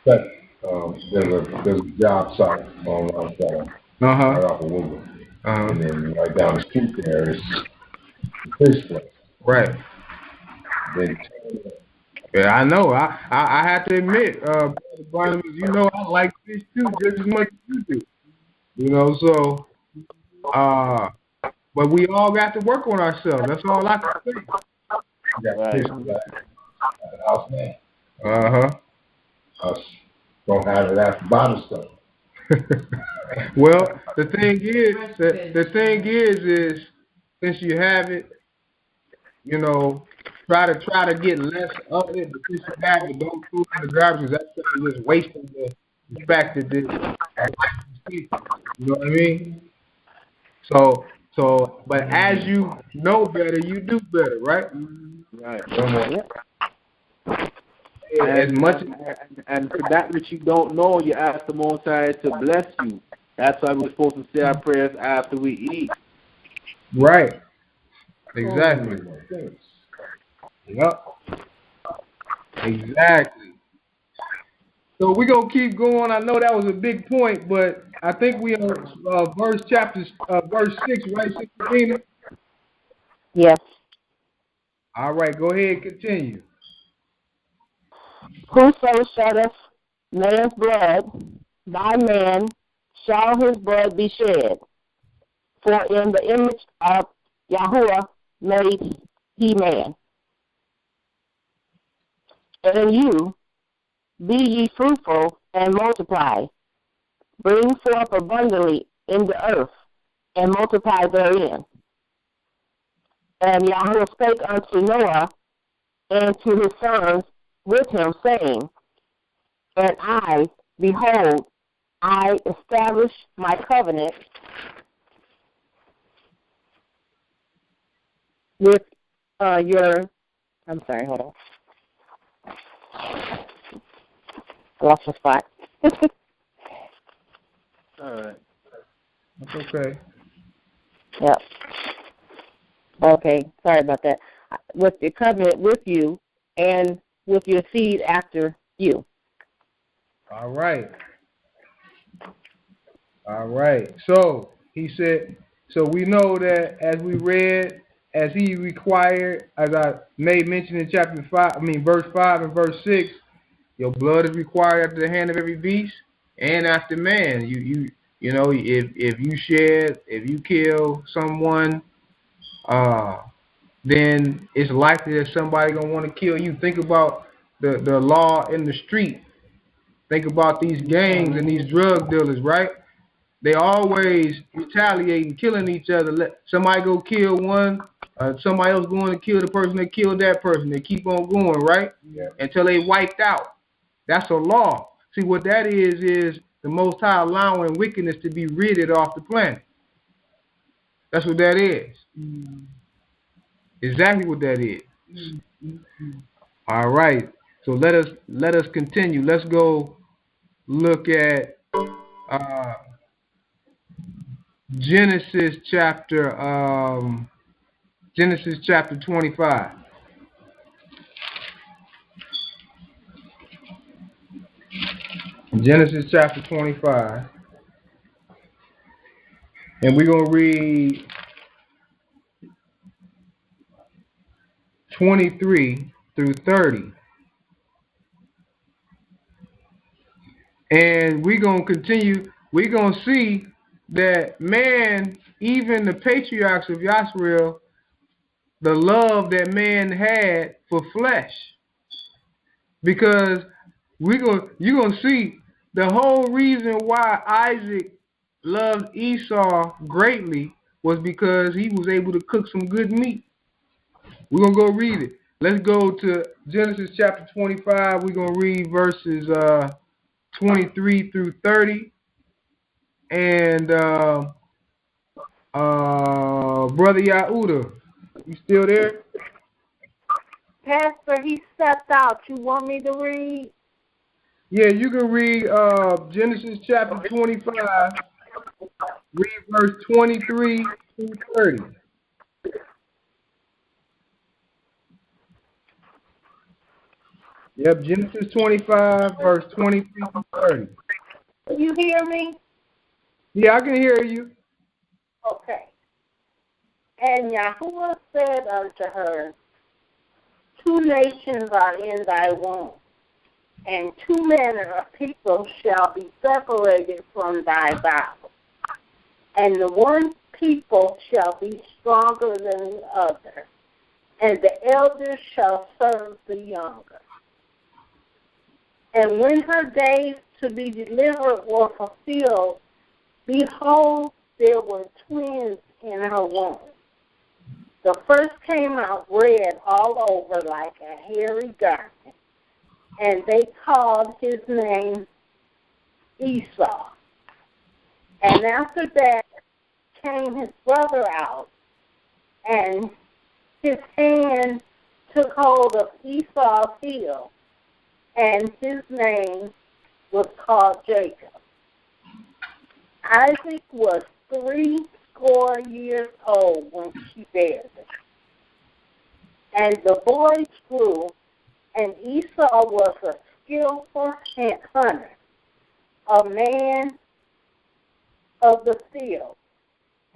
set, there's a job site on right off of Woodward. And then right down the street there is the fish place. Right. Yeah, I know. I have to admit, Barnabas, I like fish too, just as much as you do. So, but we all got to work on ourselves. That's all I can say. House man. Uh-huh. Us don't have it after bottom stuff. Well, the thing is, since you have it, try to get less of it, but since you have it, don't throw it in the garbage. That's just wasting the fact that this. You know what I mean? So, but as you know better, you do better, right? Right. And for that which you don't know, you ask the Most High to bless you. That's why we're supposed to say our prayers after we eat. Right. Exactly. Yep. Exactly. So we're going to keep going. I know that was a big point, but I think we on verse 6, right, Sister Dina? Yes. All right, go ahead, continue. Whoso sheddeth man's blood, by man shall his blood be shed. For in the image of Yahuwah made he man. And you, be ye fruitful and multiply. Bring forth abundantly in the earth, and multiply therein. And Yahweh spake unto Noah and to his sons with him, saying, And I, behold, I establish my covenant with I'm sorry, hold on. I lost my spot. All right. That's okay. Yep. Okay, sorry about that. With the covenant with you and with your seed after you. All right. All right. So he said, so we know that as we read, as he required, as I made mention in verse 5 and verse 6, your blood is required after the hand of every beast and after man. You know, if you kill someone, then it's likely that somebody gonna want to kill you. Think about the law in the street. Think about these gangs and these drug dealers, right? They always retaliating, killing each other. Let somebody go kill one, somebody else going to kill the person that killed that person. They keep on going, right? Yeah. Until they wiped out. That's a law. See, what that is the Most High allowing wickedness to be ridded off the planet. That's what that is. Exactly what that is. All right. So let us continue. Let's go look at Genesis chapter 25. Genesis chapter 25. And we're going to read 23 through 30. And we're going to continue. We're going to see that man, even the patriarchs of Yasrael, the love that man had for flesh. Because you're going to see the whole reason why Isaac loved Esau greatly was because he was able to cook some good meat. We're going to go read it. Let's go to Genesis chapter 25. We're going to read verses 23 through 30. And Brother Yahuda, you still there? Pastor, he stepped out. You want me to read? Yeah, you can read Genesis chapter 25, read verse 23 through 30. Yep, Genesis 25, verse 23 through 30. You hear me? Yeah, I can hear you. Okay. And Yahuwah said unto her, 2 nations are in thy womb, and 2 manner of people shall be separated from thy bowels. And the one people shall be stronger than the other, and the elder shall serve the younger. And when her days to be delivered were fulfilled, behold, there were twins in her womb. The first came out red all over like a hairy garment, and they called his name Esau. And after that came his brother out, and his hand took hold of Esau's heel, and his name was called Jacob. Isaac was 80 years old when she bare him. And the boys grew, and Esau was a skillful hunter, a man of the field.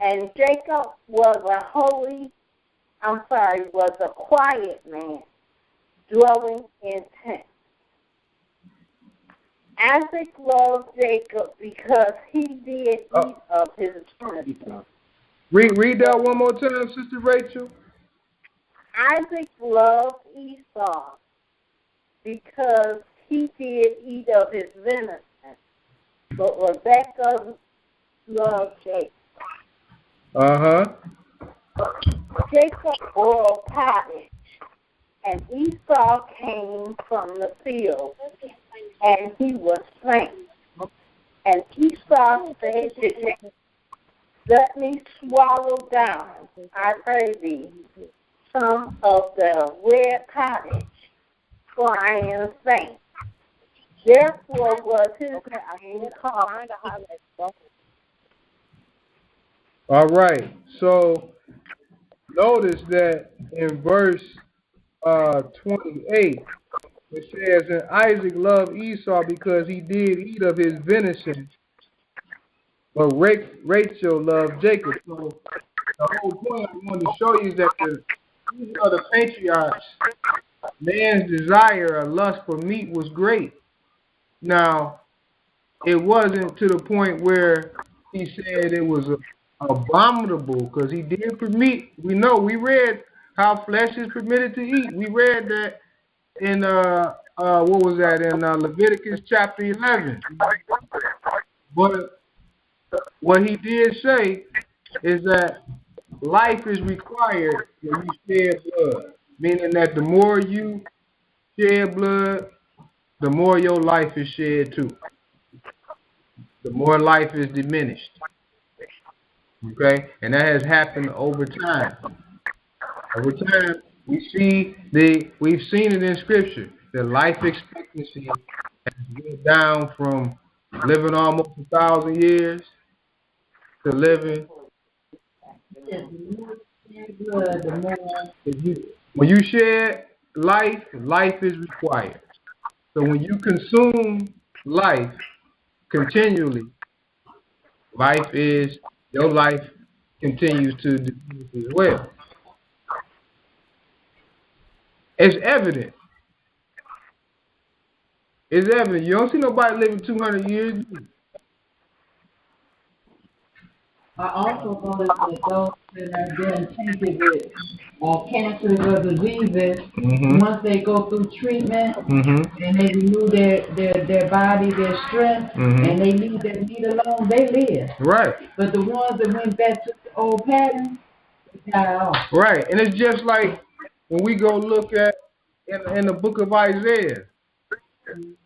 And Jacob was a quiet man, dwelling in tents. Isaac loved Jacob because he did eat of his son. Read that one more time, Sister Rachel. Isaac loved Esau because he did eat of his venison, but Rebekah loved Jacob. Jacob bore pottage, and Esau came from the field, and he was slain. And Esau said to him, let me swallow down, I pray thee, some of the red pottage, for I am faint. Therefore was his name called. All right. So notice that in verse 28, it says, and Isaac loved Esau because he did eat of his venison, but Rachel loved Jacob. So the whole point I wanted to show you is that these are the patriarchs. Man's desire or lust for meat was great. Now, it wasn't to the point where he said it was abominable, because he did permit. We know, we read how flesh is permitted to eat. We read that in what was that, in Leviticus chapter 11. But what he did say is that life is required when you shed blood, meaning that the more you shed blood, the more your life is shed too. The more life is diminished. Okay? And that has happened over time. Over time, we've seen it in Scripture. The life expectancy has went down from living almost 1,000 years to living. When you shed life, life is required. So when you consume life continually, your life continues to diminish as well. It's evident. It's evident. You don't see nobody living 200 years. I also noticed that those that are being tainted with cancers or diseases, once they go through treatment and they renew their body, their strength, and they leave their meat alone, they live. Right. But the ones that went back to the old pattern, they die off. Right. And it's just like when we go look at in the book of Isaiah,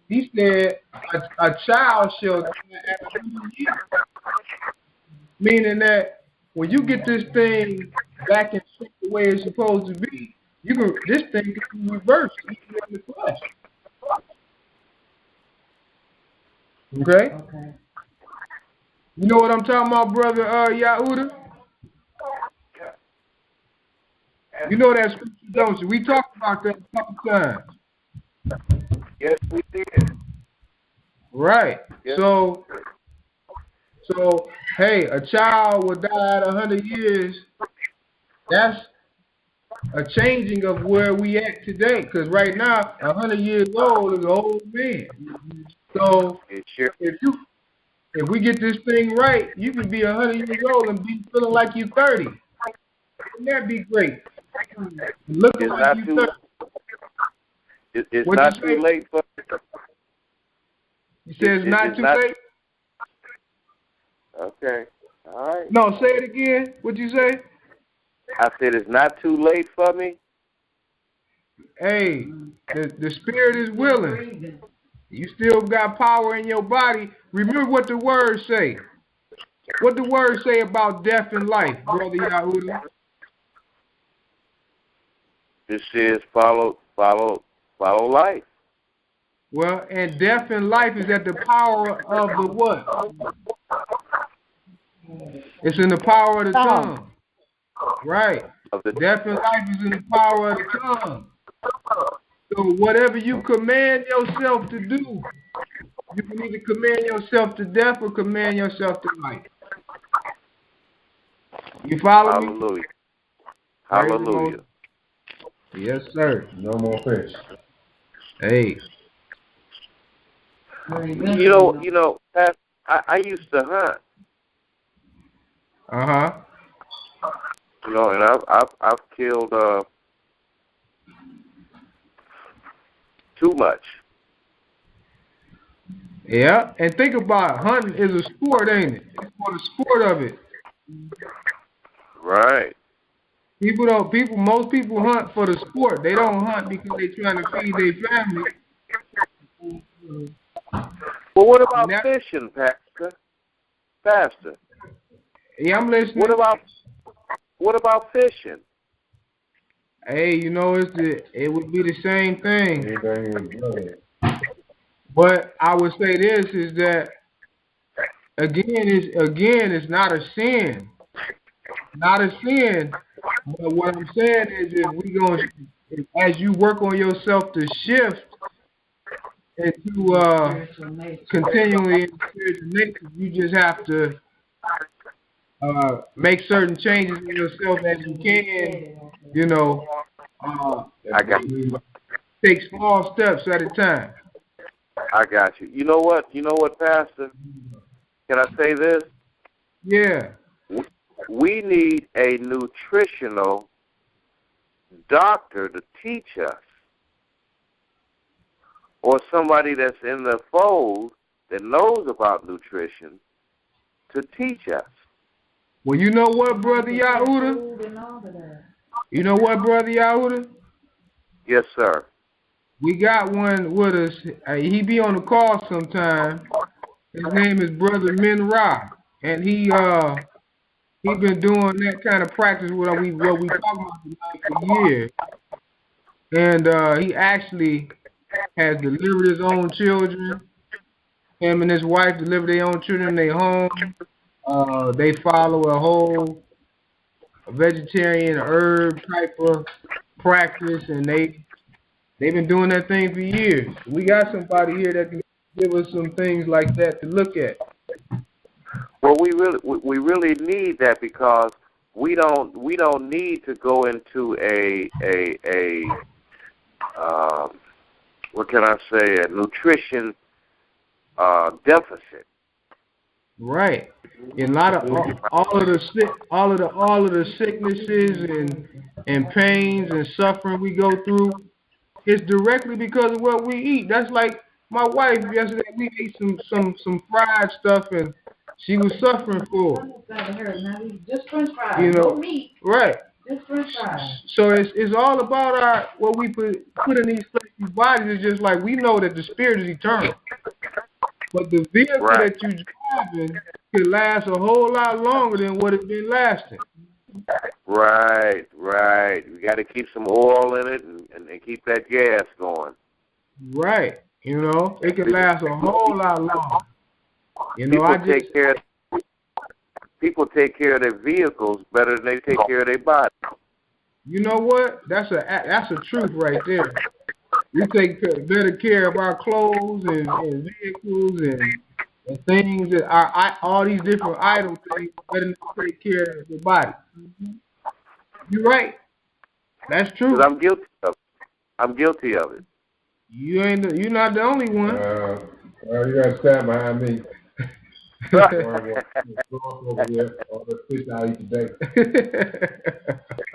he said a child shall die at 100 years. Meaning that when you get this thing back in shape the way it's supposed to be, this thing can be reversed even in the flesh. Okay? You know what I'm talking about, brother Yahuda? You know that scripture, don't you? We talked about that a couple times. Yes, we did. Right. Yes. So, hey, a child will die at 100 years. That's a changing of where we at today. Because right now, 100 years old is an old man. So, if we get this thing right, you can be 100 years old and be feeling like you're 30. Wouldn't that be great? Looking like you're 30. It's not too late for. You said it's not too late? Okay. All right. No, say it again. What'd you say? I said it's not too late for me. Hey, the spirit is willing. You still got power in your body. Remember what the words say. What the words say about death and life, Brother Yahuda? This is follow life. Well, and death and life is at the power of the what? It's in the power of the tongue. Right. Death and life is in the power of the tongue. So whatever you command yourself to do, you can either command yourself to death or command yourself to life. You follow me? Hallelujah. Yes, sir. No more fish. Hey. You know, I used to hunt. You know, and I've killed too much. Yeah, and think about it. Hunting is a sport, ain't it? It's for the sport of it. Right. Most people hunt for the sport. They don't hunt because they're trying to feed their family. Well, what about fishing, Pastor? Pastor. Yeah, I'm listening. What about fishing? Hey, it would be the same thing. But I would say this is that again it's not a sin. Not a sin. But what I'm saying is as you work on yourself to shift into continually in spiritual nature, you just have to make certain changes in yourself as you can, I got you. take small steps at a time. I got you. You know what, Pastor? Can I say this? Yeah. We need a nutritional doctor to teach us, or somebody that's in the fold that knows about nutrition to teach us. Well, you know what, Brother Yahuda? You know what, Brother Yahuda? Yes, sir. We got one with us. He be on the call sometime. His name is Brother Min Ra, and he been doing that kind of practice what we talking about tonight for years. And he actually has delivered his own children. Him and his wife deliver their own children in their home. They follow a whole vegetarian herb type of practice, and they've been doing that thing for years. We got somebody here that can give us some things like that to look at. Well, we really need that, because we don't need to go into a what can I say, a nutrition deficit. Right. And a lot of all of the sicknesses and pains and suffering we go through, it's directly because of what we eat. That's like my wife yesterday. We ate some fried stuff, and she was suffering for it. Just French fries, no meat. Right. Just French fries. So it's all about what we put in these bodies. Is just like we know that the spirit is eternal, but the vehicle that you driving could last a whole lot longer than what it's been lasting. Right. We got to keep some oil in it and keep that gas going. Right. It can last a whole lot longer. People take care of their vehicles better than they take care of their bodies. You know what? That's a truth right there. We take better care of our clothes and vehicles and things that all these different items things better than take care of the body. You're right. That's true. 'Cause I'm guilty of it. You're not the only one. Well, you gotta stand behind me. Over here, all the fish I eat today.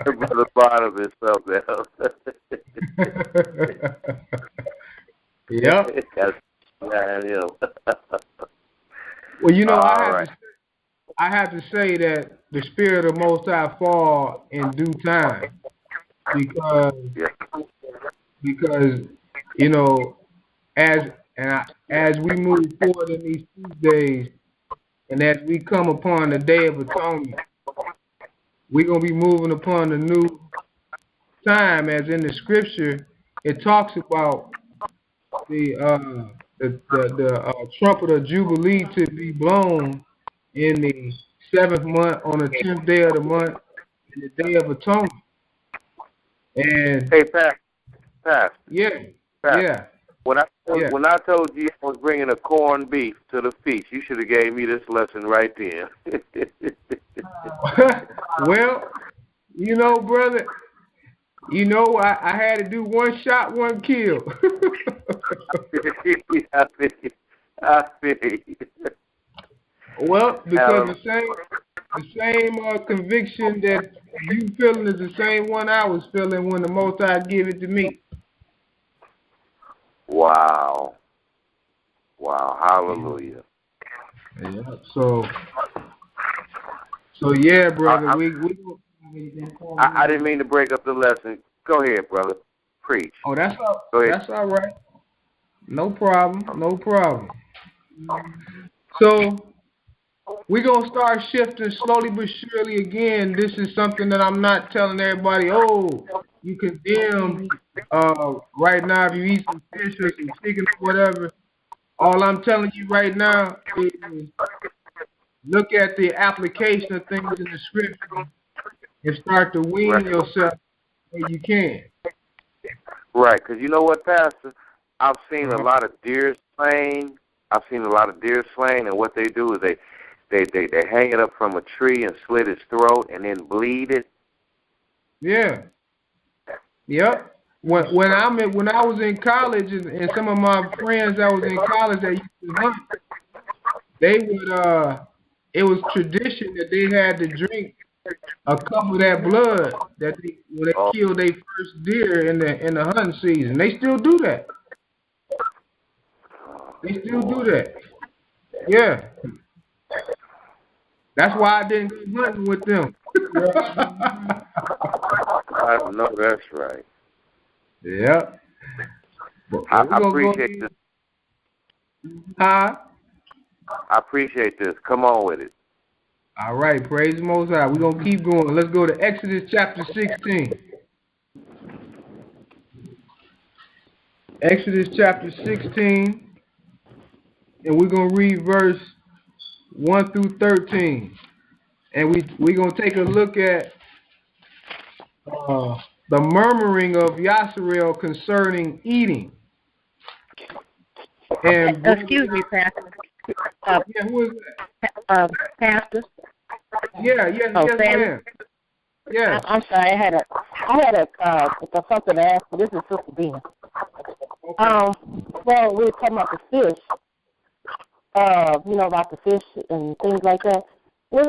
The bottom is something else. Yep. Well, I have to say that the Spirit of Most High fall in due time, because as we move forward in these 2 days, and as we come upon the Day of Atonement, we're gonna be moving upon a new time, as in the Scripture it talks about the trumpet of Jubilee to be blown in the 7th month on the 10th day of the month, in the Day of Atonement. And hey, Pastor. Yeah. Pastor. Yeah. When I told you I was bringing a corned beef to the feast, you should have gave me this lesson right then. Well, brother, I had to do one shot, one kill. I see. Well, because the same conviction that you feeling is the same one I was feeling when the Most High gave it to me. Wow. Wow, hallelujah. Yeah. So yeah, brother. I didn't mean to break up the lesson. Go ahead, brother. Preach. Oh, that's all. Go ahead. That's all right. No problem. No problem. So we're gonna start shifting slowly but surely again. This is something that I'm not telling everybody. Oh, you condemn right now if you eat some fish or some chicken or whatever. All I'm telling you right now is look at the application of things in the scripture and start to wean yourself where you can. Right, because you know what, Pastor? I've seen a lot of deer slain. And what they do is they hang it up from a tree and slit its throat and then bleed it. Yeah. Yep. When I was in college and some of my friends that was in college that used to hunt, they would it was tradition that they had to drink a cup of that blood when they killed their first deer in the hunting season. They still do that. They still do that. Yeah. That's why I didn't go hunting with them. I know that's right. Yeah. I appreciate this. Huh? I appreciate this. Come on with it. All right, praise the Most High. We're going to keep going. Let's go to Exodus chapter 16. Exodus chapter 16, and we're going to read verse 1 through 13. And we're going to take a look at the murmuring of Yarusalem concerning eating. And excuse me, Pastor. Yeah, who is that? Pastor. Yeah, yes, ma'am. Yeah. I'm sorry. I had something to ask, but this is Sister Bina. Okay. Well, we were talking about the fish. About the fish and things like that. I'm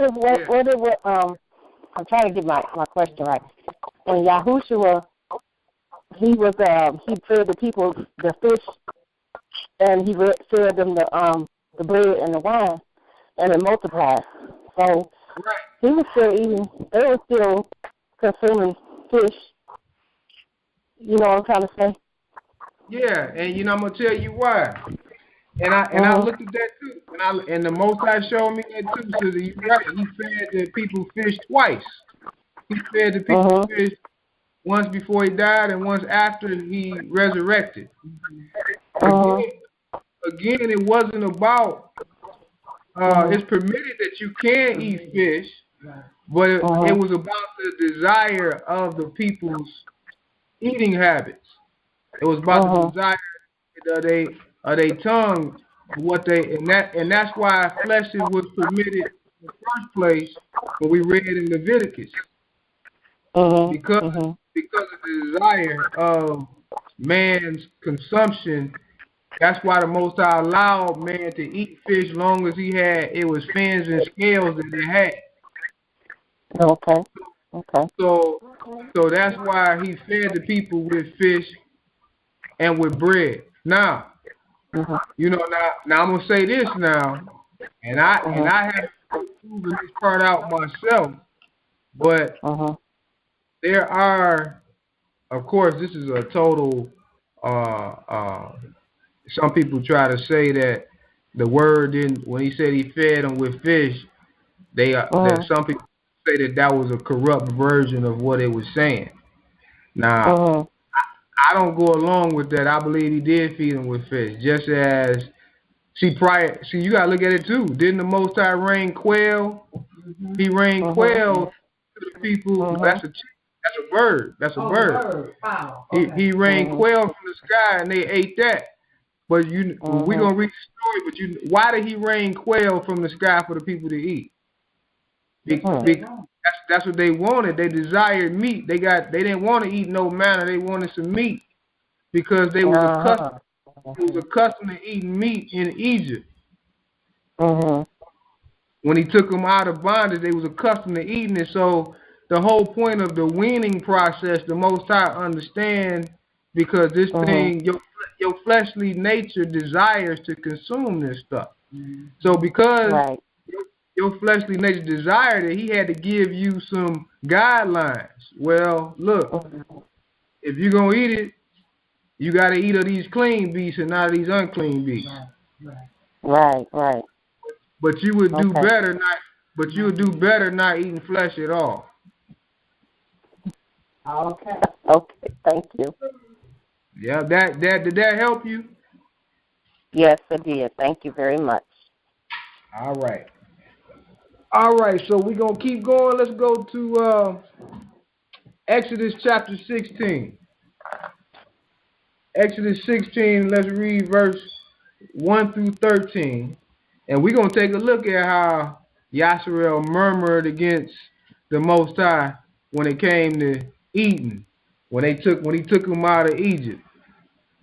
trying to get my question right. When Yahushua, he fed the people the fish, and he fed them the bread and the wine, and it multiplied. So he was still eating. They were still consuming fish. You know what I'm trying to say? Yeah, and I'm gonna tell you why. And I looked at that too, and the Most High showed me that too. So that you're right. He fed the people fish twice. He fed the people fish once before he died and once after he resurrected. Again, it wasn't about. It's permitted that you can eat fish, but it was about the desire of the people's eating habits. It was about the desire of their tongue, and that's why flesh was permitted in the first place when we read in Leviticus, because of the desire of man's consumption. That's why the Most High allowed man to eat fish long as it was fins and scales that they had. Okay. So that's why he fed the people with fish and with bread. Now, now I'm gonna say this now, and I haven't proven this part out myself, but there are, of course, this is a total. Some people try to say that the word didn't. When he said he fed them with fish, that some people say that was a corrupt version of what it was saying. Now, I don't go along with that. I believe he did feed them with fish, just as you gotta look at it too. Didn't the Most High rain quail? He rained quail to the people. That's a bird. That's a bird. Wow. He rained quail from the sky, and they ate that. But we're gonna read the story. But why did he rain quail from the sky for the people to eat? Because that's what they wanted. They desired meat. They didn't want to eat no manna. They wanted some meat because they was accustomed to eating meat in Egypt. When he took them out of bondage, they was accustomed to eating it. So the whole point of the weaning process, the Most High understand, because this thing, your fleshly nature desires to consume this stuff. So because Right. your fleshly nature desired it, he had to give you some guidelines. Well, look, if you're going to eat it, you got to eat of these clean beasts and not of these unclean beasts. Right. Right. But you would do Okay. better not. But you would do better not eating flesh at all. Okay. Okay. Thank you. Yeah, did that help you? Yes, it did. Thank you very much. All right. All right, so we're going to keep going. Let's go to Exodus chapter 16. Exodus 16, let's read verse 1 through 13. And we're going to take a look at how Yasharel murmured against the Most High when it came to eating, when he took him out of Egypt.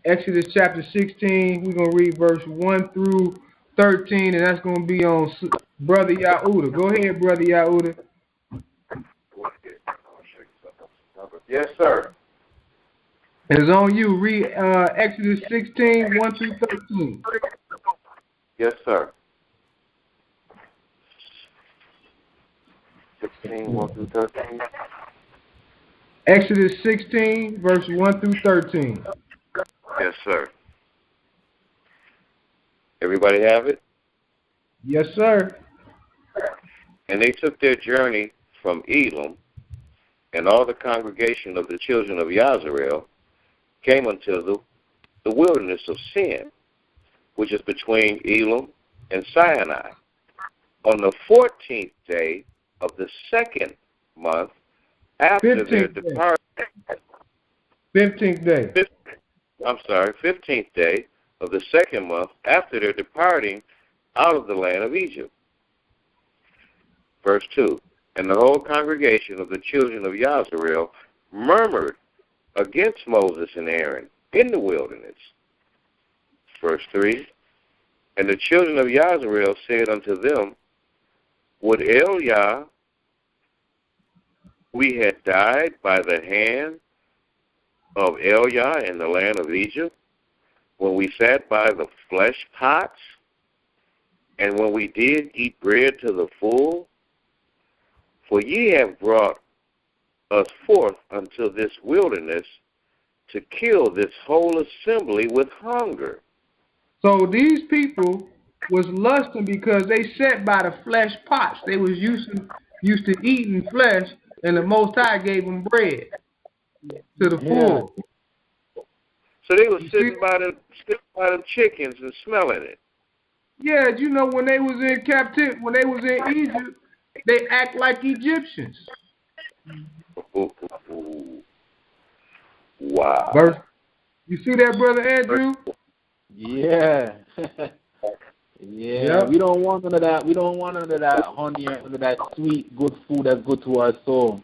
Exodus chapter 16, we're going to read verse 1 through 13, and that's going to be on Brother Yahuda. Go ahead, Brother Yahuda. Yes, sir. It's on you. Read Exodus 16, 1 through 13. Yes, sir. 16, 1 through 13. Exodus 16, verse 1 through 13. Yes, sir. Everybody have it? Yes, sir. And they took their journey from Elam, and all the congregation of the children of Yarusalem came unto the wilderness of Sin, which is between Elam and Sinai, on the 14th day of the second month after their departure. 15th day. 15th day of the second month after their departing out of the land of Egypt. Verse 2, and the whole congregation of the children of Yarusalem murmured against Moses and Aaron in the wilderness. Verse 3, and the children of Yarusalem said unto them, would Eliah we had died by the hand of Eliah in the land of Egypt, when we sat by the flesh pots, and when we did eat bread to the full? For ye have brought us forth unto this wilderness to kill this whole assembly with hunger. So these people was lusting because they sat by the flesh pots. They was used to eating flesh, and the Most High gave them bread to the full. So they were sitting by them chickens and smelling it. Yeah, you know, when they was in captivity, when they was in Egypt, they act like Egyptians. Wow. You see that, Brother Andrew? Yeah. Yeah. We don't want none of that. We don't want none of that honey or none of that sweet, good food that's good to our soul.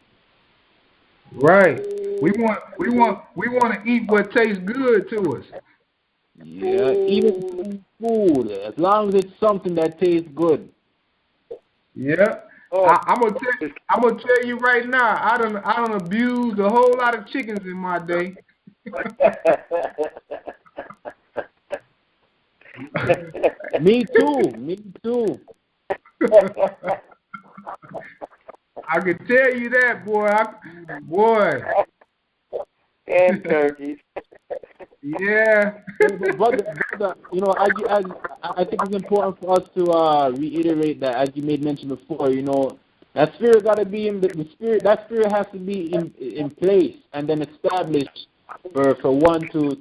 Right. We want to eat what tastes good to us. Yeah, even food, as long as it's something that tastes good. Yeah. I'm gonna tell you right now, I done abused a whole lot of chickens in my day. Me too. I can tell you that, boy. And turkeys. Yeah. But you know, I think it's important for us to reiterate that, as you made mention before, you know, that spirit got to be in the spirit. That spirit has to be in place and then established for one to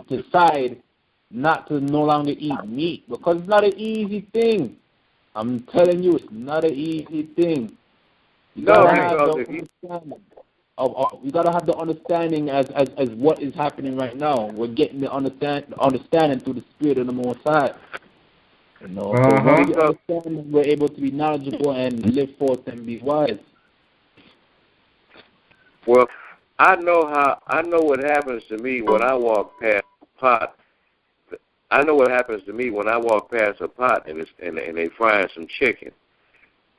decide not to no longer eat meat, because it's not an easy thing. I'm telling you, it's not an easy thing. You gotta have the understanding as what is happening right now. We're getting the understanding through the Spirit of the Most High. You know, so when we understand, we're able to be knowledgeable and live forth and be wise. Well, I know what happens to me when I walk past a pot. I know what happens to me when I walk past a pot and they frying some chicken.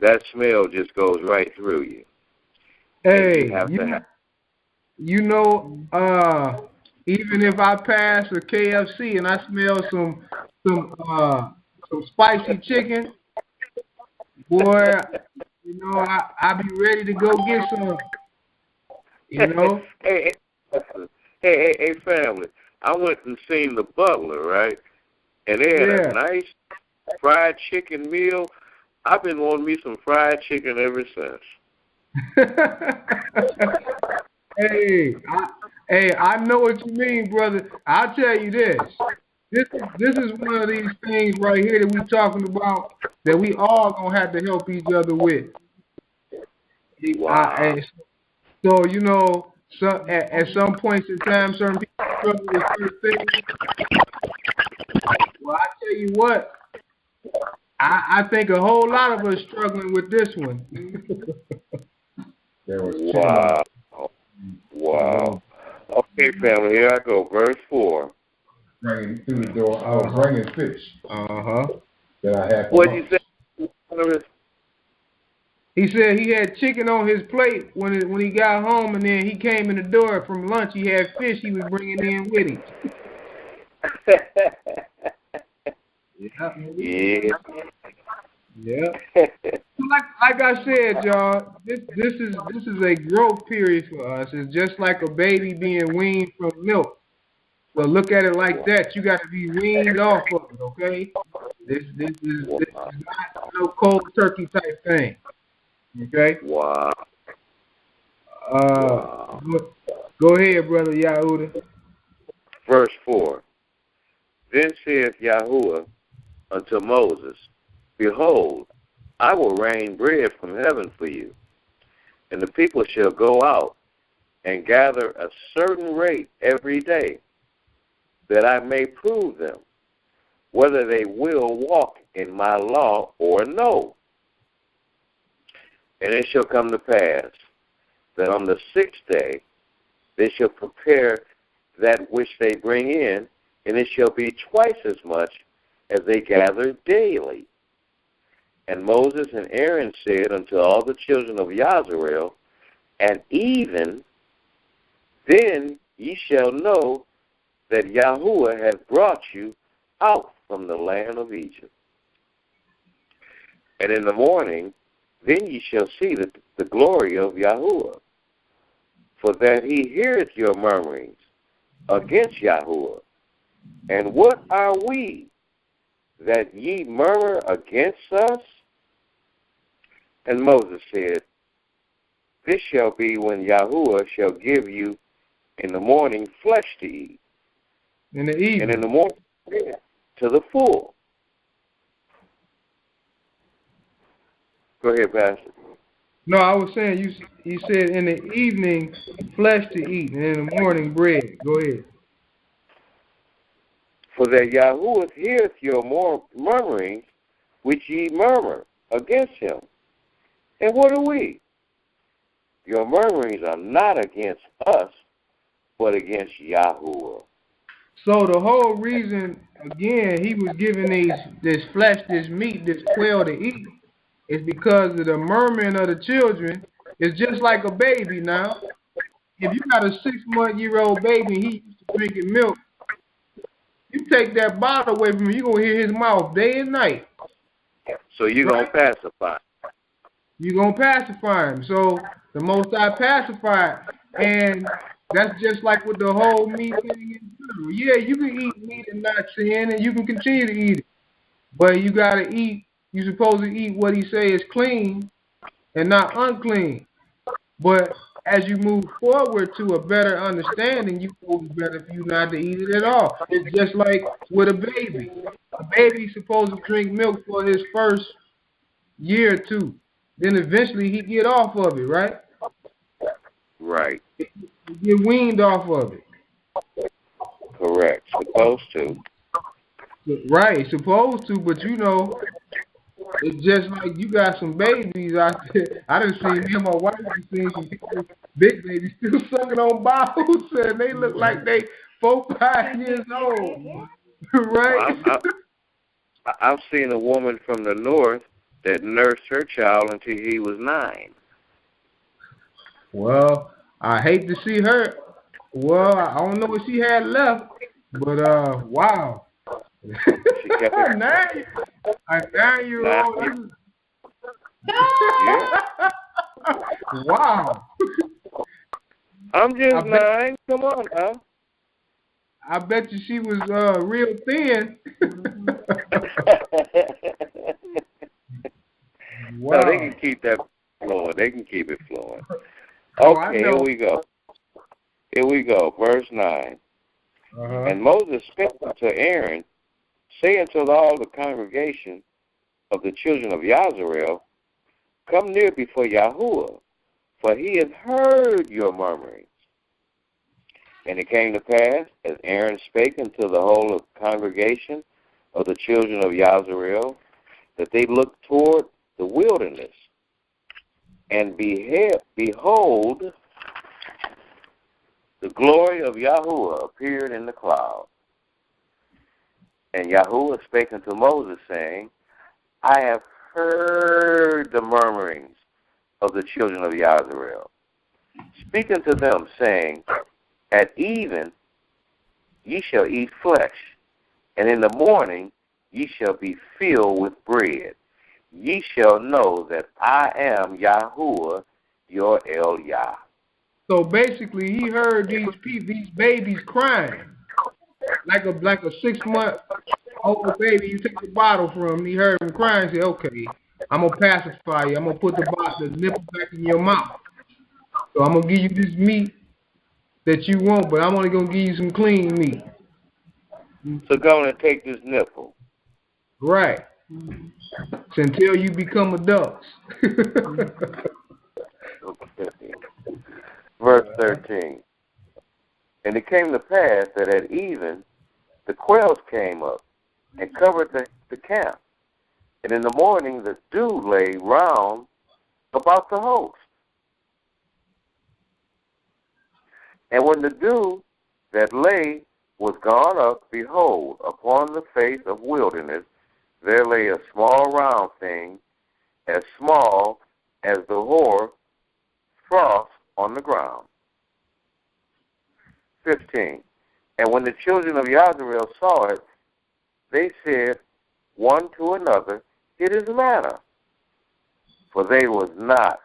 That smell just goes right through you. Hey, Even if I pass a KFC and I smell some spicy chicken, boy, you know, I be ready to go get some. You know? Hey, family. I went and seen The Butler, right? And they had a nice fried chicken meal. I've been wanting me some fried chicken ever since. Hey, I know what you mean, brother. I'll tell you this. This is one of these things right here that we talking about that we all gonna have to help each other with. Wow. So you know, at some points in time, certain people struggle with certain things. Well, I tell you what, I think a whole lot of us struggling with this one. Wow. Okay, family, here I go. Verse 4. Bringing through the door. I was bringing fish. That I had. What did you say? He said he had chicken on his plate when he got home, and then he came in the door from lunch. He had fish he was bringing in with him. Yeah. Like I said, y'all, this is a growth period for us. It's just like a baby being weaned from milk. So look at it like that. You got to be weaned off of it, okay? This is not no cold turkey type thing. Okay? Wow. Go ahead, Brother Yahudah. Verse 4. Then saith Yahuwah unto Moses, Behold, I will rain bread from heaven for you, and the people shall go out and gather a certain rate every day, that I may prove them, whether they will walk in my law or no. And it shall come to pass that on the 6th day they shall prepare that which they bring in, and it shall be twice as much as they gather daily. And Moses and Aaron said unto all the children of Yarusalem, and even then ye shall know that Yahuwah hath brought you out from the land of Egypt. And in the morning, then ye shall see the glory of Yahuwah, for that he heareth your murmurings against Yahuwah. And what are we, that ye murmur against us? And Moses said, This shall be when Yahuwah shall give you in the morning flesh to eat, in the evening, and in the morning bread to the full. Go ahead, Pastor. No, I was saying you said in the evening flesh to eat, and in the morning bread. Go ahead. For that Yahuwah heareth your murmurings, which ye murmur against him. And what are we? Your murmurings are not against us, but against Yahuwah. So the whole reason, again, he was giving this flesh, this meat, this quail to eat, is because of the murmuring of the children. It's just like a baby now. If you got a 6-month-old baby and he used to drinking milk, you take that bottle away from him, you're going to hear his mouth day and night. So you're going to pacify. You're going to pacify him. So the Most High pacified. And that's just like with the whole meat thing in general. Yeah, you can eat meat and not sin, and you can continue to eat it. But you got to eat, you're supposed to eat what he say is clean and not unclean. But as you move forward to a better understanding, you know it's better for you not to eat it at all. It's just like with a baby. A baby's supposed to drink milk for his first year or two. Then eventually he get off of it, right? Right. Get weaned off of it. Correct. Supposed to. Right, supposed to, but you know, it's just like you got some babies out there. I done seen me and my wife have seen some people, big babies still sucking on bottles, and they look like they 4-5 years old. Right? I've seen a woman from the north that nursed her child until he was 9. Well, I hate to see her. Well, I don't know what she had left, but wow. She kept it. A 9-year-old. Yeah. Wow. I'm just 9. Come on now. I bet you she was real thin. Wow. No, they can keep that flowing. They can keep it flowing. Oh, Okay, here we go. Here we go. Verse 9. And Moses spake unto Aaron, saying to all the congregation of the children of Yarusalem, come near before Yahuwah, for he hath heard your murmurings. And it came to pass, as Aaron spake unto the whole congregation of the children of Yarusalem, that they looked toward the wilderness, and behold, the glory of Yahuwah appeared in the cloud. And Yahuwah spake unto Moses, saying, I have heard the murmurings of the children of Yarusalem. Speak unto them, saying, at even ye shall eat flesh, and in the morning ye shall be filled with bread. Ye shall know that I am Yahuwah, your El Yah. So basically, he heard these babies crying, like a 6-month-old baby. You take the bottle from him. He heard him crying. Say, okay, I'm gonna pacify you. I'm gonna put the nipple back in your mouth. So I'm gonna give you this meat that you want, but I'm only gonna give you some clean meat. So go and take this nipple. Right. Until you become adults. Okay. Verse 13. And it came to pass that at even the quails came up and covered the camp. And in the morning the dew lay round about the host. And when the dew that lay was gone up, behold, upon the face of wilderness there lay a small round thing, as small as the hoar frost on the ground. 15. And when the children of Yarusalem saw it, they said one to another, it is manna. For it was not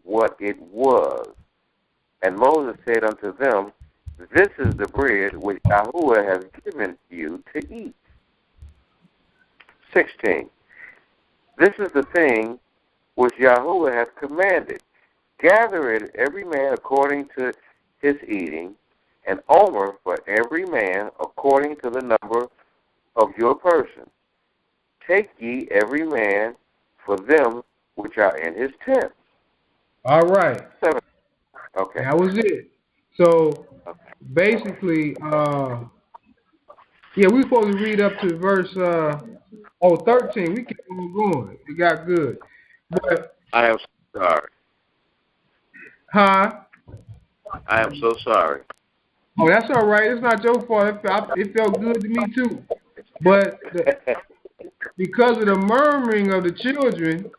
what it was. And Moses said unto them, this is the bread which Yahuwah has given you to eat. 16. This is the thing which Yahuwah hath commanded. Gather it every man according to his eating, an omer for every man according to the number of your persons. Take ye every man for them which are in his tent. All right. 7. Okay. That was it. So basically, we're supposed to read up to verse 13. We kept on going. It got good. But I am sorry. Huh? I am so sorry. Oh, that's all right. It's not your fault. It felt good to me too. But because of the murmuring of the children,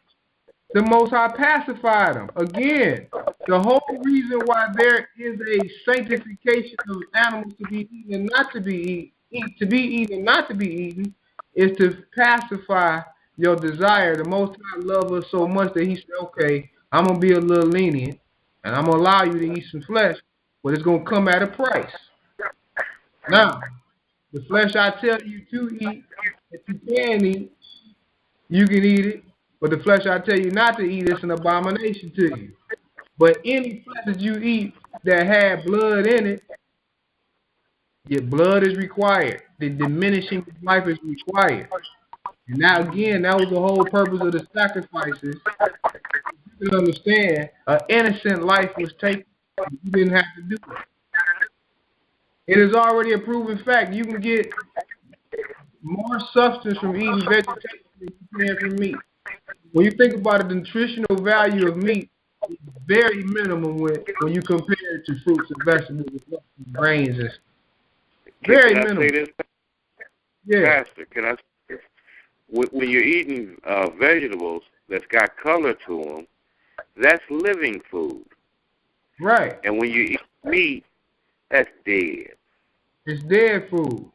the Most High pacified them. Again, the whole reason why there is a sanctification of animals to be eaten and not to be eaten, to be eaten and not to be eaten, is to pacify your desire. The Most High loves us so much that He said, okay, I'm going to be a little lenient, and I'm going to allow you to eat some flesh, but it's going to come at a price. Now, the flesh I tell you to eat, if you can eat, you can eat it. But the flesh I tell you not to eat is an abomination to you. But any flesh that you eat that had blood in it, your blood is required. The diminishing of life is required. And now again, that was the whole purpose of the sacrifices. You can understand, an innocent life was taken. You didn't have to do it. It is already a proven fact. You can get more substance from eating vegetation than you can from meat. When you think about the nutritional value of meat, it's very minimum when you compare it to fruits and vegetables and grains and stuff. Very minimal. Can I say this? Yeah. Pastor, can I say this? When you're eating vegetables that's got color to them, that's living food. Right. And when you eat meat, that's dead. It's dead food.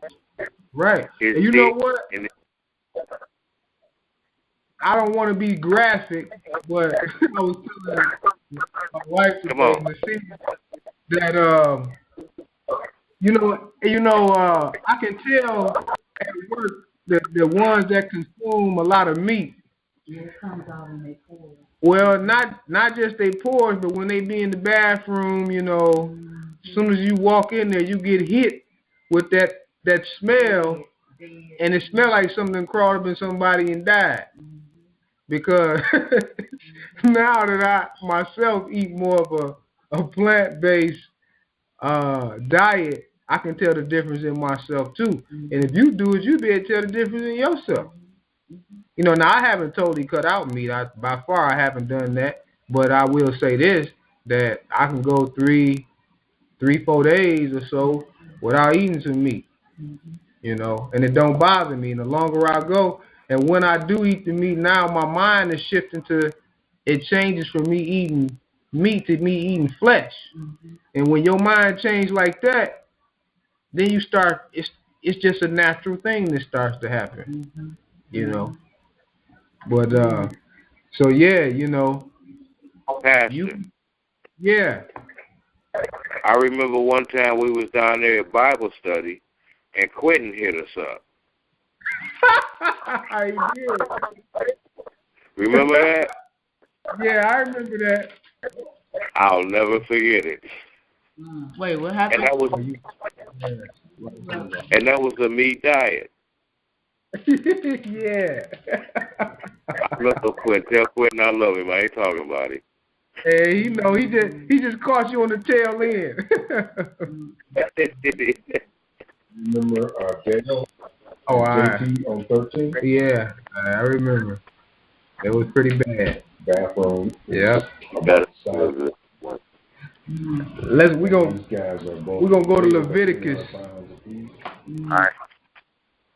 Right. It's And you dead. know what? And I don't want to be graphic, but I was telling my wife come today on. to see that I can tell at work the ones that consume a lot of meat. It comes out in their pores. Well, not just they pores, but when they be in the bathroom, as soon as you walk in there, you get hit with that smell, and it smell like something crawled up in somebody and died. Because now that I myself eat more of a plant-based diet, I can tell the difference in myself too. And if you do it, you be able to tell the difference in yourself. Now I haven't totally cut out meat. By far I haven't done that. But I will say this, that I can go 4 days or so without eating some meat. And it don't bother me. And the longer I go, and when I do eat the meat now, my mind is shifting to, it changes from me eating meat to me eating flesh. And when your mind changes like that, then you start, it's just a natural thing that starts to happen, But, so yeah, Pastor, yeah. I remember one time we was down there at Bible study, and Quentin hit us up. I did. Remember that? Yeah, I remember that. I'll never forget it. Wait, what happened? And that was a meat diet. Yeah. I love Quentin. Tell Quentin I love him. I ain't talking about it. Hey, he just caught you on the tail end. Remember Daniel? Oh, all right. JT on 13? Yeah, I remember. It was pretty bad. Bathroom. Yeah. We're gonna go to Leviticus. all right.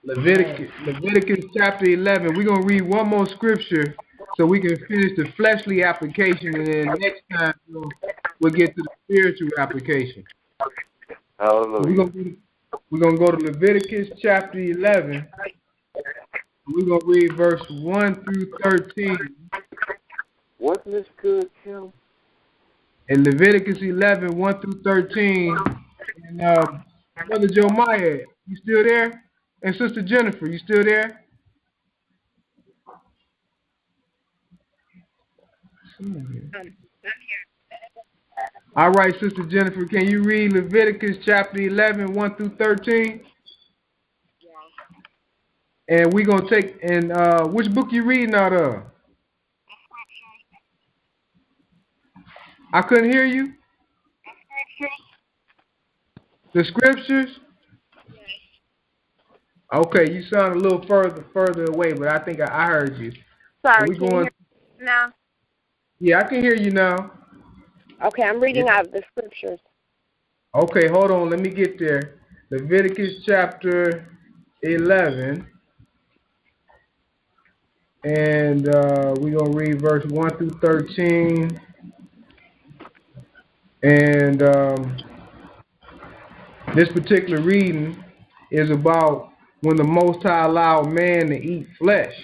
Leviticus chapter 11. We're gonna read one more scripture so we can finish the fleshly application, and then next time we'll get to the spiritual application. Hallelujah. We're gonna go to Leviticus chapter 11. We're gonna read verse 1 through 13. Wasn't this good, Kim? In Leviticus 11, 1 through 13. And Brother Jeremiah, you still there? And Sister Jennifer, you still there? All right, Sister Jennifer, can you read Leviticus chapter 11, 1 through 13? And we're going to take, and which book you reading out of? I couldn't hear you. The scriptures? Okay, you sound a little further away, but I think I heard you. Sorry, can you hear me now? Yeah, I can hear you now. Okay, I'm reading out of the scriptures. Okay, hold on. Let me get there. Leviticus chapter 11. And we're going to read verse 1 through 13. And this particular reading is about when the Most High allowed man to eat flesh.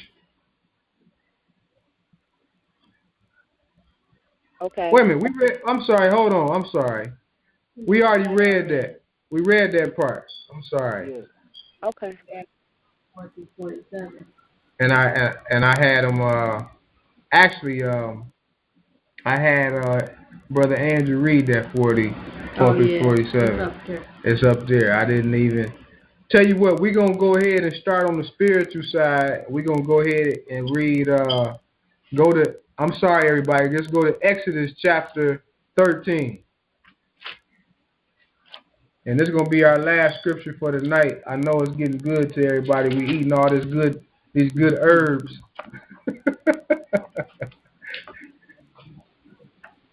Okay. Wait a minute. I'm sorry. Hold on. I'm sorry. We already read that. We read that part. I'm sorry. Okay. And I had him. I had Brother Andrew read that 40 through 47. It's up there. I didn't even tell you what. We're gonna go ahead and start on the spiritual side. We're gonna go ahead and read. I'm sorry, everybody. Just go to Exodus chapter 13. And this is going to be our last scripture for the night. I know it's getting good to everybody. We eating all these good herbs.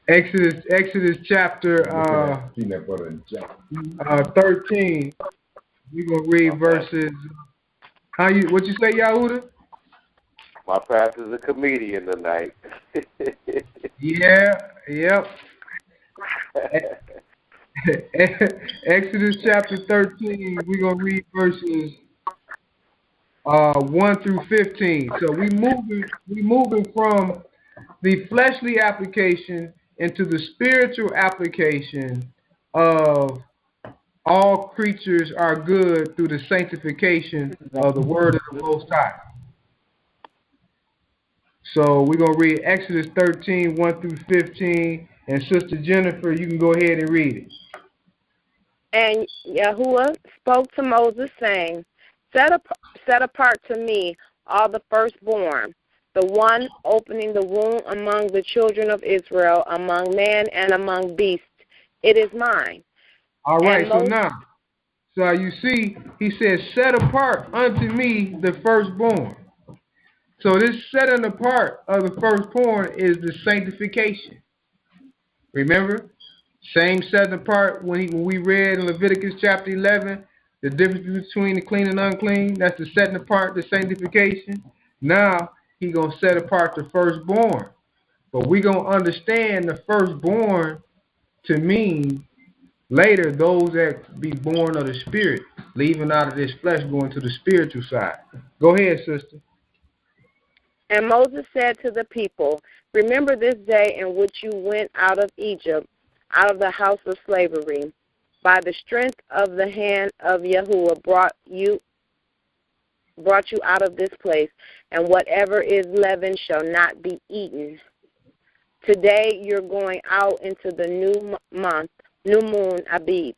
Exodus chapter 13. We're going to read verses. What you say, Yahuda? My pastor's a comedian tonight. Yeah, yep. Exodus chapter 13, we're going to read verses 1 through 15. So we moving from the fleshly application into the spiritual application of all creatures are good through the sanctification of the word of the Most High. So we're going to read Exodus 13, 1 through 15. And Sister Jennifer, you can go ahead and read it. And Yahuwah spoke to Moses, saying, Set apart to me all the firstborn, the one opening the womb among the children of Israel, among man and among beast. It is mine. All right, so you see, he says, set apart unto me the firstborn. So this setting apart of the firstborn is the sanctification. Remember? Same setting apart when we read in Leviticus chapter 11, the difference between the clean and unclean. That's the setting apart, the sanctification. Now, he's going to set apart the firstborn. But we're going to understand the firstborn to mean later those that be born of the Spirit, leaving out of this flesh, going to the spiritual side. Go ahead, sister. And Moses said to the people, Remember this day in which you went out of Egypt, out of the house of slavery. By the strength of the hand of Yahuwah brought you out of this place, and whatever is leavened shall not be eaten. Today you're going out into the new month, new moon, Abib.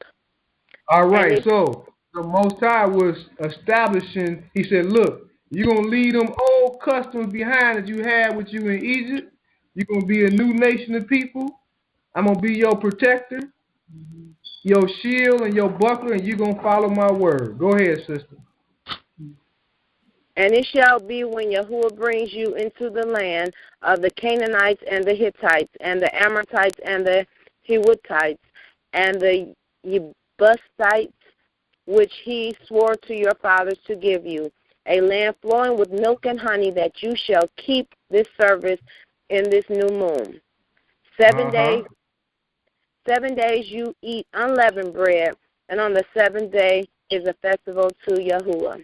All right, so the Most High was establishing, he said, look, you're going to leave them old customs behind that you had with you in Egypt. You're going to be a new nation of people. I'm going to be your protector, your shield and your buckler, and you're going to follow my word. Go ahead, sister. And it shall be when Yahuwah brings you into the land of the Canaanites and the Hittites and the Amorites and the Hiwithites and the Jebusites, which he swore to your fathers to give you, a land flowing with milk and honey, that you shall keep this service in this new moon. 7 days you eat unleavened bread, and on the seventh day is a festival to Yahuwah.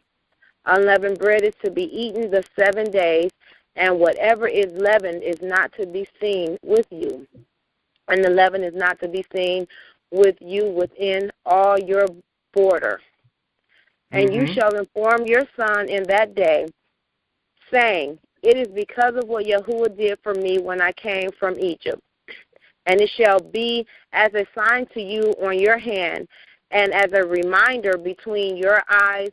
Unleavened bread is to be eaten the 7 days, and whatever is leavened is not to be seen with you. And the leaven is not to be seen with you within all your border. And you shall inform your son in that day, saying, It is because of what Yahuwah did for me when I came from Egypt. And it shall be as a sign to you on your hand, and as a reminder between your eyes,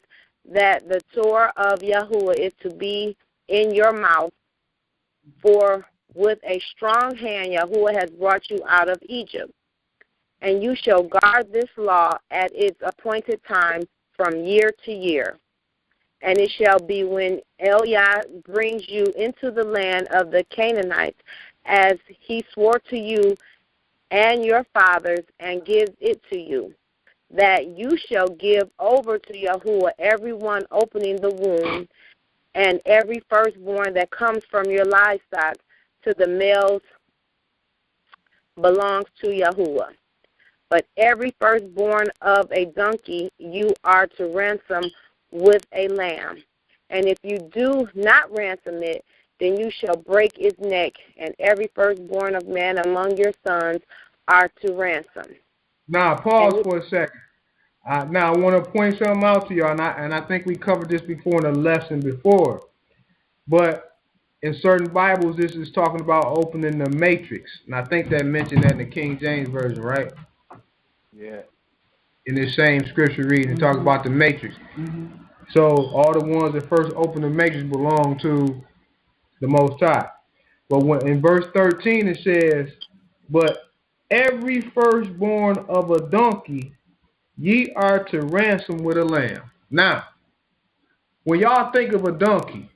that the Torah of Yahuwah is to be in your mouth. For with a strong hand Yahuwah has brought you out of Egypt. And you shall guard this law at its appointed time from year to year. And it shall be when Eliah brings you into the land of the Canaanites, as he swore to you and your fathers, and gives it to you, that you shall give over to Yahuwah everyone opening the womb, and every firstborn that comes from your livestock to the males belongs to Yahuwah. But every firstborn of a donkey you are to ransom with a lamb. And if you do not ransom it, then you shall break its neck, and every firstborn of man among your sons are to ransom. Now, pause for a second. Now, I want to point something out to y'all, and I think we covered this before in a lesson before. But in certain Bibles, this is talking about opening the matrix. And I think that mentioned that in the King James Version, right? Yeah. In the same scripture reading, talk about the matrix. So all the ones that first opened the matrix belong to the Most High. But when in verse 13 it says, but every firstborn of a donkey ye are to ransom with a lamb. Now, when y'all think of a donkey,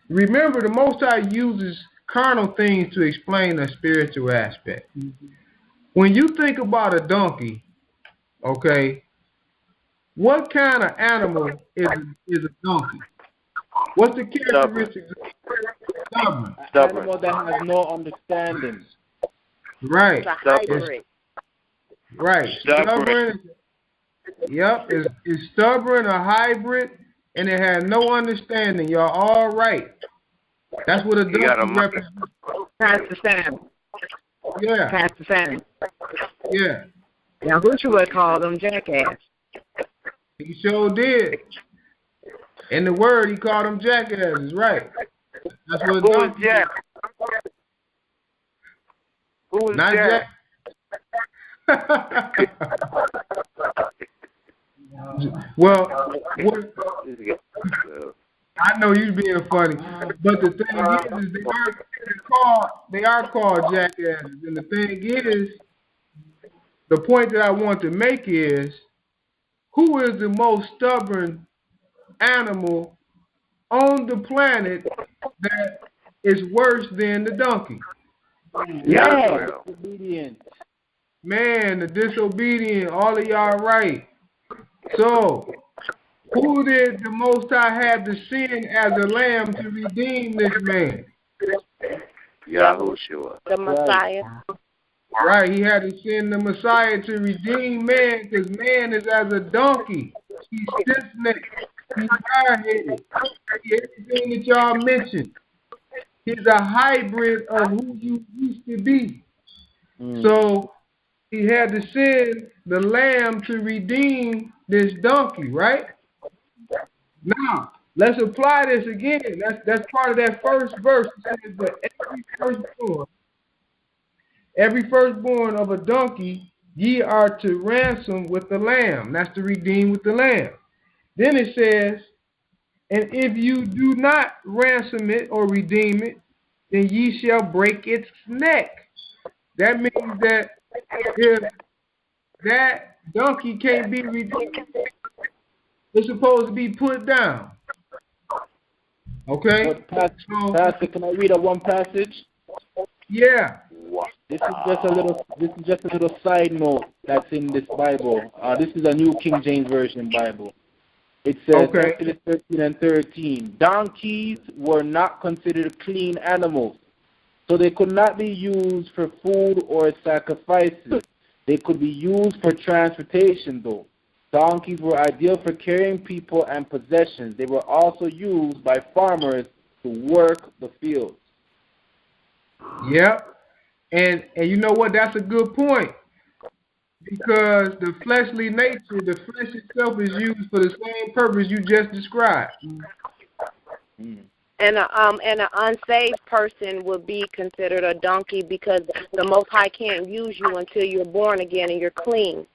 remember the Most High uses carnal things to explain a spiritual aspect. When you think about a donkey, okay, what kind of animal is a donkey? What's the characteristics of an animal that has no understanding? Right. It's a hybrid. Right. Stubborn. Yep. It's stubborn, a hybrid, and it had no understanding. Y'all all right. That's what a donkey represents. Pastor Sam. Yeah. Pastor Sam. Yeah. Yahushua called them jackass. He sure did. In the word, he called them jackasses, right? That's what a donkey is. Jack? Who was Not Jack? Well, I know you being funny, but the thing is they are called jackasses, and the thing is, the point that I want to make is, who is the most stubborn animal on the planet that is worse than the donkey? Yeah. Disobedient. Man, the disobedient, all of y'all right. So, who did the Most High have to send as a lamb to redeem this man? Yahushua. The Messiah. Right, he had to send the Messiah to redeem man, because man is as a donkey. He's stiff-necked. He's hard-headed. Everything that y'all mentioned. He's a hybrid of who you used to be. So, he had to send the lamb to redeem this donkey, right? Now, let's apply this again. That's part of that first verse. It says, but every firstborn of a donkey, ye are to ransom with the lamb. That's to redeem with the lamb. Then it says, and if you do not ransom it or redeem it, then ye shall break its neck. That means that if that donkey can't be redeemed, it's supposed to be put down. Okay? Pastor, can I read one passage? Yeah. This is just a little side note that's in this Bible. This is a New King James Version Bible. It says, Exodus 13 and 13, donkeys were not considered clean animals, so they could not be used for food or sacrifices. They could be used for transportation, though. Donkeys were ideal for carrying people and possessions. They were also used by farmers to work the fields. Yep. And you know what? That's a good point. Because the fleshly nature, the flesh itself is used for the same purpose you just described. And an unsaved person would be considered a donkey because the Most High can't use you until you're born again and you're clean.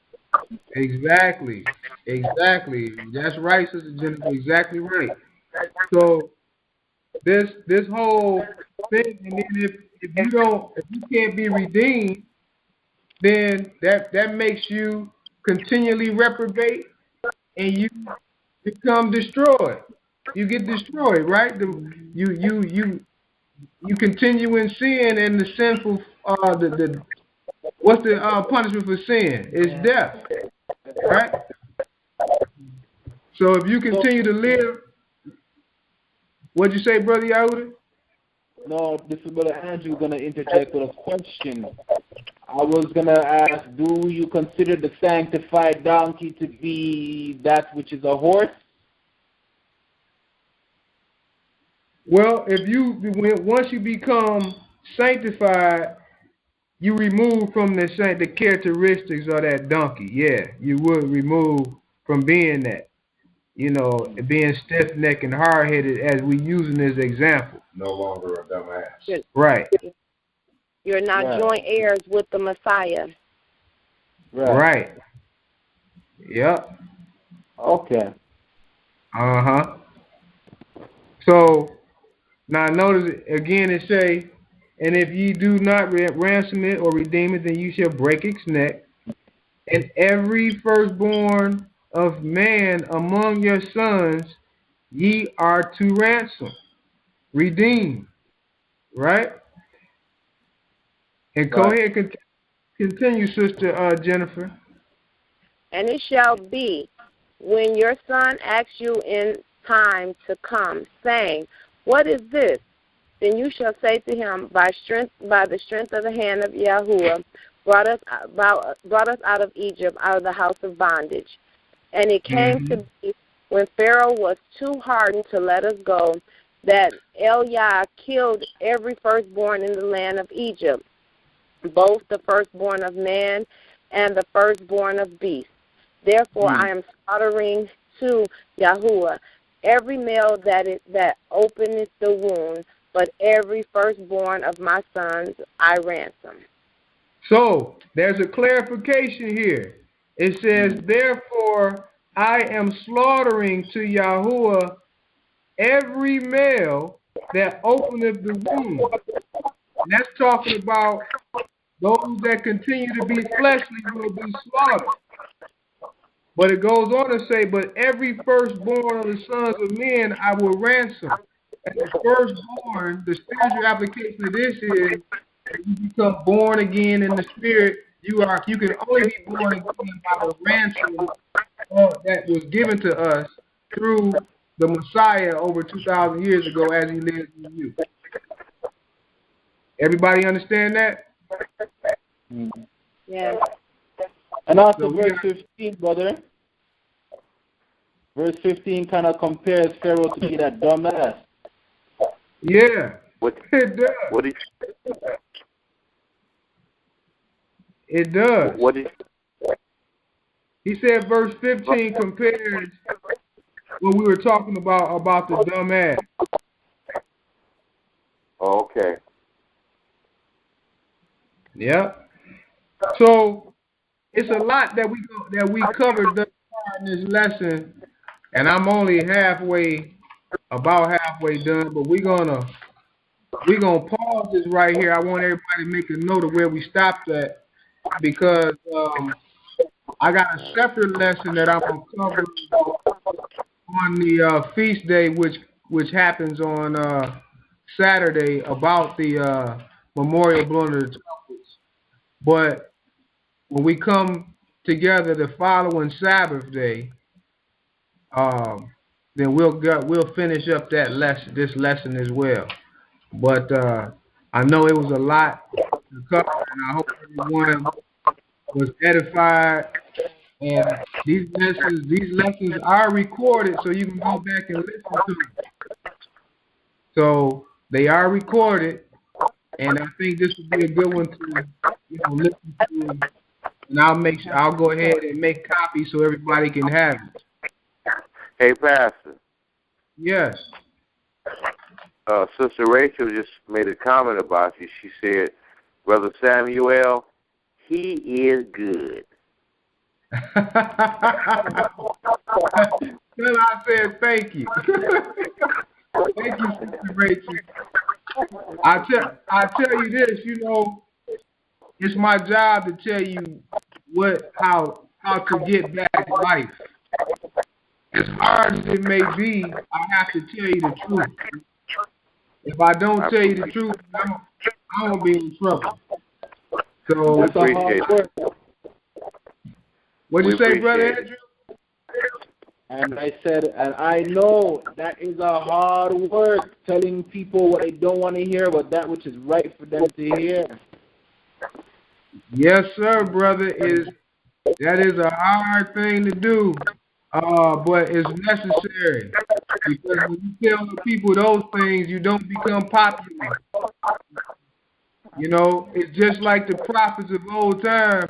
Exactly. That's right, Sister Jennifer. Exactly right. So this whole thing, and then if you can't be redeemed, then that makes you continually reprobate, and you become destroyed. You get destroyed, right? You continue in sin, and the sinful what's the punishment for sin? It's death, right? So if you continue to live, what'd you say, Brother Yahuda? No, this is Brother Andrew going to interject with a question. I was going to ask, do you consider the sanctified donkey to be that which is a horse? Well, once you become sanctified, you remove from the characteristics of that donkey. Yeah, you would remove from being that. Being stiff-necked and hard-headed, as we using this example. No longer a dumbass. Right. You're not joint heirs with the Messiah. Right. Yep. Okay. Uh-huh. So, now notice, again it say, and if ye do not ransom it or redeem it, then you shall break its neck. And every firstborn of man among your sons, ye are to ransom, redeem, right? And go ahead, continue, Sister Jennifer. And it shall be, when your son asks you in time to come, saying, what is this? Then you shall say to him, by the strength of the hand of Yahuwah, brought us out of Egypt, out of the house of bondage. And it came to be, when Pharaoh was too hardened to let us go, that Eliah killed every firstborn in the land of Egypt, both the firstborn of man and the firstborn of beasts. Therefore I am slaughtering to Yahuwah every male that openeth the womb, but every firstborn of my sons I ransom. So there's a clarification here. It says, therefore I am slaughtering to Yahuwah every male that openeth the womb. And that's talking about those that continue to be fleshly will be slaughtered. But it goes on to say, but every firstborn of the sons of men I will ransom. And the firstborn, the spiritual application of this is, you become born again in the spirit. You can only be born again by the ransom that was given to us through the Messiah over 2,000 years ago as he lived in you. Everybody understand that? Yes. And also verse 15, brother. Verse 15 kind of compares Pharaoh to be that dumbass. Yeah. It does. What did It does. What did He said verse 15 compares what we were talking about the dumbass. Oh, okay. Yep. So it's a lot that we covered thus far in this lesson, and I'm only about halfway done. But we're gonna pause this right here. I want everybody to make a note of where we stopped at, because I got a separate lesson that I'm gonna cover on the feast day, which happens on Saturday, about the memorial blowing of the trumpets. But when we come together the following Sabbath day, then we'll finish up this lesson as well. But I know it was a lot to cover, and I hope everyone was edified. And these lessons are recorded, so you can go back and listen to them. So they are recorded, and I think this would be a good one to listen to. And I'll go ahead and make copies so everybody can have it. Hey, Pastor. Yes. Sister Rachel just made a comment about you. She said, Brother Samuel, he is good. Then I said thank you. Thank you, Sister Rachel. I tell you this, it's my job to tell you how to get back life. As hard as it may be, I have to tell you the truth. If I don't tell you the truth, I'm gonna be in trouble. So it's a hard work. What'd you say, Brother Andrew? And I said, and I know that is a hard work, telling people what they don't want to hear, but that which is right for them to hear. Yes, sir, brother. That is a hard thing to do, but it's necessary. Because when you tell the people those things, you don't become popular. It's just like the prophets of old time.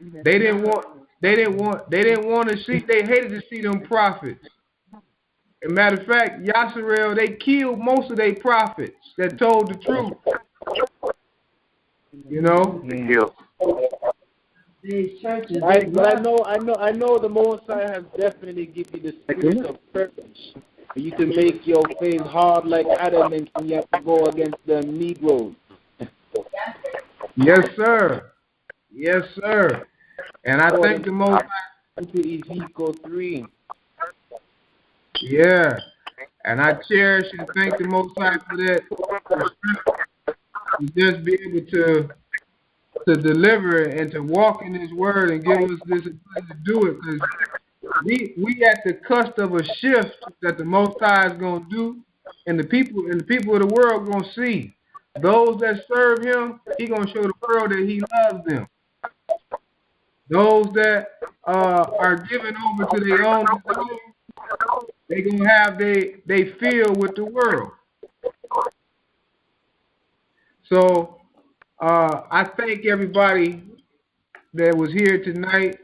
They didn't want to see. They hated to see them prophets. As a matter of fact, Yarusalem, they killed most of their prophets that told the truth. These churches. I know the Most High has definitely given you the spirit of purpose for you to make your face hard like adamant when you have to go against the Negroes. Yes, sir. Yes, sir. And I thank the Most High. To Ezekiel 3. Yeah. And I cherish and thank the Most High for that. To just be able to deliver and to walk in His Word and give us this ability to do it. Because we at the cusp of a shift that the Most High is going to do, and the people of the world going to see. those that serve him, he going to show the world that he loves them. Those that are given over to their own desires, they're going to have they feel with the world. So I thank everybody that was here tonight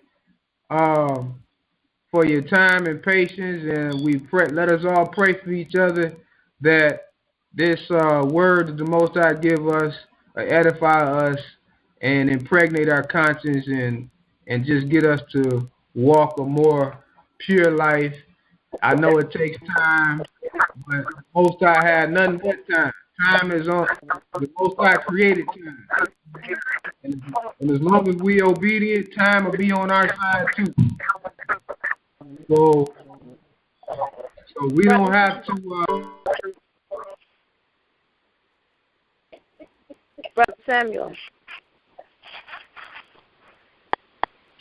for your time and patience, and we pray. Let us all pray for each other that this word that the Most High give us, edify us, and impregnate our conscience, and just get us to walk a more pure life. I know it takes time, but the Most High had nothing but time. Time is on. The Most High created time, and as long as we obedient, time will be on our side too. So we don't have to. Brother Samuel.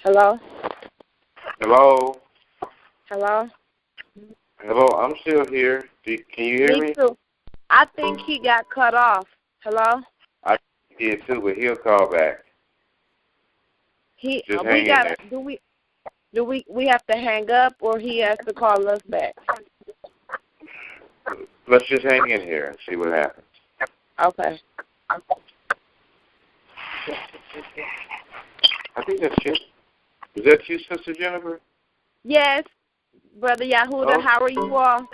Hello? Hello? Hello? Hello, I'm still here. Can you hear me? Me too. I think he got cut off. Hello? I did too, but he'll call back. We have to hang up, or he has to call us back? Let's just hang in here and see what happens. Okay. I think that's you. Is that you, Sister Jennifer? Yes, Brother Yahuda. Oh. How are you all?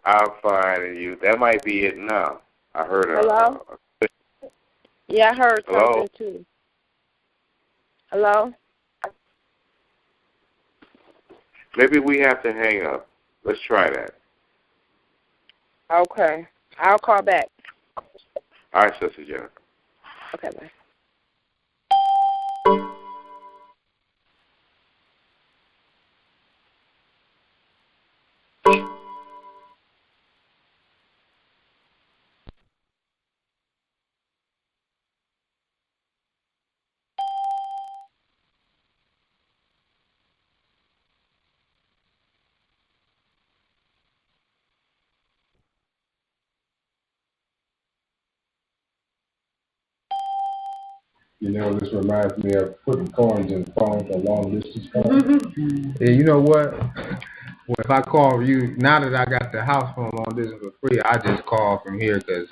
I'm fine, and you? That might be it now. I heard Hello? Yeah, I heard Hello? something too. Hello? Maybe we have to hang up. Let's try that. Okay. I'll call back. All right, Sister Jennifer. Okay, bye. You know, this reminds me of putting coins in phones for long distance calls. Yeah, you know what? Well, if I call you, now that I got the house phone on this for free, I just call from here because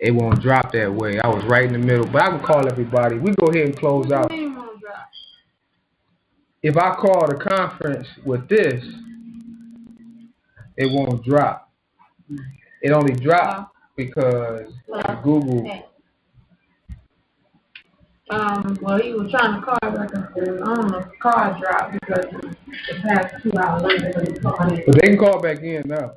it won't drop that way. I was right in the middle, but I can call everybody. We go ahead and close out. If I call the conference with this, it won't drop. It only dropped because Google. Well, he was trying to call back and forth. I don't know if the call dropped because it passed 2 hours later. But they can call back in now.